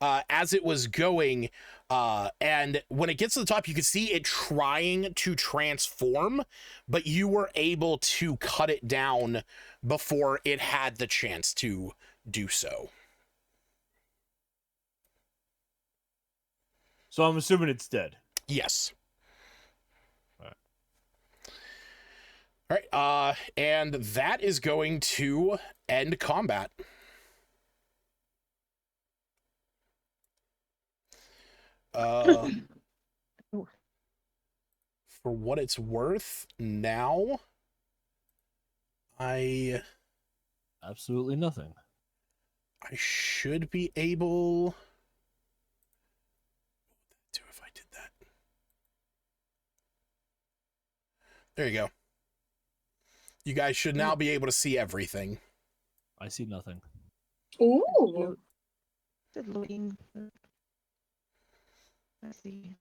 as it was going. And when it gets to the top, you can see it trying to transform, but you were able to cut it down before it had the chance to do so. So I'm assuming it's dead. Yes. All right. And that is going to end combat. For what it's worth, now absolutely nothing. I should be able to, if I did that. There you go. You guys should now be able to see everything. I see nothing. Ooh. Good looking. Let's see.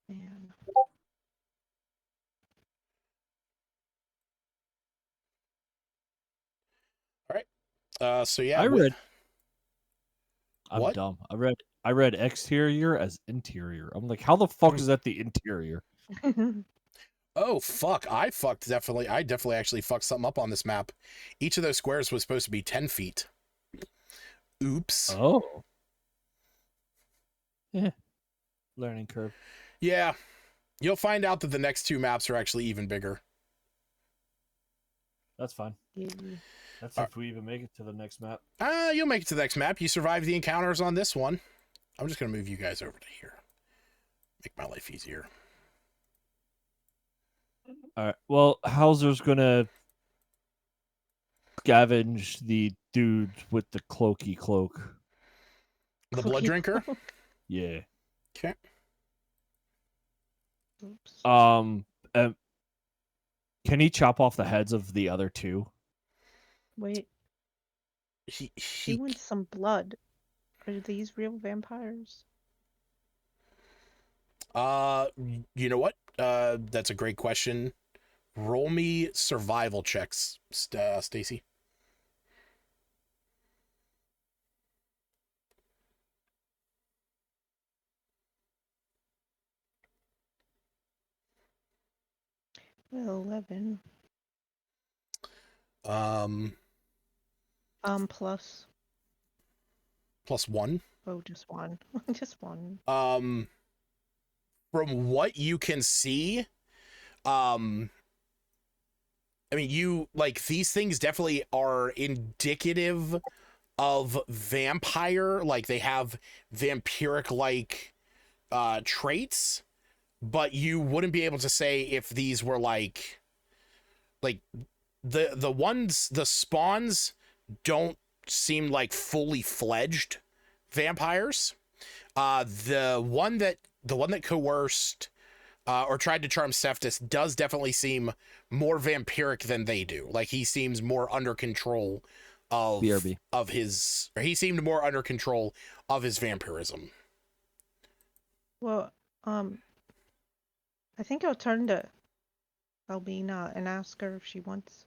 Man. All right. So yeah, I'm what? dumb. I read exterior as interior. I'm like, how the fuck is that the interior? Oh fuck! I definitely actually fucked something up on this map. Each of those squares was supposed to be 10 feet. Oops. Oh. Yeah. Learning curve. Yeah. You'll find out that the next 2 maps are actually even bigger. That's fine. That's if we even make it to the next map. You'll make it to the next map. You survived the encounters on this one. I'm just going to move you guys over to here. Make my life easier. All right. Well, Hauser's going to scavenge the dude with the cloaky cloak. The blood drinker? Yeah. Okay. Oops. Can he chop off the heads of the other 2? Wait, he wants some blood. Are these real vampires? You know what? That's a great question. Roll me survival checks, Stacy. Well, 11. Plus. +1. Oh, just 1. Just 1. From what you can see, I mean, these things definitely are indicative of vampire. Like, they have vampiric-like traits, but you wouldn't be able to say if these were like the spawns don't seem like fully fledged vampires. The one that coerced or tried to charm Cephas does definitely seem more vampiric than they do. Like, he seems more under control of BRB. he seemed more under control of his vampirism. Well, I think I'll turn to Albina and ask her if she wants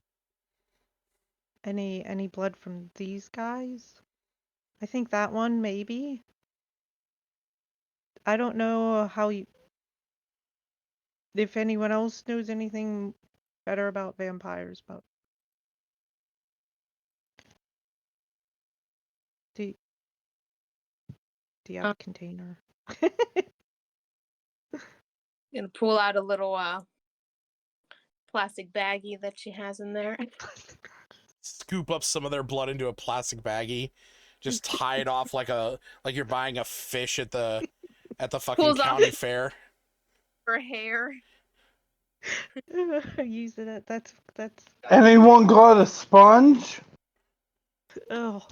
any blood from these guys. I think that one maybe. I don't know if anyone else knows anything better about vampires, but do you have a container? Gonna pull out a little plastic baggie that she has in there. Scoop up some of their blood into a plastic baggie, just tie it off like you're buying a fish at the fucking Pulls county off fair. Her hair. Using it. That's. Anyone got a sponge? Oh.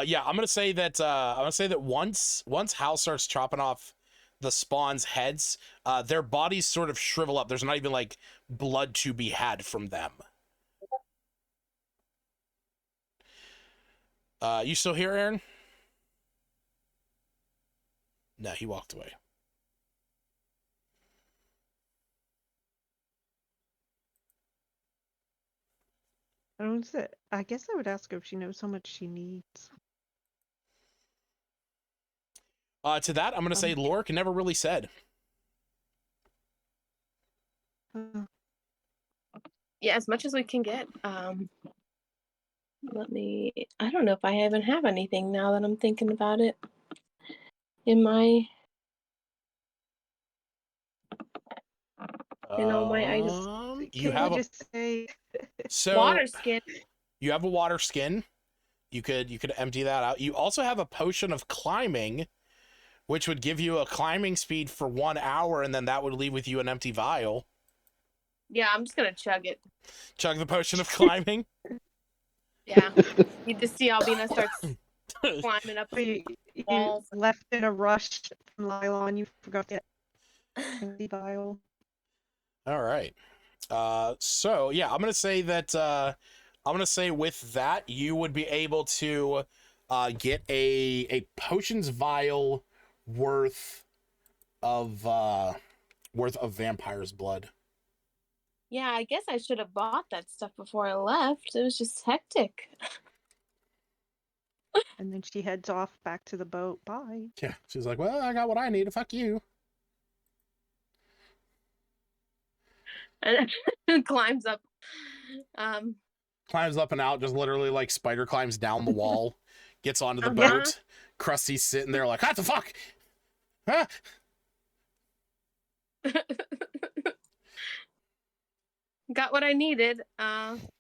Yeah, I'm gonna say that once Hal starts chopping off the spawn's heads, their bodies sort of shrivel up. There's not even like blood to be had from them. You still here, Aaron? No, he walked away. I guess I would ask her if she knows how much she needs. To that, I'm going to say Lork never really said. Yeah, as much as we can get. Let me. I don't know if I even have anything now that I'm thinking about it. In my. All my items. You have just say water skin. You have a water skin. You could empty that out. You also have a potion of climbing, which would give you a climbing speed for 1 hour, and then that would leave with you an empty vial. Yeah, I'm just gonna chug it. Chug the potion of climbing. Yeah, you just see Albina starts climbing up the walls. You left in a rush from Lila and you forgot to get the vial. All right. So yeah, I'm gonna say that. I'm gonna say with that, you would be able to get a potions vial worth of vampire's blood. Yeah, I guess I should have bought that stuff before I left. It was just hectic. And then she heads off back to the boat. Bye. Yeah, she's like, well, I got what I need. Fuck you. And climbs up. Climbs up and out, just literally like spider climbs down the wall, gets onto the boat. Krusty's sitting there like, what the fuck? Huh? Got what I needed.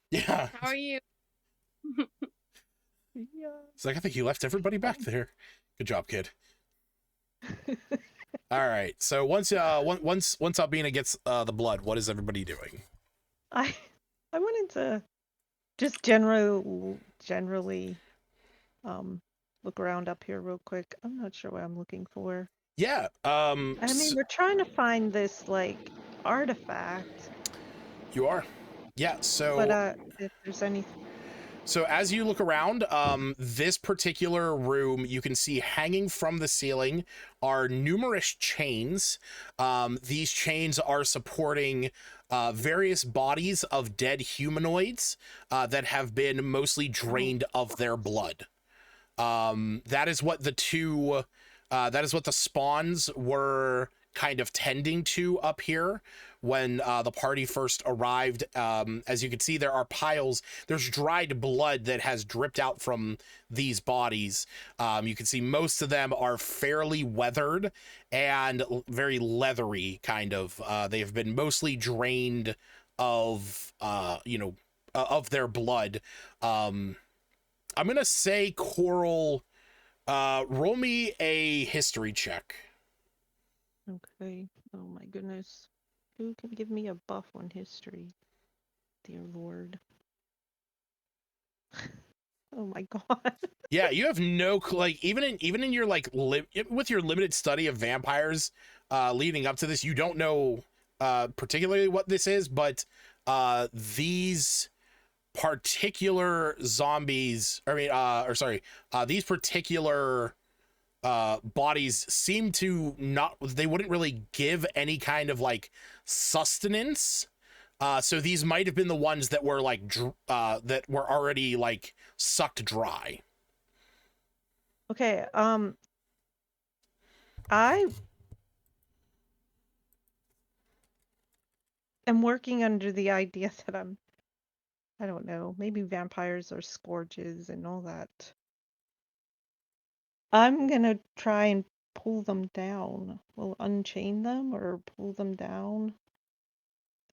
Yeah. How are you? Yeah. It's like, I think you left everybody back there. Good job, kid. All right. So once Albina gets the blood, what is everybody doing? I wanted to just generally look around up here real quick. I'm not sure what I'm looking for. Yeah. I mean, we're trying to find this like artifact. You are. Yeah. So. But if there's any. So as you look around, this particular room, you can see hanging from the ceiling are numerous chains. These chains are supporting various bodies of dead humanoids that have been mostly drained of their blood. That is what the spawns were kind of tending to up here when the party first arrived. As you can see, there are piles. There's dried blood that has dripped out from these bodies. You can see most of them are fairly weathered and very leathery, kind of. They have been mostly drained of, of their blood. I'm going to say, Coral, roll me a history check. Okay. Oh my goodness. Who can give me a buff on history? Dear Lord. Oh my god. Yeah, you have no like even in your like with your limited study of vampires leading up to this, you don't know particularly what this is, but these particular zombies, these particular bodies seem to not, they wouldn't really give any kind of like sustenance. So these might have been the ones that were like that were already like sucked dry. Okay, I am working under the idea that I don't know, maybe vampires are scourges and all that. I'm gonna try and pull them down. Will unchain them or pull them down.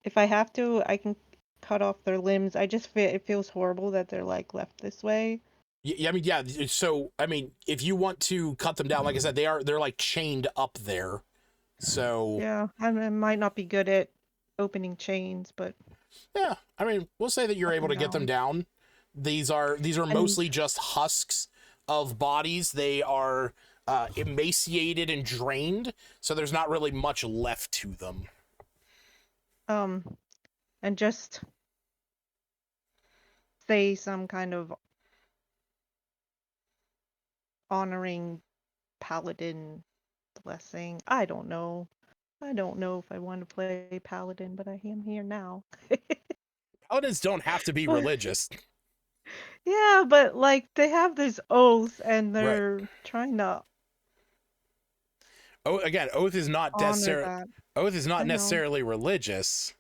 If I have to, I can cut off their limbs. I just feel it feels horrible that they're like left this way. Yeah, I mean, yeah. So, I mean, if you want to cut them down, like I said, they're like chained up there. So yeah, I might not be good at opening chains, but yeah, I mean, we'll say that you're able to get them down. These are mostly just husks of bodies. They are emaciated and drained, so there's not really much left to them. And just say some kind of honoring paladin blessing. I don't know. I don't know if I want to play paladin, but I am here now. Paladins don't have to be religious. Yeah, but like they have this oath and they're trying to Again, oath is not necessarily religious.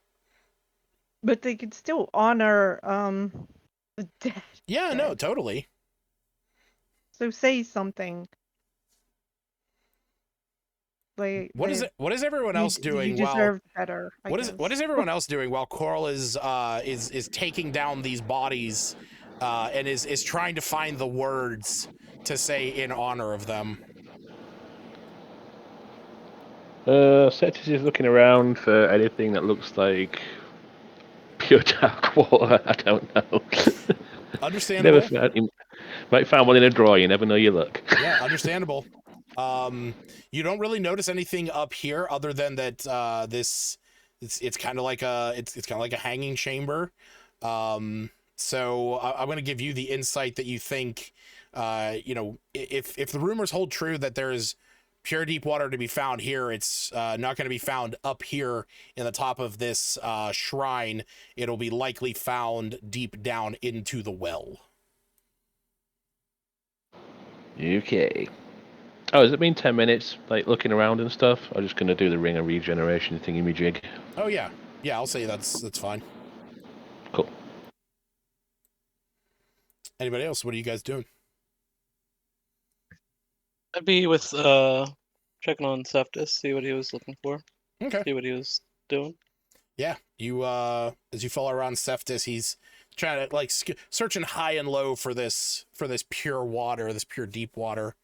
But they could still honor the dead. Yeah, no, totally. So say something. What is everyone else doing? You deserve better. What is everyone else doing while Coral is taking down these bodies, and is trying to find the words to say in honor of them? Septis is looking around for anything that looks like pure dark water. I don't know. Understandable. Might find one in a drawer. You never know your luck. Yeah, understandable. You don't really notice anything up here other than that it's kind of like a hanging chamber. So I'm going to give you the insight that you think, if the rumors hold true that there's pure deep water to be found here, it's not going to be found up here in the top of this shrine. It'll be likely found deep down into the well. Okay. Oh, has it been 10 minutes, like, looking around and stuff? I'm just going to do the ring of regeneration thingy-me-jig. Oh, yeah. Yeah, I'll say that's fine. Cool. Anybody else? What are you guys doing? I'd be with checking on Septis, see what he was looking for. Okay. See what he was doing. Yeah, you as you follow around Septis, he's trying to like searching high and low for this pure water, this pure deep water.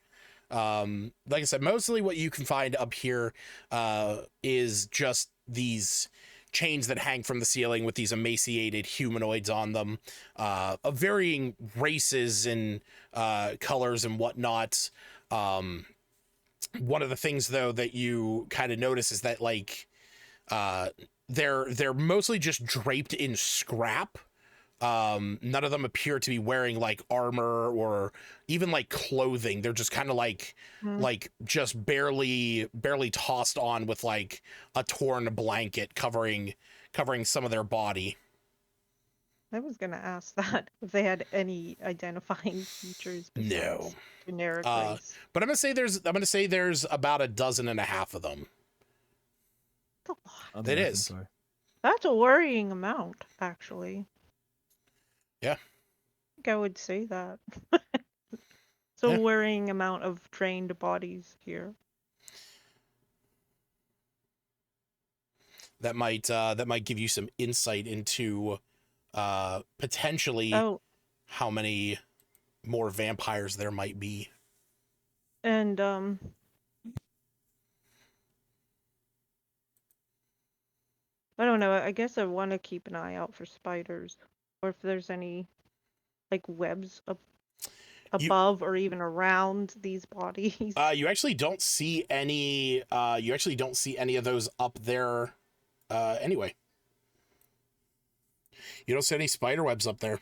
Like I said, mostly what you can find up here is just these chains that hang from the ceiling with these emaciated humanoids on them, of varying races and colors and whatnot. One of the things though that you kind of notice is that like they're mostly just draped in scrap. None of them appear to be wearing like armor or even like clothing. They're just kind of like just barely tossed on with like a torn blanket covering some of their body. I was gonna ask that if they had any identifying features. No. Generic race. But I'm gonna say there's about 12.5 of them. That's a lot. It is. That's a worrying amount, actually. Yeah. I think I would say that. It's a worrying amount of trained bodies here. That might give you some insight into potentially how many more vampires there might be. And I don't know, I guess I want to keep an eye out for spiders, or if there's any like webs above or even around these bodies. You actually don't see any of those up there anyway. You don't see any spider webs up there.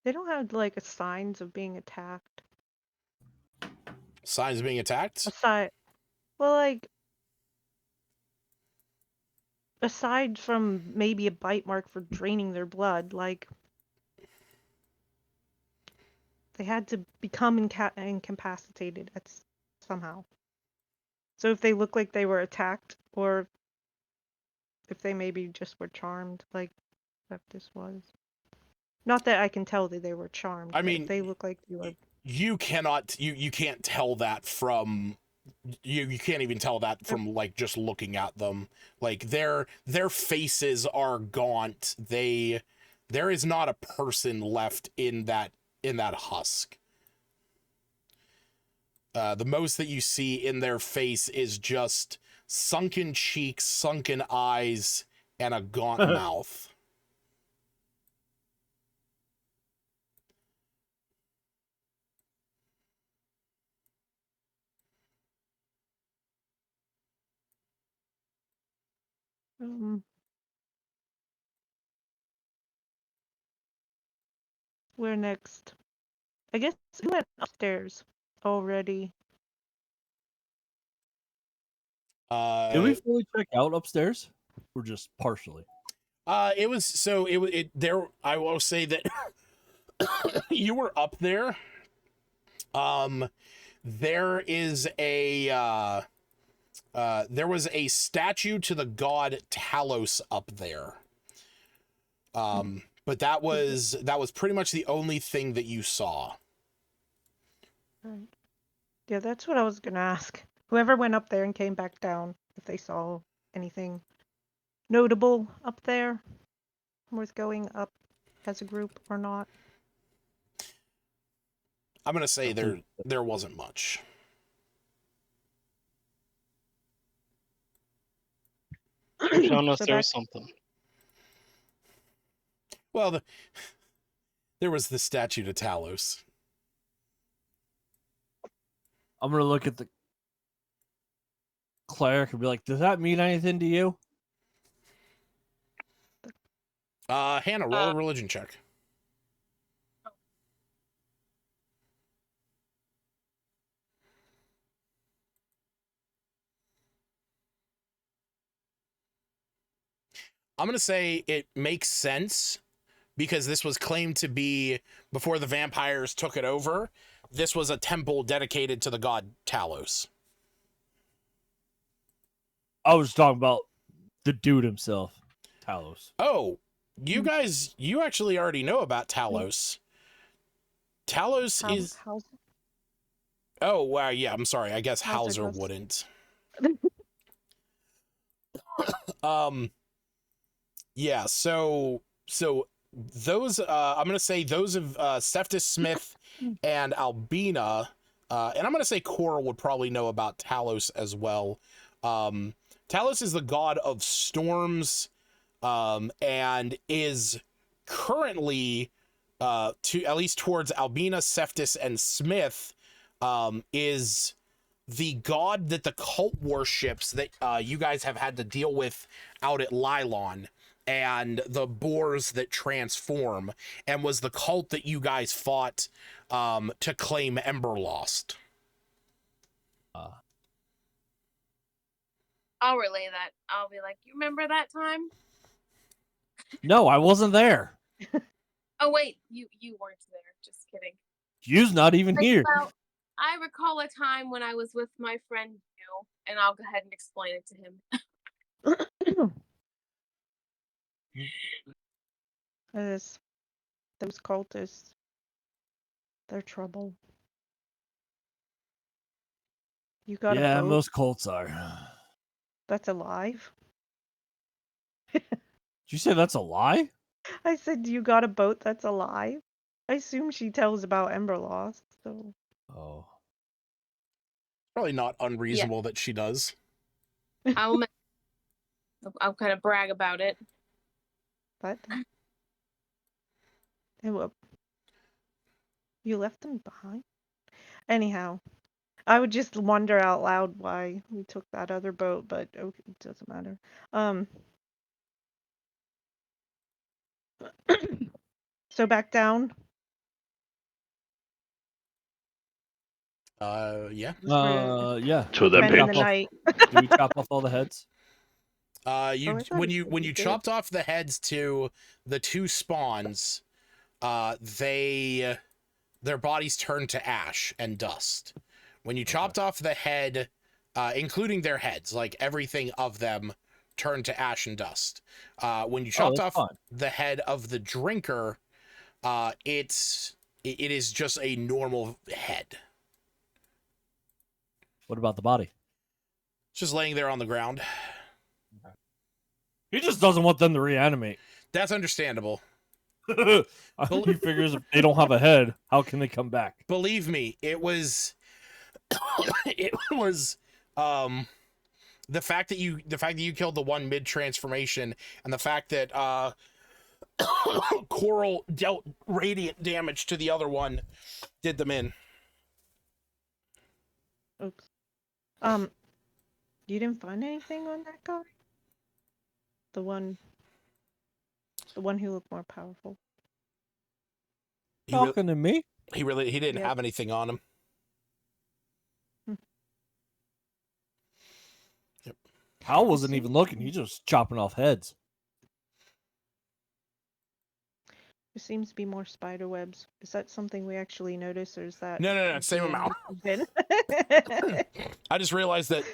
They don't have like signs of being attacked. Signs of being attacked? Well, like aside from maybe a bite mark for draining their blood, like they had to become incapacitated somehow. So if they look like they were attacked, or if they maybe just were charmed, like this was. Not that I can tell that they were charmed. I mean, if they look like they were. You can't tell that from you can't even tell that from like just looking at them. Like their faces are gaunt. There is not a person left in that husk. The most that you see in their face is just sunken cheeks, sunken eyes, and a gaunt mouth. Where next? I guess we went upstairs already. Did we fully check out upstairs, or just partially? It was so it there. I will say that you were up there. There is a there was a statue to the god Talos up there. But that was pretty much the only thing that you saw. Right. Yeah, that's what I was gonna ask. Whoever went up there and came back down, if they saw anything notable up there, worth going up as a group or not. I'm gonna say there wasn't much. Showing us So there was something. Well, there was the statue to Talos. I'm gonna look at the cleric and be like, "Does that mean anything to you?" Hannah, roll a religion check. I'm going to say it makes sense because this was claimed to be, before the vampires took it over, this was a temple dedicated to the god Talos. I was talking about the dude himself, Talos. Oh, you actually already know about Talos. Talos is... Oh, wow, yeah, I'm sorry. I guess Hauser wouldn't. Yeah, so those I'm gonna say those of Seftis Smith and Albina, and I'm gonna say Cora would probably know about Talos as well. Talos is the god of storms, and is currently to at least towards Albina, Seftis, and Smith, is the god that the cult worships that you guys have had to deal with out at Lylon, and the boars that transform, and was the cult that you guys fought to claim Emberlost. I'll relay that. I'll be like, you remember that time? No, I wasn't there. Oh wait, you weren't there. Just kidding. You's not even here. Well, I recall a time when I was with my friend Hugh, and I'll go ahead and explain it to him. Those cultists, they're trouble. You got a boat? Most cults are. That's alive? Did you say that's a lie? I said you got a boat that's alive? I assume she tells about Emberlost, so... Oh. Probably not unreasonable that she does. I'll kind of brag about it. What? You left them behind? Anyhow, I would just wonder out loud why we took that other boat, but okay, it doesn't matter. So back down? Yeah. Yeah. To the Spending the pit. night. Do we chop off all the heads? When you chopped off the heads to the two spawns, their bodies turned to ash and dust. When you chopped off the head, including their heads, like everything of them turned to ash and dust. When you chopped off the head of the drinker, it is just a normal head. What about the body? It's just laying there on the ground. He just doesn't want them to reanimate. That's understandable. He figures if they don't have a head, how can they come back? Believe me, it was it was the fact that you killed the one mid transformation, and the fact that Coral dealt radiant damage to the other one did them in. Oops. You didn't find anything on that guy? The one who looked more powerful. Talking to me? He didn't have anything on him. Yep. Hal wasn't even looking. He just chopping off heads. There seems to be more spider webs. Is that something we actually notice, or is that No, same amount. I just realized that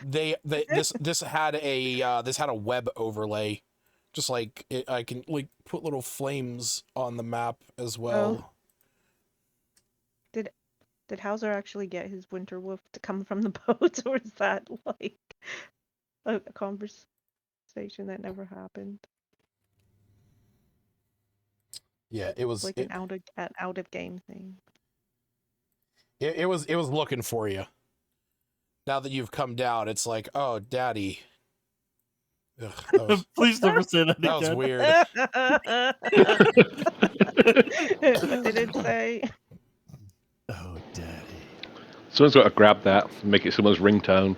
this had a web overlay, just like I can like put little flames on the map as well. Oh. Did Hauser actually get his winter wolf to come from the boat, or is that like a conversation that never happened? Yeah, it was like an out of game thing. It was looking for you. Now that you've come down, it's like, oh, daddy. Ugh, Please never say that again. That was weird. What did it say? Oh, daddy. Someone's got to grab that and make it someone's ringtone.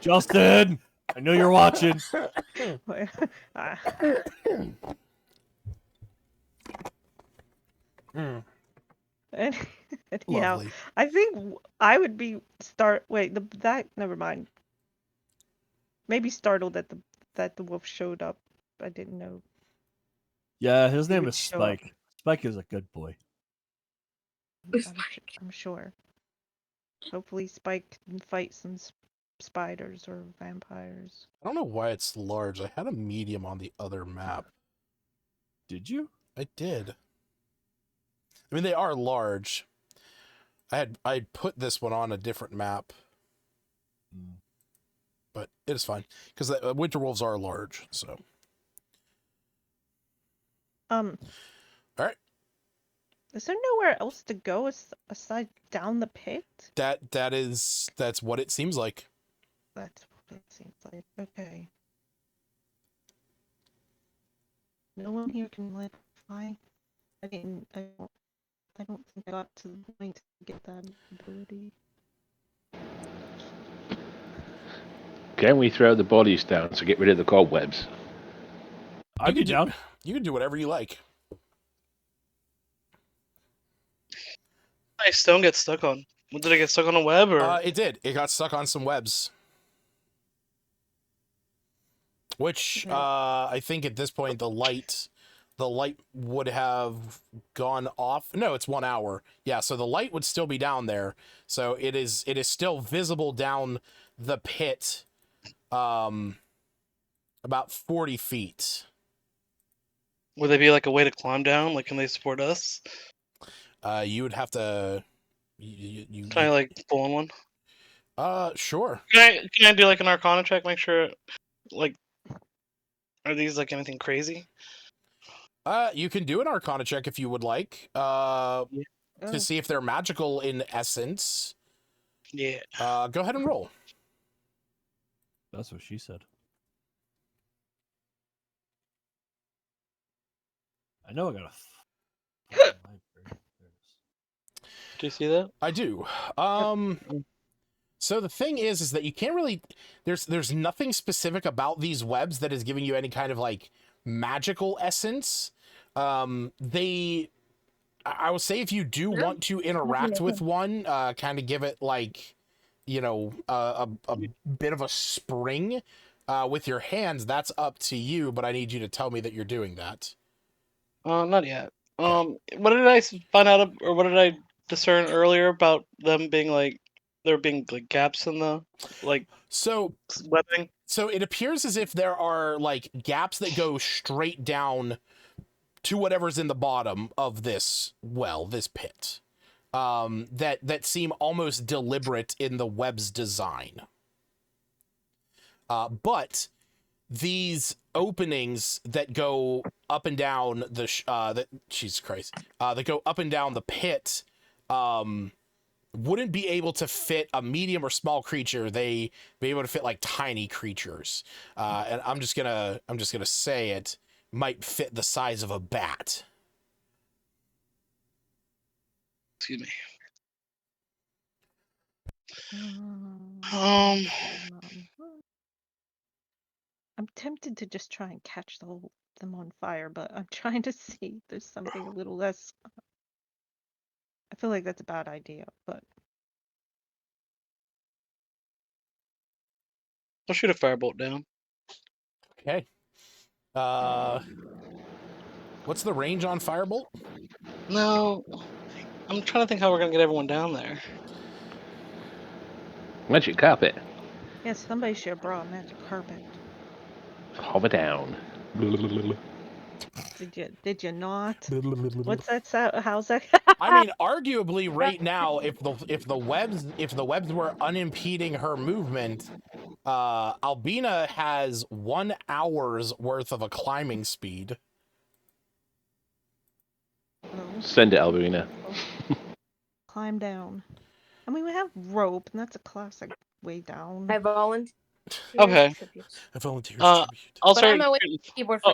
Justin, I know you're watching. Anyhow, I think I would be never mind. Maybe startled that the wolf showed up. I didn't know. Yeah, his name is Spike. Spike is a good boy. I'm sure. Hopefully Spike can fight some spiders or vampires. I don't know why it's large. I had a medium on the other map. Did you? I did. I mean, they are large. I'd put this one on a different map. But it is fine. Because winter wolves are large, so. All right. Is there nowhere else to go aside down the pit? That's what it seems like. That's what it seems like. Okay. No one here can fly. I don't think I got to the point to get that ability. Can we throw the bodies down to get rid of the cobwebs? I'd be down. You can do whatever you like. My stone get stuck on. Did it get stuck on a web or? It did. It got stuck on some webs. Which I think at this point the light would have gone off. No, it's 1 hour. Yeah, so the light would still be down there. So it is still visible down the pit, about 40 feet. Would there be like a way to climb down? Like, can they support us? You would have to. Can I like pull on one? Sure. Can I do like an Arcana check? Make sure, like, are these like anything crazy? You can do an Arcana check if you would like. To see if they're magical in essence. Yeah. Go ahead and roll. That's what she said. I know I got a. Do you see that? I do. So the thing is that you can't really. There's nothing specific about these webs that is giving you any kind of like magical essence. I would say if you do want to interact with one, kind of give it like, a bit of a spring with your hands. That's up to you, but I need you to tell me that you're doing that. Not yet. What did I find out, or what did I discern earlier about them being like, there being like gaps in the webbing? So it appears as if there are like gaps that go straight down to whatever's in the bottom of this pit, that seem almost deliberate in the web's design. But these openings that go up and down that go up and down the pit, wouldn't be able to fit a medium or small creature. They be able to fit like tiny creatures. And I'm just gonna say it might fit the size of a bat. Excuse me. I'm tempted to just try and catch them on fire, but I'm trying to see if there's something a little less. I feel like that's a bad idea, but I'll shoot a firebolt down. Okay. What's the range on firebolt? No, I'm trying to think how we're gonna get everyone down there. Magic carpet. yes, somebody should have brought a magic carpet. Hover down. Did you not? What's that sound? How's that? I mean, arguably, right now, if the webs were unimpeding her movement, Albina has 1 hour's worth of a climbing speed. Send it, Albina. Climb down. I mean, we have rope, and that's a classic way down. I volunteer. Okay. I volunteer. I'll But start. I'm away from the keyboard for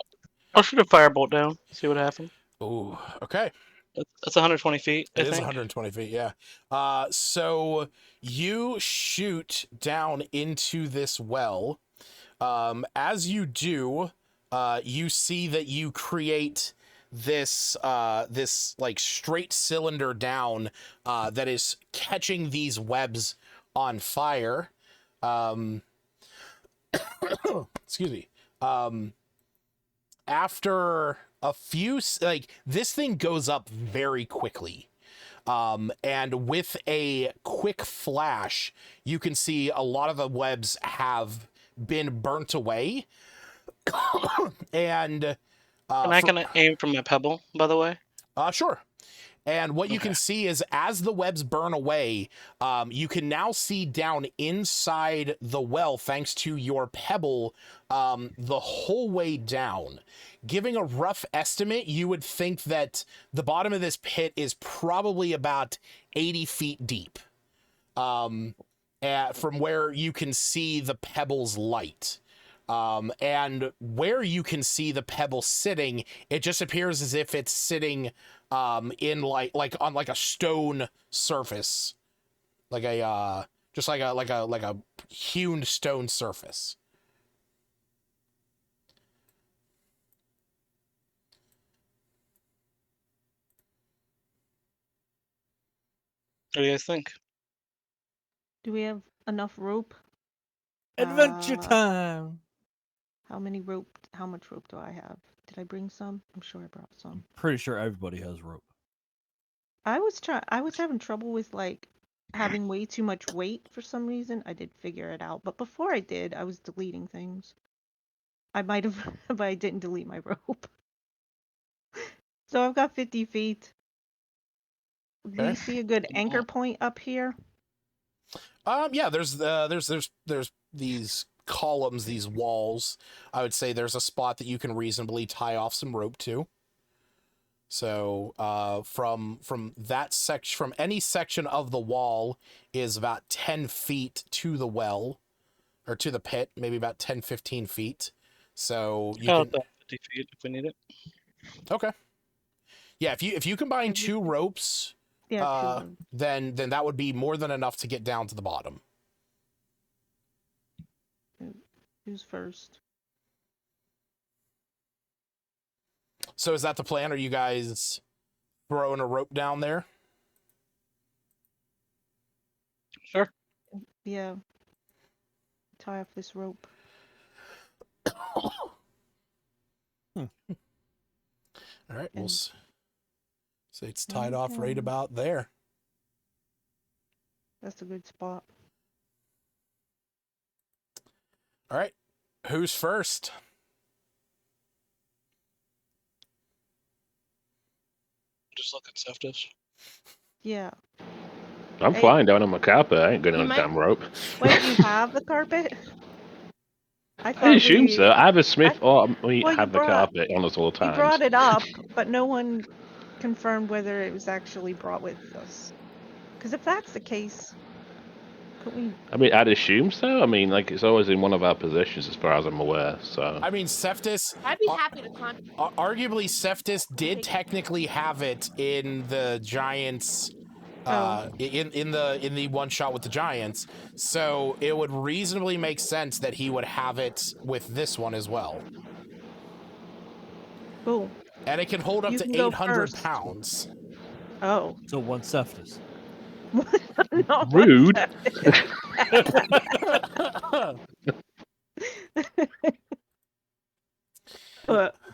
I'll shoot a firebolt down. See what happens. Oh, okay. That's 120 feet. It is 120 feet, yeah. So you shoot down into this well. As you do, you see that you create this like straight cylinder down that is catching these webs on fire. Excuse me. After a few, like, this thing goes up very quickly. And with a quick flash, you can see a lot of the webs have been burnt away. And can I aim from my pebble, by the way? Sure. And what you can see is as the webs burn away, you can now see down inside the well, thanks to your pebble, the whole way down. Giving a rough estimate, you would think that the bottom of this pit is probably about 80 feet deep, from where you can see the pebble's light. And where you can see the pebble sitting, it just appears as if it's sitting in like on like a stone surface, like a just like a hewn stone surface. What do you guys think? Do we have enough rope? Adventure time. How much rope do I have? Did I bring some? I'm sure I brought some. Pretty sure everybody has rope. I was having trouble with like having way too much weight for some reason. I did figure it out, but before I did, I was deleting things. I might have, but I didn't delete my rope. So I've got 50 feet. Do you see a good anchor point up here? Yeah, there's these columns, these walls. I would say there's a spot that you can reasonably tie off some rope to. So from that section, from any section of the wall is about 10 feet to the well, or to the pit, maybe about 10-15 feet. So you can 50 feet if we need it. Okay. Yeah, if you combine 2 ropes, then that would be more than enough to get down to the bottom. Who's first? So is that the plan? Are you guys throwing a rope down there? Sure. Yeah. Tie off this rope. All right, we'll say it's tied off right about there. That's a good spot. All right, who's first? Just look at Seftis. Yeah. I'm flying down on my carpet. I ain't getting on a damn rope. Wait, you have the carpet? I assume so. I have a smith we have the carpet on us all the time. We brought it up, but no one confirmed whether it was actually brought with us. Because if that's the case, could we? I mean, I'd assume so. I mean, like, it's always in one of our possessions as far as I'm aware, so... I mean, Cephas... I'd be happy to contact. Arguably, Cephas did technically have it in the Giants... in the one shot with the Giants, so it would reasonably make sense that he would have it with this one as well. Cool. And it can hold up You to can go 800 first. pounds. Oh. So one Cephas. No, Rude.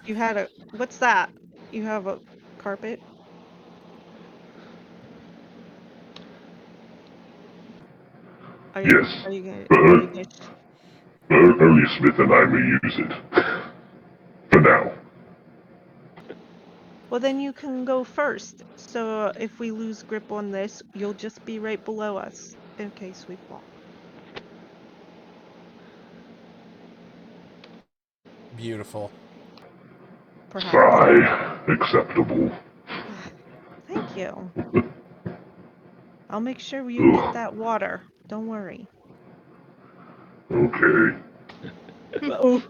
You had a. What's that? You have a carpet? Are you, Yes. Are you gonna? Only Smith and I may use it. For now. Well, then you can go first. So if we lose grip on this, you'll just be right below us in case we fall. Beautiful. Perhaps. Sigh. Acceptable. Thank you. I'll make sure you get that water. Don't worry. Okay. Oh.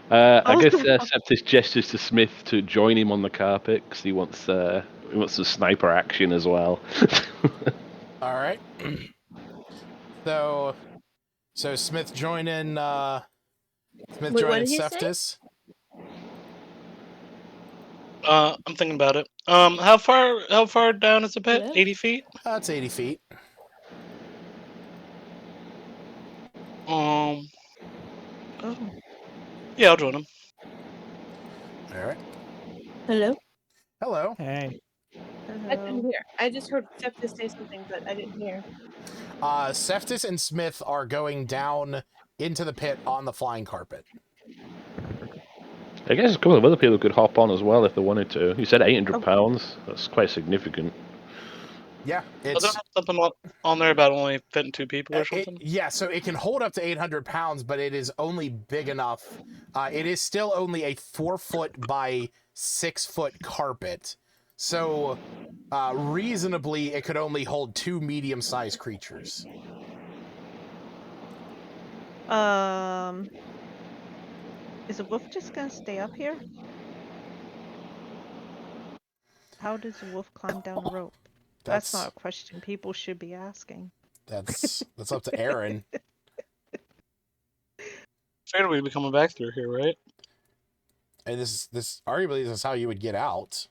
I guess Septis gestures to Smith to join him on the carpet because he wants some sniper action as well. All right. So Smith joining Cephas. I'm thinking about it. How far down is the pit? Yeah. 80 feet? That's 80 feet. Oh. Yeah, I'll join him. All right. Hello. Hello. Hey. I couldn't hear. I just heard Cephas say something, but I didn't hear. Cephas and Smith are going down into the pit on the flying carpet. I guess a couple of other people could hop on as well if they wanted to. You said 800 pounds. That's quite significant. Yeah, Does it have something on there about only fitting 2 people or something? So it can hold up to 800 pounds, but it is only big enough. It is still only a 4-foot by 6-foot carpet. So reasonably, it could only hold 2 medium-sized creatures. Is a wolf just gonna stay up here? How does a wolf climb down a rope? That's not a question people should be asking. That's up to Aaron. Figured we'd be coming back through here, right? And this arguably this is how you would get out.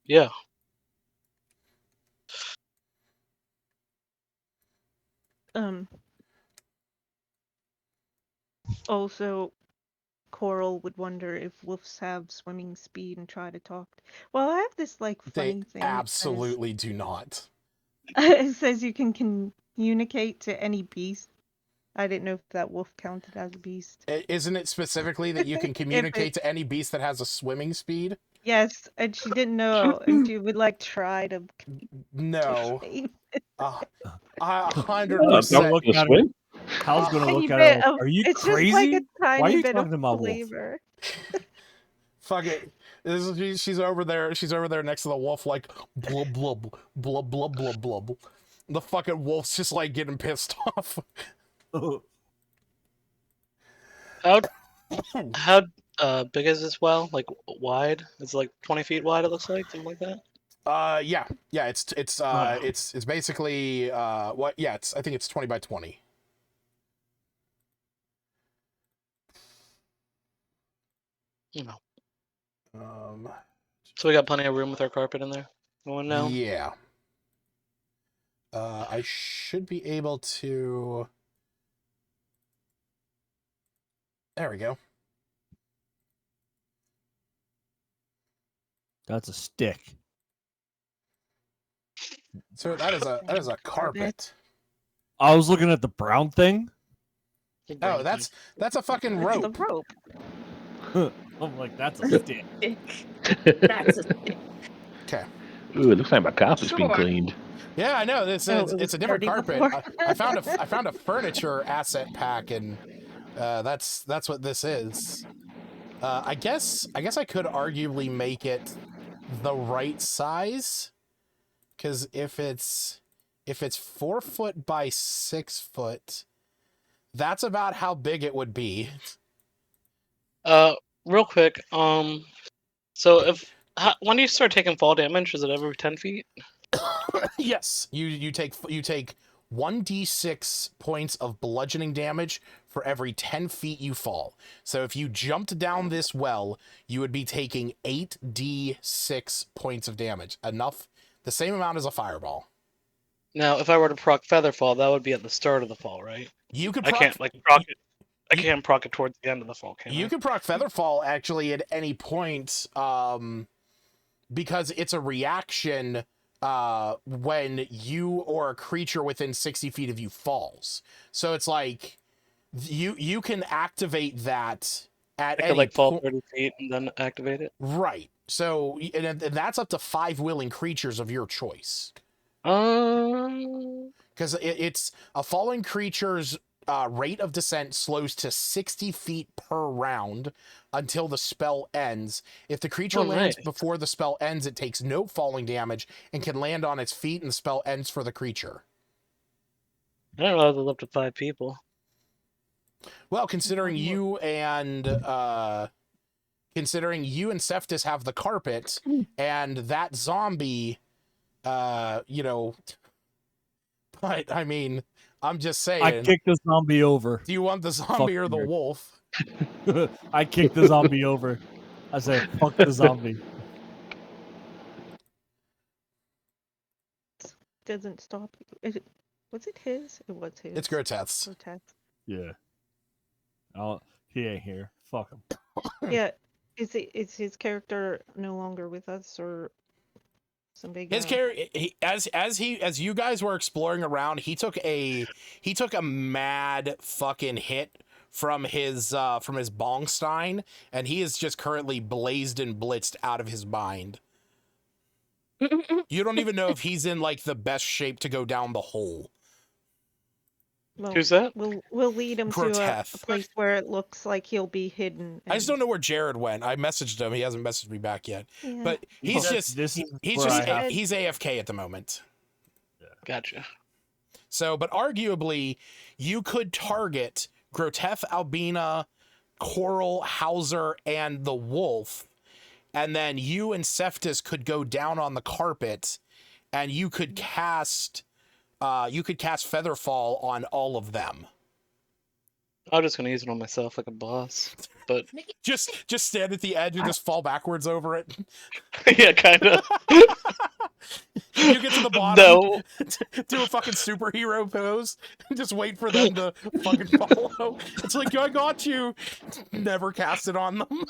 Yeah. Also, Coral would wonder if wolves have swimming speed and try to talk. Well, I have this like funny thing. They absolutely do not. It says you can communicate to any beast. I didn't know if that wolf counted as a beast. Isn't it specifically that you can communicate to any beast that has a swimming speed? Yes, and she didn't know, and she would like try to. No. 100%. Hal's gonna look at it. Like, are you it's crazy? Just like a tiny Why are you bit talking of about flavor. Fuck it. She's over there. She's over there next to the wolf, like blub blub blub blub blub blub. The fucking wolf's just like getting pissed off. How big is this well? Like wide? It's like 20 feet wide. It looks like something like that. Yeah. It's basically what? Yeah, I think it's 20 by 20. No. So we got plenty of room with our carpet in there. Going now. Yeah. I should be able to. There we go. That's a stick. So that is a carpet. I was looking at the brown thing. Oh, that's a fucking rope. The rope. I'm like, that's a stick. That's a stick. Okay. Ooh, it looks like my carpet's been cleaned. Yeah, I know. It's a different carpet. I found a furniture asset pack, and that's what this is. I guess I could arguably make it the right size, because if it's 4 foot by 6 foot, that's about how big it would be. Real quick. So when do you start taking fall damage? Is it every 10 feet? Yes, you take 1d6 points of bludgeoning damage for every 10 feet you fall. So if you jumped down this well, you would be taking 8d6 points of damage. Enough, the same amount as a fireball. Now, if I were to proc Featherfall, that would be at the start of the fall, right? You could I can't proc it. I can't proc it towards the end of the fall, can I? You can proc Featherfall actually at any point, because it's a reaction when you or a creature within 60 feet of you falls. So it's like you can activate that at I any could like fall 30 feet and then activate it. Right. So and that's up to 5 willing creatures of your choice. Because it's a falling creature's rate of descent slows to 60 feet per round until the spell ends. If the creature lands before the spell ends, it takes no falling damage and can land on its feet, and the spell ends for the creature. I don't know if there's up to 5 people. Well, considering you and Seftis have the carpet, and that zombie, but I mean, I'm just saying. I kicked the zombie over. Do you want the zombie or the wolf? I kicked the zombie over. I said, fuck the zombie. Doesn't stop. Was it his? It was his. It's Groteth's. Yeah. Oh, he ain't here. Fuck him. Yeah. Is his character no longer with us, or somebody? His character, as you guys were exploring around, he took a mad fucking hit from his bongstein, and he is just currently blazed and blitzed out of his mind. You don't even know if he's in like the best shape to go down the hole. Well, who's that? We'll lead him to a place where it looks like he'll be hidden. I just don't know where Jared went. I messaged him. He hasn't messaged me back yet. Yeah. But he's AFK at the moment. Yeah. Gotcha. So, but arguably, you could target Groteth, Albina, Coral, Hauser, and the wolf, and then you and Seftis could go down on the carpet, and you could cast Featherfall on all of them. I'm just gonna use it on myself like a boss, but just stand at the edge and just fall backwards over it. Yeah, kind of. You get to the bottom, No. do a fucking superhero pose, and just wait for them to fucking follow. It's like, I got you. Never cast it on them.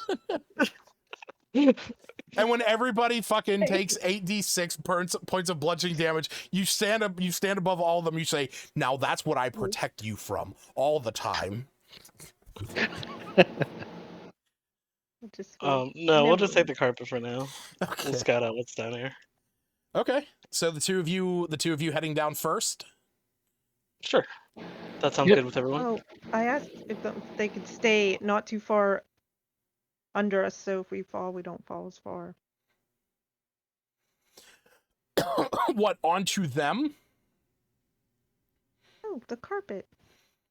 And when everybody fucking takes 8d6 points of bludgeoning damage, you stand above all of them. You say, "Now that's what I protect you from all the time." No, we'll just take the carpet for now. Okay. We'll scout out what's down here. Okay, so the two of you heading down first. Sure, that sounds good with everyone. Oh, I asked if they could stay not too far under us, so if we fall, we don't fall as far. What, onto them? Oh, the carpet.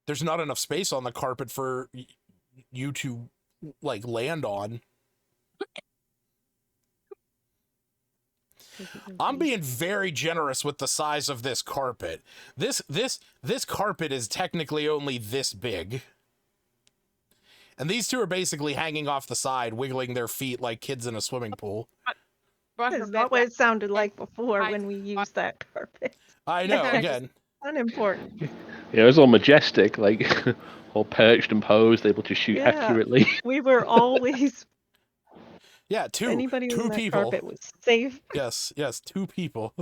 There's not enough space on the carpet for you to like land on. I'm being very generous with the size of this carpet. This carpet is technically only this big. And these two are basically hanging off the side, wiggling their feet like kids in a swimming pool. That's not what it sounded like before when we used that carpet. I know, again. Unimportant. Yeah, it was all majestic, like all perched and posed, able to shoot accurately. We were always. Yeah, Anybody two on that people. Carpet was safe. Yes, 2 people.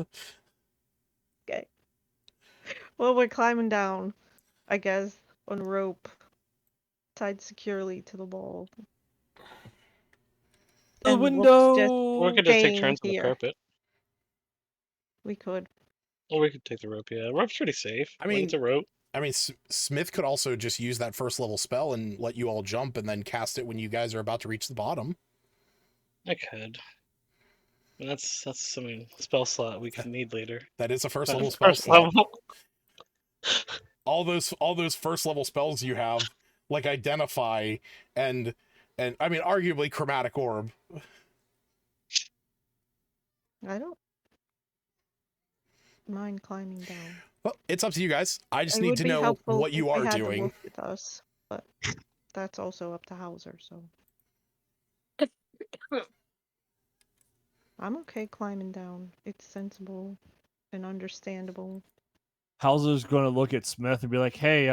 Okay. Well, we're climbing down, I guess, on a rope, tied securely to the wall. The window. Or we could just take turns on the carpet. We could. Or we could take the rope. Yeah, rope's pretty safe. I mean, it's a rope. I mean, Smith could also just use that first level spell and let you all jump, and then cast it when you guys are about to reach the bottom. I could. That's I mean, spell slot we could need later. That is a first But level spell first slot. level. All those first level spells you have, like identify and I mean arguably chromatic orb. I don't mind climbing down. Well, it's up to you guys. I just It need would to be know helpful what if you we are had the doing. wolf with us, but that's also up to Hauser, so. I'm okay climbing down. It's sensible and understandable. Hauser's going to look at Smith and be like, "Hey,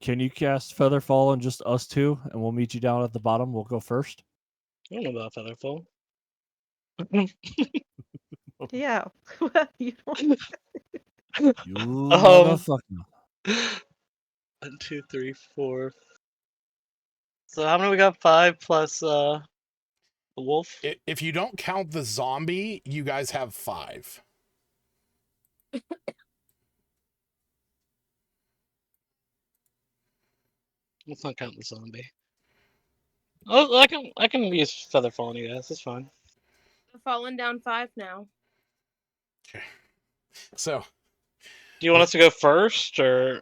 can you cast Featherfall on just us two, and we'll meet you down at the bottom. We'll go first." I don't know about Featherfall. Yeah. You don't... You motherfucker. 1, 2, 3, 4. So how many we got? 5 plus the wolf. If you don't count the zombie, you guys have 5. Let's not count the zombie. Oh, I can use Featherfall on you guys. That's fine. We're falling down 5 now. Okay. So, do you want us to go first, or?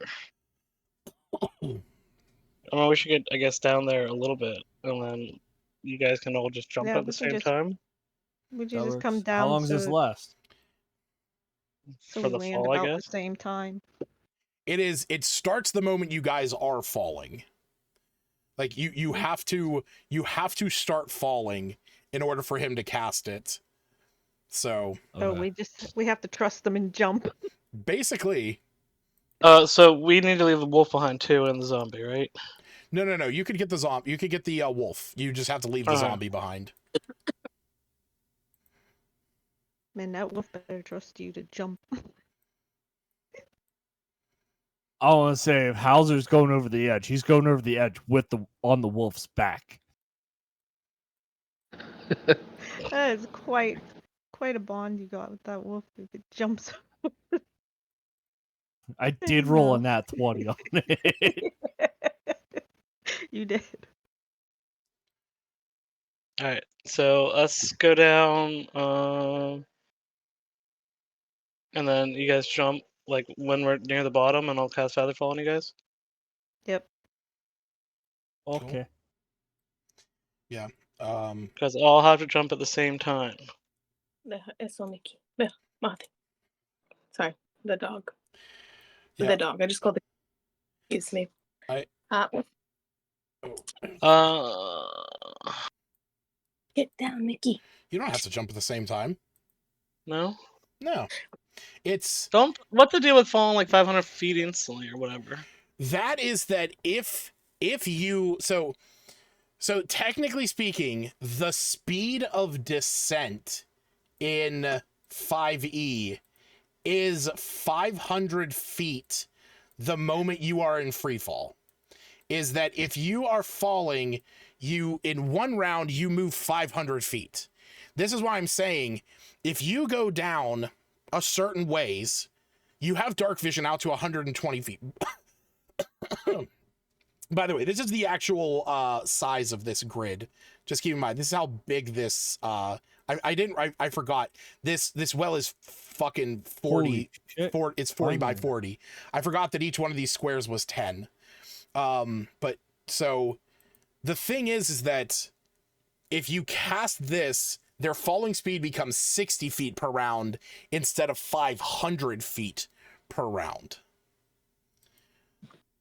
I mean, we should get, I guess, down there a little bit, and then you guys can all just jump at the same time. Would you just come down? How long does this last? So for we the land fall, I about the guess. same time. it starts the moment you guys are falling. Like you have to start falling in order for him to cast it. So we have to trust them and jump. Basically. So we need to leave the wolf behind too, and the zombie, right? No. You could get the zombie. You could get the wolf. You just have to leave the zombie behind. Man, that wolf better trust you to jump. I want to say if Hauser's going over the edge, he's going over the edge on the wolf's back. That is quite a bond you got with that wolf if it jumps. I did roll a nat 20 on it. You did. All right, so let's go down, and then you guys jump like when we're near the bottom, and I'll cast Featherfall on you guys. Yep. Okay. Cool. Yeah. Because I'll have to jump at the same time. Eso, Mickey. Mate. Sorry, the dog. Yeah. The dog. I just called the. Excuse me. Get down, Mickey. You don't have to jump at the same time. No. It's what's the deal with falling like 500 feet instantly or whatever? That is that if you so technically speaking, the speed of descent in 5e is 500 feet the moment you are in free fall. Is that if you are falling, you in one round you move 500 feet. This is why I'm saying if you go down a certain ways, you have dark vision out to 120 feet. By the way, this is the actual size of this grid. Just keep in mind, this is how big this I forgot. This well is fucking 40. It's 40 by 40. I forgot that each one of these squares was 10. But so the thing is that if you cast this, their falling speed becomes 60 feet per round instead of 500 feet per round.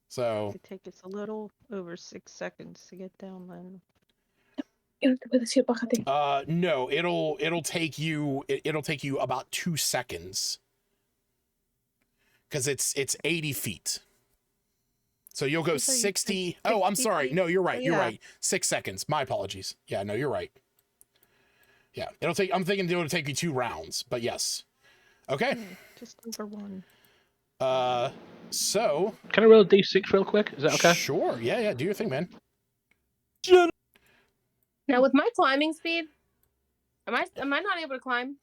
So it take us a little over 6 seconds to get down then. No, it'll take you about 2 seconds. Because it's 80 feet. So you'll go 60. Oh, I'm sorry. No, you're right. You're right. 6 seconds. My apologies. Yeah, no, you're right. Yeah, I'm thinking it'll take you 2 rounds, but yes. Okay. Just over 1. So can I roll a d6 real quick? Is that okay? Sure. Yeah. Do your thing, man. Now with my climbing speed, am I not able to climb?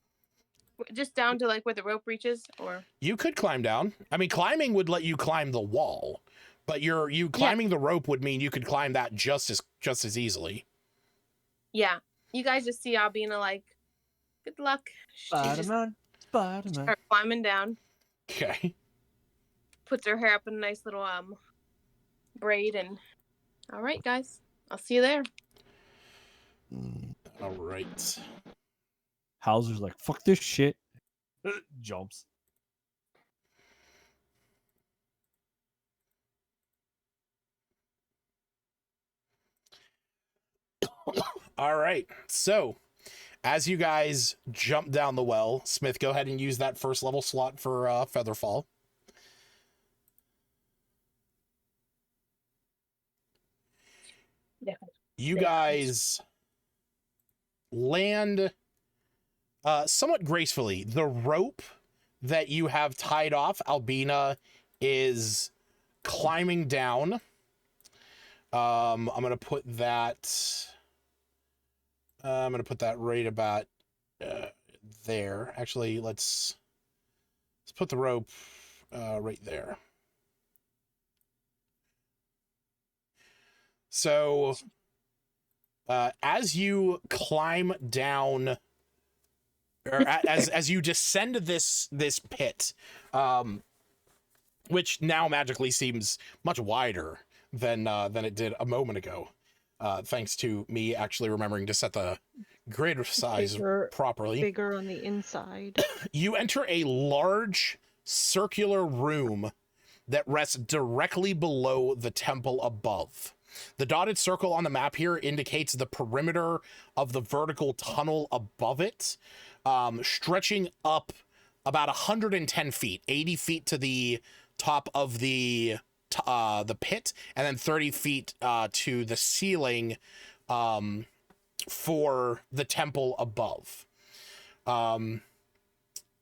Just down to like where the rope reaches, or you could climb down. I mean, climbing would let you climb the wall, but you climbing the rope would mean you could climb that just as easily. Yeah. You guys just see Albina like, good luck. She just Spider-Man. starts climbing down. Okay. Puts her hair up in a nice little braid, and all right, guys, I'll see you there. All right. Hauser's like, fuck this shit. Jumps. All right. So, as you guys jump down the well, Smith, go ahead and use that first level slot for Featherfall. Yeah. You guys land somewhat gracefully. The rope that you have tied off Albina is climbing down. I'm gonna put that. I'm gonna put that right about there. Actually, let's put the rope right there. So, as you climb down, or as you descend this pit, which now magically seems much wider than it did a moment ago, thanks to me actually remembering to set the grid size properly. Bigger on the inside. You enter a large circular room that rests directly below the temple above. The dotted circle on the map here indicates the perimeter of the vertical tunnel above it, stretching up about 110 feet, 80 feet to the top of the pit, and then 30 feet to the ceiling for the temple above.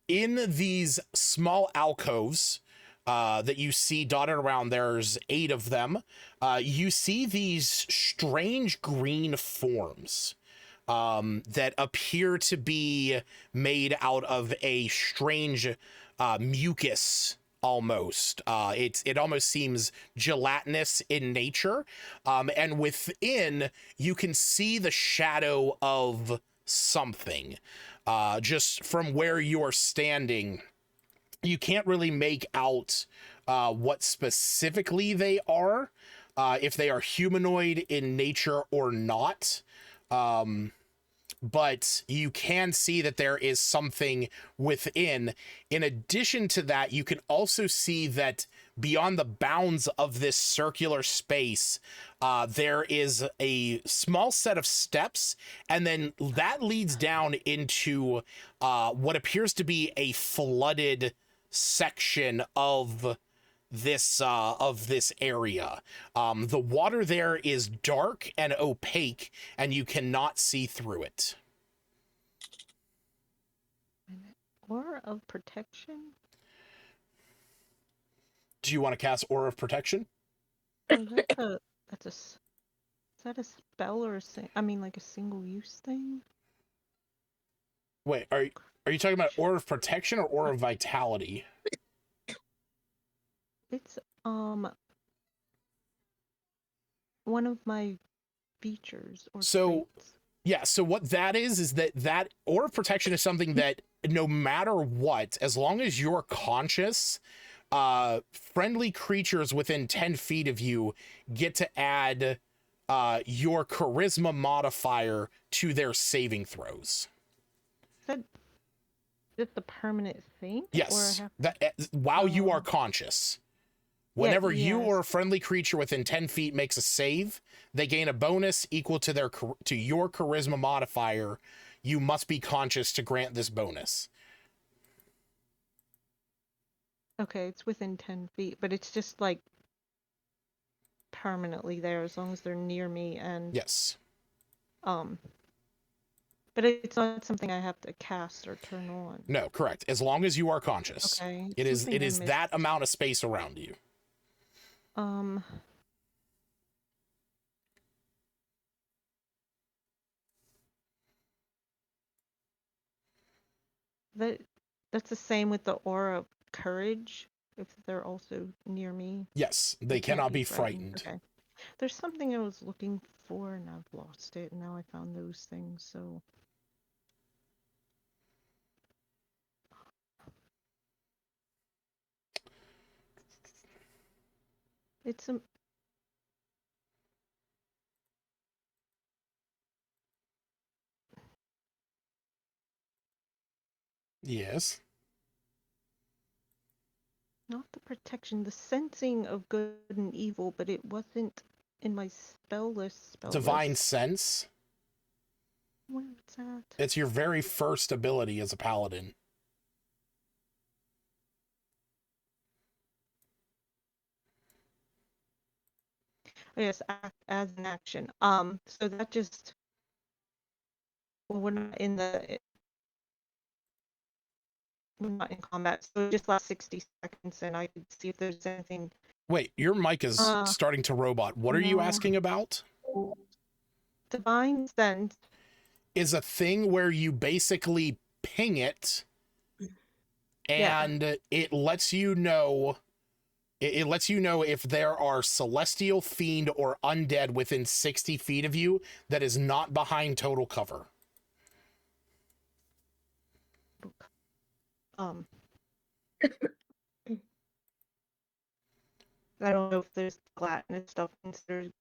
In these small alcoves that you see dotted around, there's 8 of them. You see these strange green forms that appear to be made out of a strange mucus. Almost. It almost seems gelatinous in nature. And within, you can see the shadow of something. Just from where you're standing, you can't really make out what specifically they are, if they are humanoid in nature or not. But you can see that there is something within. In addition to that, you can also see that beyond the bounds of this circular space, there is a small set of steps, and then that leads down into what appears to be a flooded section of this area. The water there is dark and opaque, and you cannot see through it. Aura of protection? Do you want to cast Aura of Protection? Oh, is that a spell or like a single use thing? Wait, are you talking about Aura of Protection or Aura of Vitality? It's one of my features or traits. Yeah, so what that is that Aura of Protection is something that no matter what, as long as you're conscious, friendly creatures within 10 feet of you get to add your charisma modifier to their saving throws. Is that just a permanent thing? Yes, while you are conscious. Whenever you or a friendly creature within 10 feet makes a save, they gain a bonus equal to your charisma modifier. You must be conscious to grant this bonus. Okay, it's within 10 feet, but it's just like permanently there as long as they're near me. And yes. But it's not something I have to cast or turn on. No, correct. As long as you are conscious. Okay. It is that amount of space around you. That's the same with the aura of courage, if they're also near me. Yes, they cannot be frightened. Okay. There's something I was looking for and I've lost it, and now I found those things, so. It's a. Yes. Not the protection, the sensing of good and evil, but it wasn't in my spell list. Divine Sense. Where's that? It's your very first ability as a paladin. Oh, yes, act as an action. So that just. Well, we're not in the. We're not in combat, so it just lasts 60 seconds, and I could see if there's anything. Wait, your mic is starting to robot. What are you asking about? Divine Sense is a thing where you basically ping it, and it lets you know. It lets you know if there are celestial, fiend, or undead within 60 feet of you that is not behind total cover. I don't know if there's gelatinous stuff considered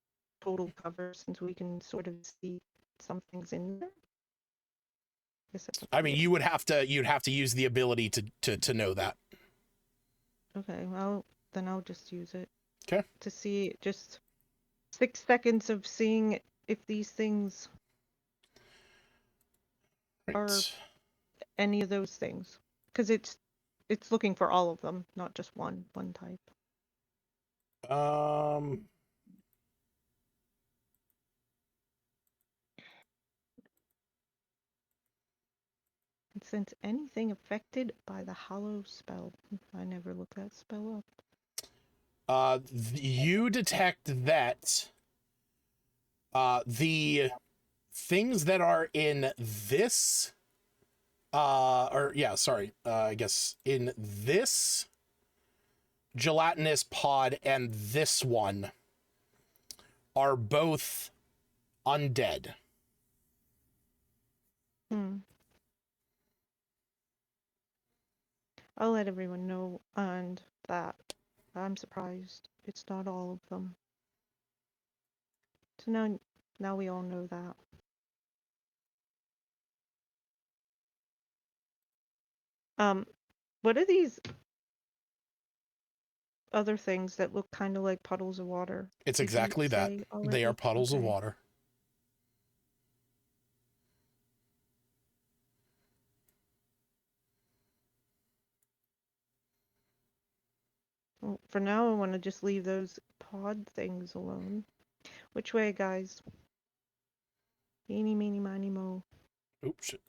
total cover, since we can sort of see some things in there. I mean, you'd have to use the ability to know that. Okay, well, then I'll just use it. Okay. To see just 6 seconds of seeing if these things are any of those things, because it's looking for all of them, not just one type. And since anything affected by the hollow spell, I never looked that spell up. You detect that the things that are in this I guess in this gelatinous pod and this one are both undead. I'll let everyone know, and that I'm surprised it's not all of them. So now we all know that. What are these other things that look kind of like puddles of water? It's exactly that. They are puddles of water. Well, for now, I want to just leave those pod things alone. Which way, guys? Eeny, meeny, miny, mo. Oops, shit.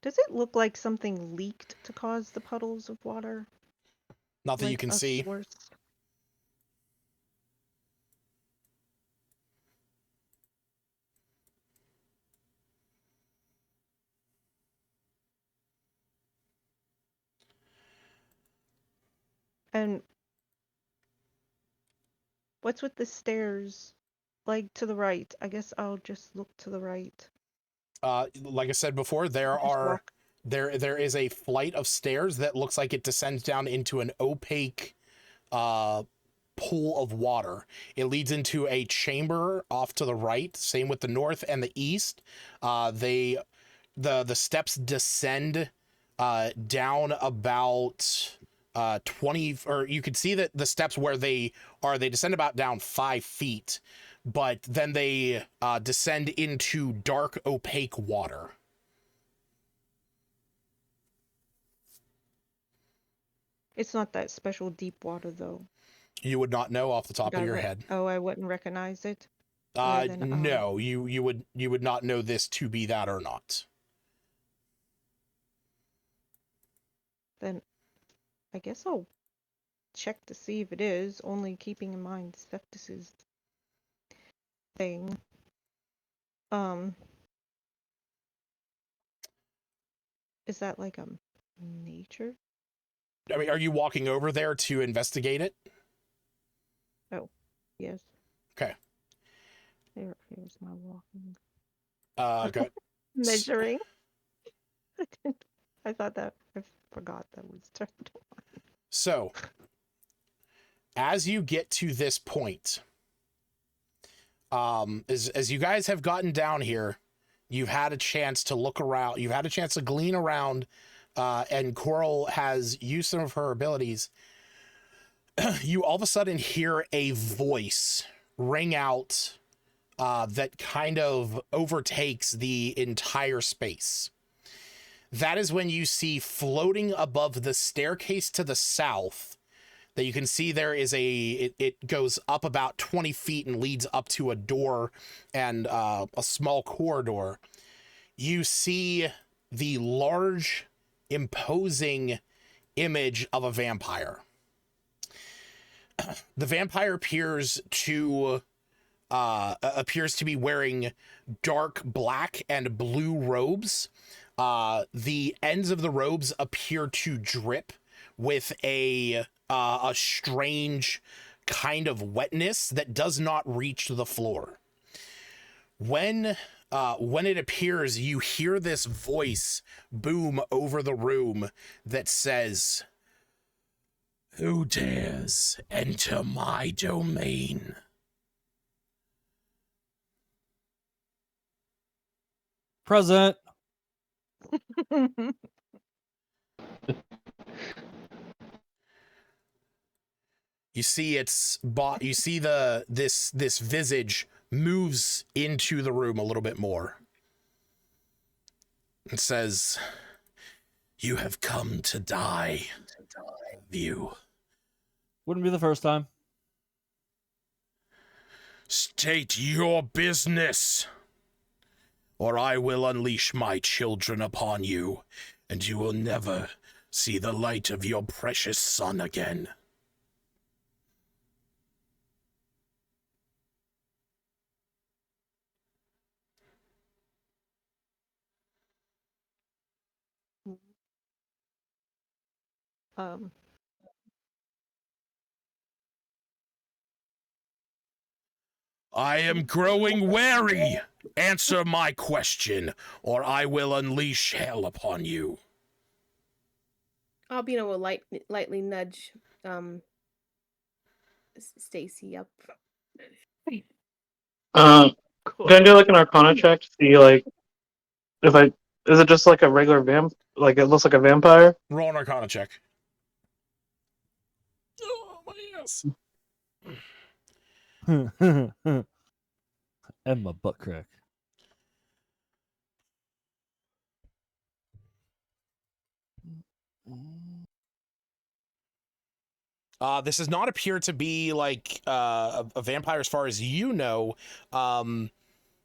Does it look like something leaked to cause the puddles of water? Not that like you can see. Source? And what's with the stairs? Like to the right. I guess I'll just look to the right. Like I said before, there is a flight of stairs that looks like it descends down into an opaque pool of water. It leads into a chamber off to the right. Same with the north and the east. The steps descend down about 20, or you could see that the steps where they descend about down 5 feet, but then they descend into dark, opaque water. It's not that special deep water, though. You would not know off the top of your head. Oh, I wouldn't recognize it? No, you would not know this to be that or not. Then I guess I'll check to see if it is, only keeping in mind Septis's thing. Is that like a nature I mean, are you walking over there to investigate it? Oh, yes. Okay. Here's my walking. Okay. Measuring. I thought that I forgot that was turned on. So, as you get to this point, as you guys have gotten down here, you've had a chance to look around. You've had a chance to glean around, and Coral has used some of her abilities. You all of a sudden hear a voice ring out that kind of overtakes the entire space. That is when you see floating above the staircase to the south that you can see there is it goes up about 20 feet and leads up to a door and a small corridor. You see the large, imposing image of a vampire. The vampire appears to be wearing dark black and blue robes. The ends of the robes appear to drip with a strange kind of wetness that does not reach the floor. When it appears, you hear this voice boom over the room that says, "Who dares enter my domain?" Present. You see this visage moves into the room a little bit more. It says, "You have come to die, you." Wouldn't be the first time. "State your business, or I will unleash my children upon you, and you will never see the light of your precious son again." "I am growing wary. Answer my question, or I will unleash hell upon you." Albina will lightly nudge Stacy up. Can I do like an Arcana check to see like if is it just like a regular like it looks like a vampire? Roll an Arcana check. Oh my ass. And my butt crack. This does not appear to be like a vampire as far as you know.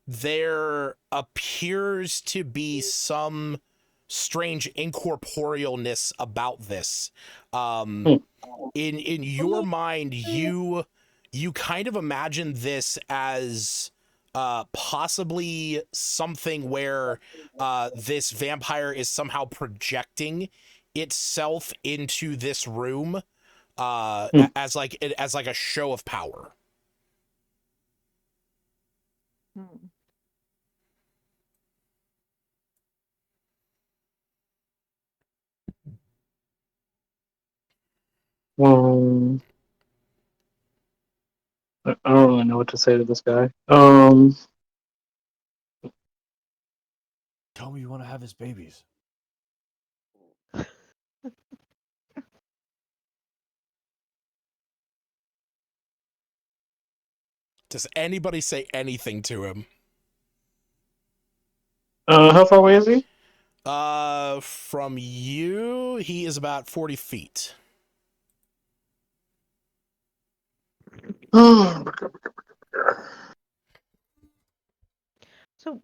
There appears to be some strange incorporealness about this. In your mind, you kind of imagine this as possibly something where this vampire is somehow projecting itself into this room as like a show of power. I don't really know what to say to this guy. Tell me you want to have his babies. Does anybody say anything to him? How far away is he? From you, he is about 40 feet. So,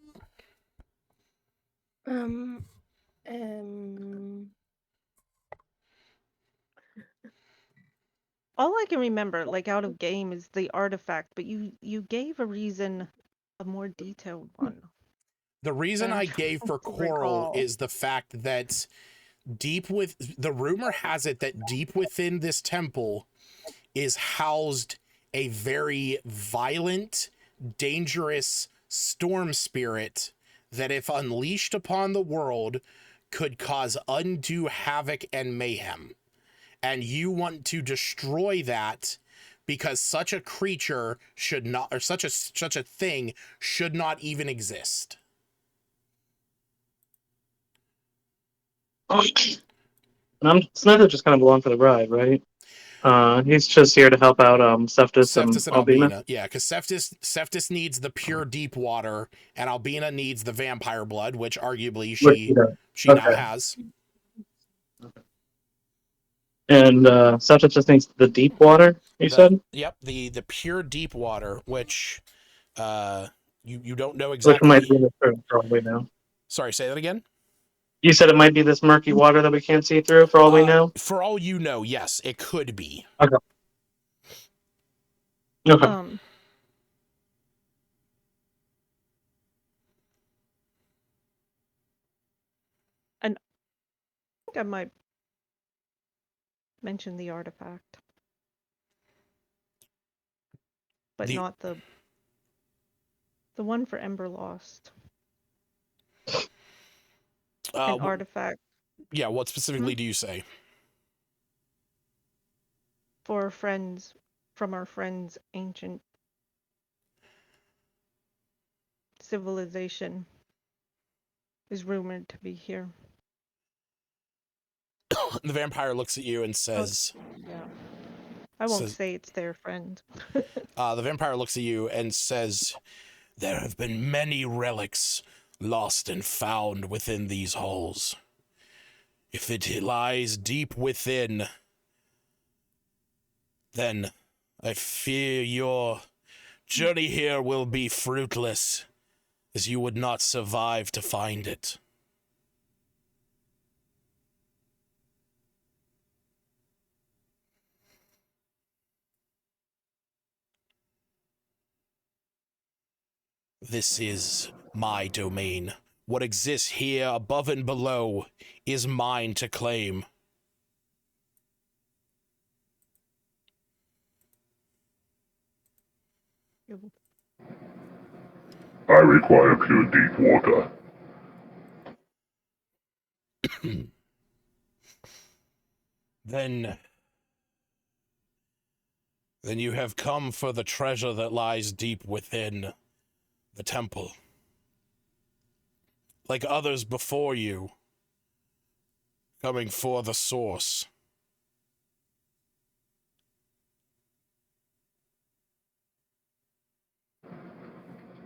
all I can remember, like out of game, is the artifact, but you gave a reason, a more detailed one. The reason I gave for Coral is the fact that the rumor has it that deep within this temple is housed a very violent, dangerous storm spirit that, if unleashed upon the world, could cause undue havoc and mayhem. And you want to destroy that because such a creature should not, or such a thing should not even exist. Snyder just kind of along for the ride, right? He's just here to help out Seftis and Albina. Yeah, because Seftis needs the pure deep water, and Albina needs the vampire blood, which arguably she now has. And Seftis just needs the deep water, you said? Yep, the pure deep water, which you don't know exactly. Which might be in the probably now. Sorry, say that again? You said it might be this murky water that we can't see through, for all we know? For all you know, yes, it could be. Okay. And I think I might mention the artifact, but not the one for Ember Lost. An artifact. Yeah, what specifically do you say? For friends, from our friends' ancient civilization is rumored to be here. The vampire looks at you and says... Yeah. I won't say it's their friend. The vampire looks at you and says, "There have been many relics lost and found within these halls. If it lies deep within, then I fear your journey here will be fruitless, as you would not survive to find it." This is my domain. What exists here above and below is mine to claim. I require pure deep water. Then you have come for the treasure that lies deep within the temple. Like others before you, coming for the source.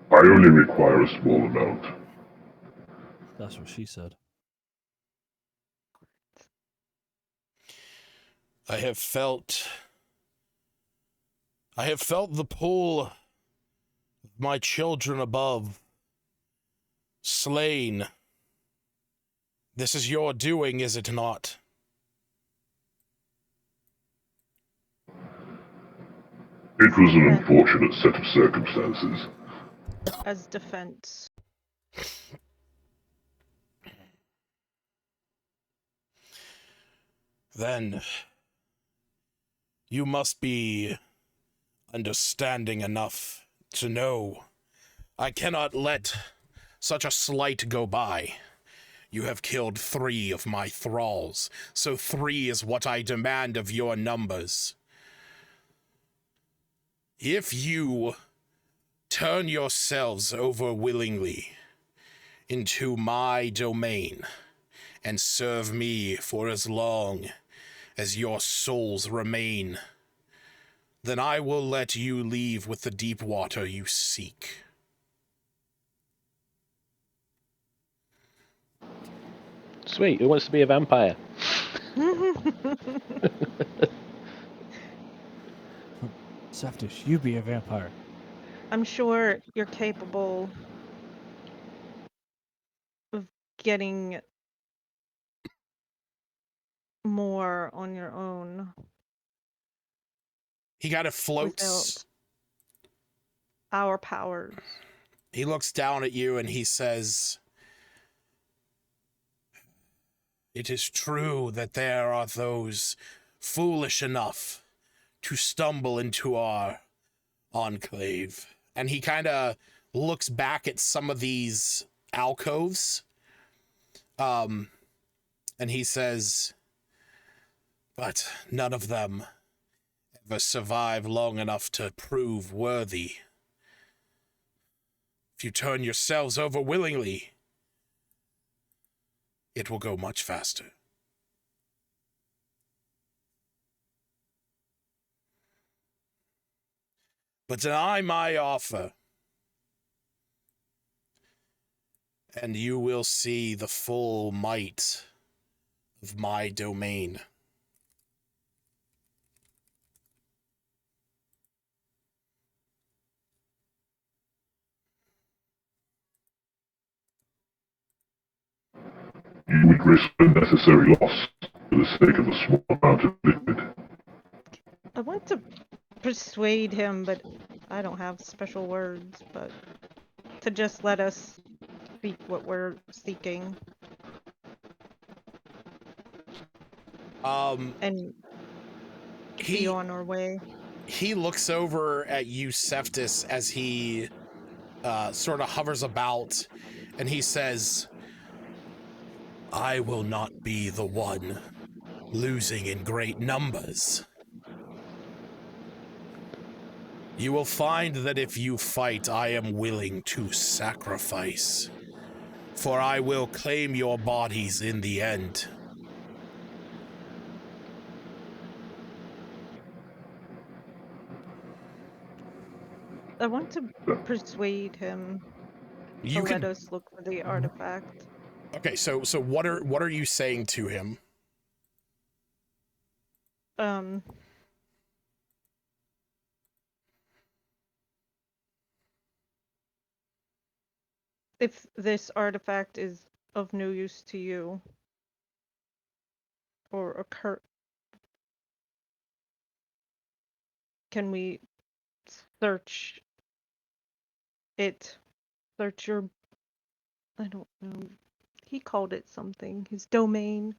I only require a small amount. That's what she said. I have felt the pull of my children above, slain. This is your doing, is it not? It was an unfortunate set of circumstances. As defense. Then you must be understanding enough to know I cannot let such a slight go by. You have killed 3 of my thralls, so 3 is what I demand of your numbers. If you turn yourselves over willingly into my domain and serve me for as long as your souls remain, then I will let you leave with the deep water you seek. Sweet, who wants to be a vampire? Seftis, you be a vampire. I'm sure you're capable of getting more on your own. He kind of floats. Our powers. He looks down at you and he says, It is true that there are those foolish enough to stumble into our enclave. And he kind of looks back at some of these alcoves. And he says, but none of them ever survive long enough to prove worthy. If you turn yourselves over willingly, it will go much faster. But deny my offer, and you will see the full might of my domain. You would risk unnecessary loss for the sake of a small amount of liquid. I want to persuade him, but I don't have special words, but to just let us speak what we're seeking. And be on our way. He looks over at you, Cephas, as he sort of hovers about, and he says, I will not be the one losing in great numbers. You will find that if you fight, I am willing to sacrifice, for I will claim your bodies in the end. I want to persuade him to let us look for the artifact. Okay, so what are you saying to him? If this artifact is of no use to you, or can we search it? Search your... I don't know. He called it something. His domain.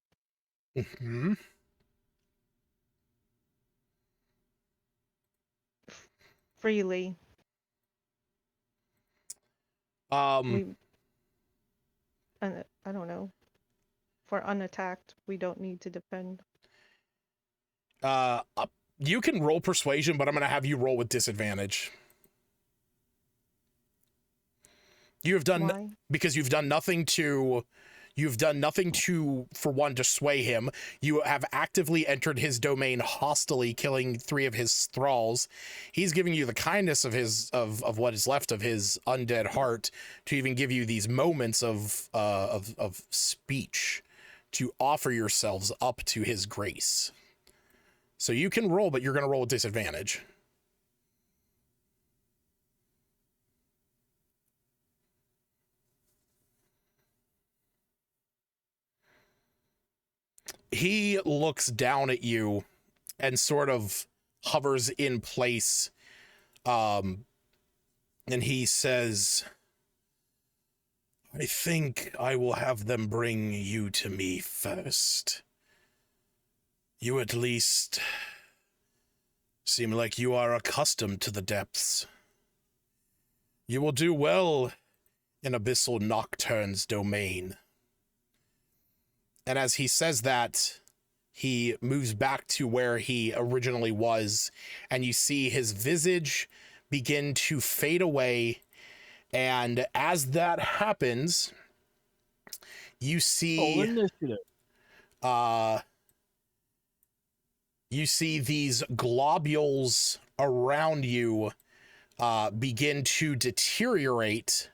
Mm-hmm. Freely. I don't know. If we're unattacked, we don't need to defend. You can roll persuasion, but I'm going to have you roll with disadvantage. You have done... Why? Because you've done nothing to... for one, to sway him. You have actively entered his domain hostilely, killing 3 of his thralls. He's giving you the kindness of his of what is left of his undead heart to even give you these moments of speech to offer yourselves up to his grace. So you can roll, but you're going to roll with disadvantage. He looks down at you and sort of hovers in place. And he says, I think I will have them bring you to me first. You at least seem like you are accustomed to the depths. You will do well in Abyssal Nocturn's domain. And as he says that, he moves back to where he originally was, and you see his visage begin to fade away. And as that happens, you see these globules around you begin to deteriorate,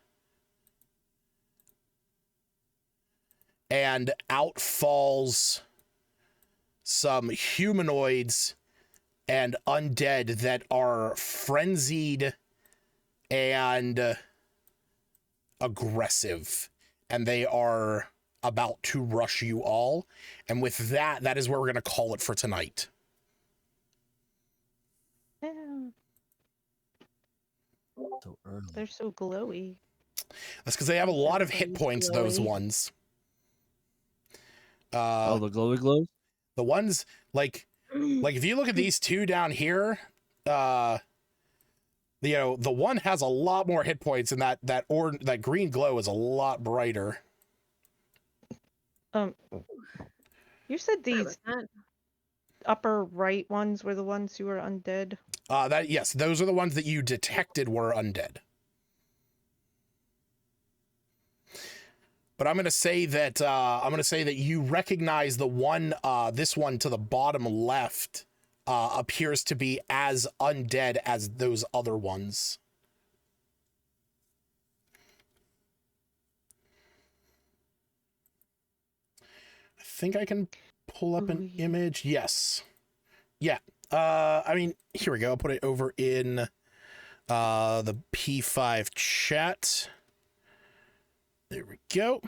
and out falls some humanoids and undead that are frenzied and aggressive, and they are about to rush you all. And with that, that is where we're going to call it for tonight. So early. They're so glowy. That's because they have a lot of hit points, those ones. the glowy glows. The ones like if you look at these two down here, the one has a lot more hit points, and that green glow is a lot brighter. You said these upper right ones were the ones who were undead. Yes, those are the ones that you detected were undead. But I'm gonna say that you recognize the one, this one to the bottom left, appears to be as undead as those other ones. I think I can pull up an image. Yes. Yeah. I mean, here we go. I'll put it over in the P5 chat. There we go.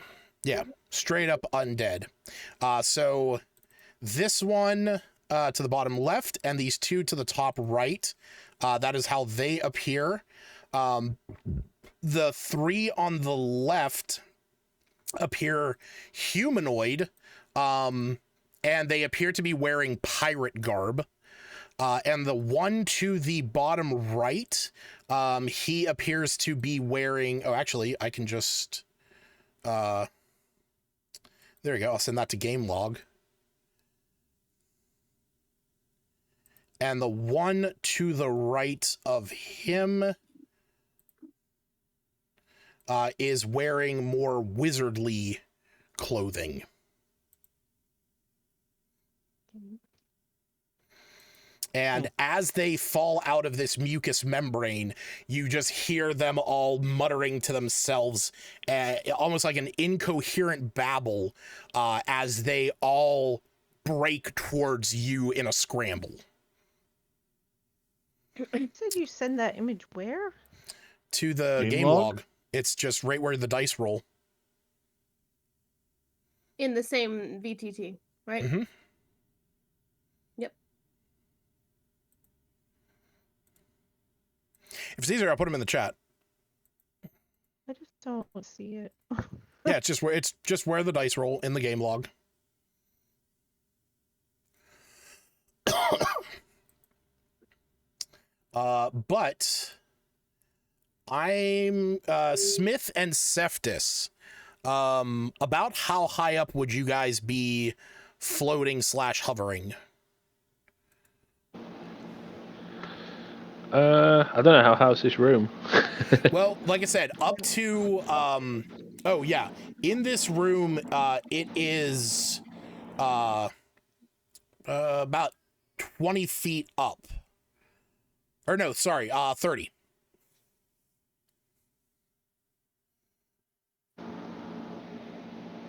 Yeah, straight up undead. So this one to the bottom left and these two to the top right, that is how they appear. The three on the left appear humanoid, and they appear to be wearing pirate garb. And the one to the bottom right, he appears to be wearing... Oh, actually, I can just... there we go. I'll send that to game log. And the one to the right of him is wearing more wizardly clothing. And as they fall out of this mucus membrane, you just hear them all muttering to themselves, almost like an incoherent babble, as they all break towards you in a scramble. You said you send that image where? To the game log. It's just right where the dice roll. In the same VTT, right? Mm-hmm. Yep. If it's easier, I'll put them in the chat. I just don't see it. Yeah, it's just where the dice roll in the game log. But I'm Smith and Seftis. About how high up would you guys be floating / hovering? I don't know how high is this room. Well, like I said, up to oh yeah, in this room, it is about 20 feet up. Or no, sorry, 30.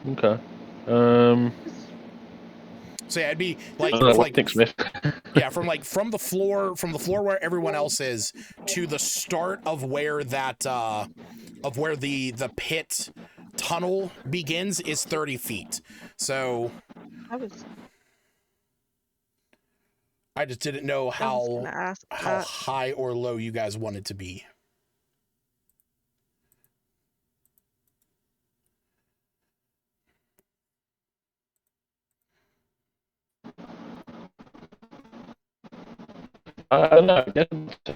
Okay. So yeah, it'd be like, Smith. Yeah, from the floor where everyone else is to the start of where that of where the pit tunnel begins is 30 feet. So I just didn't know how high or low you guys wanted to be. I don't know,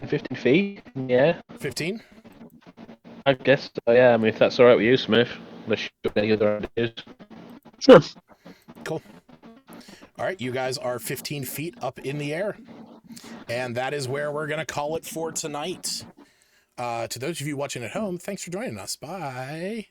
15 feet? Yeah. 15? I guess so, yeah. I mean, if that's alright with you, Smith. Unless you've got any other ideas. Sure. Cool. Alright, you guys are 15 feet up in the air. And that is where we're going to call it for tonight. To those of you watching at home, thanks for joining us. Bye.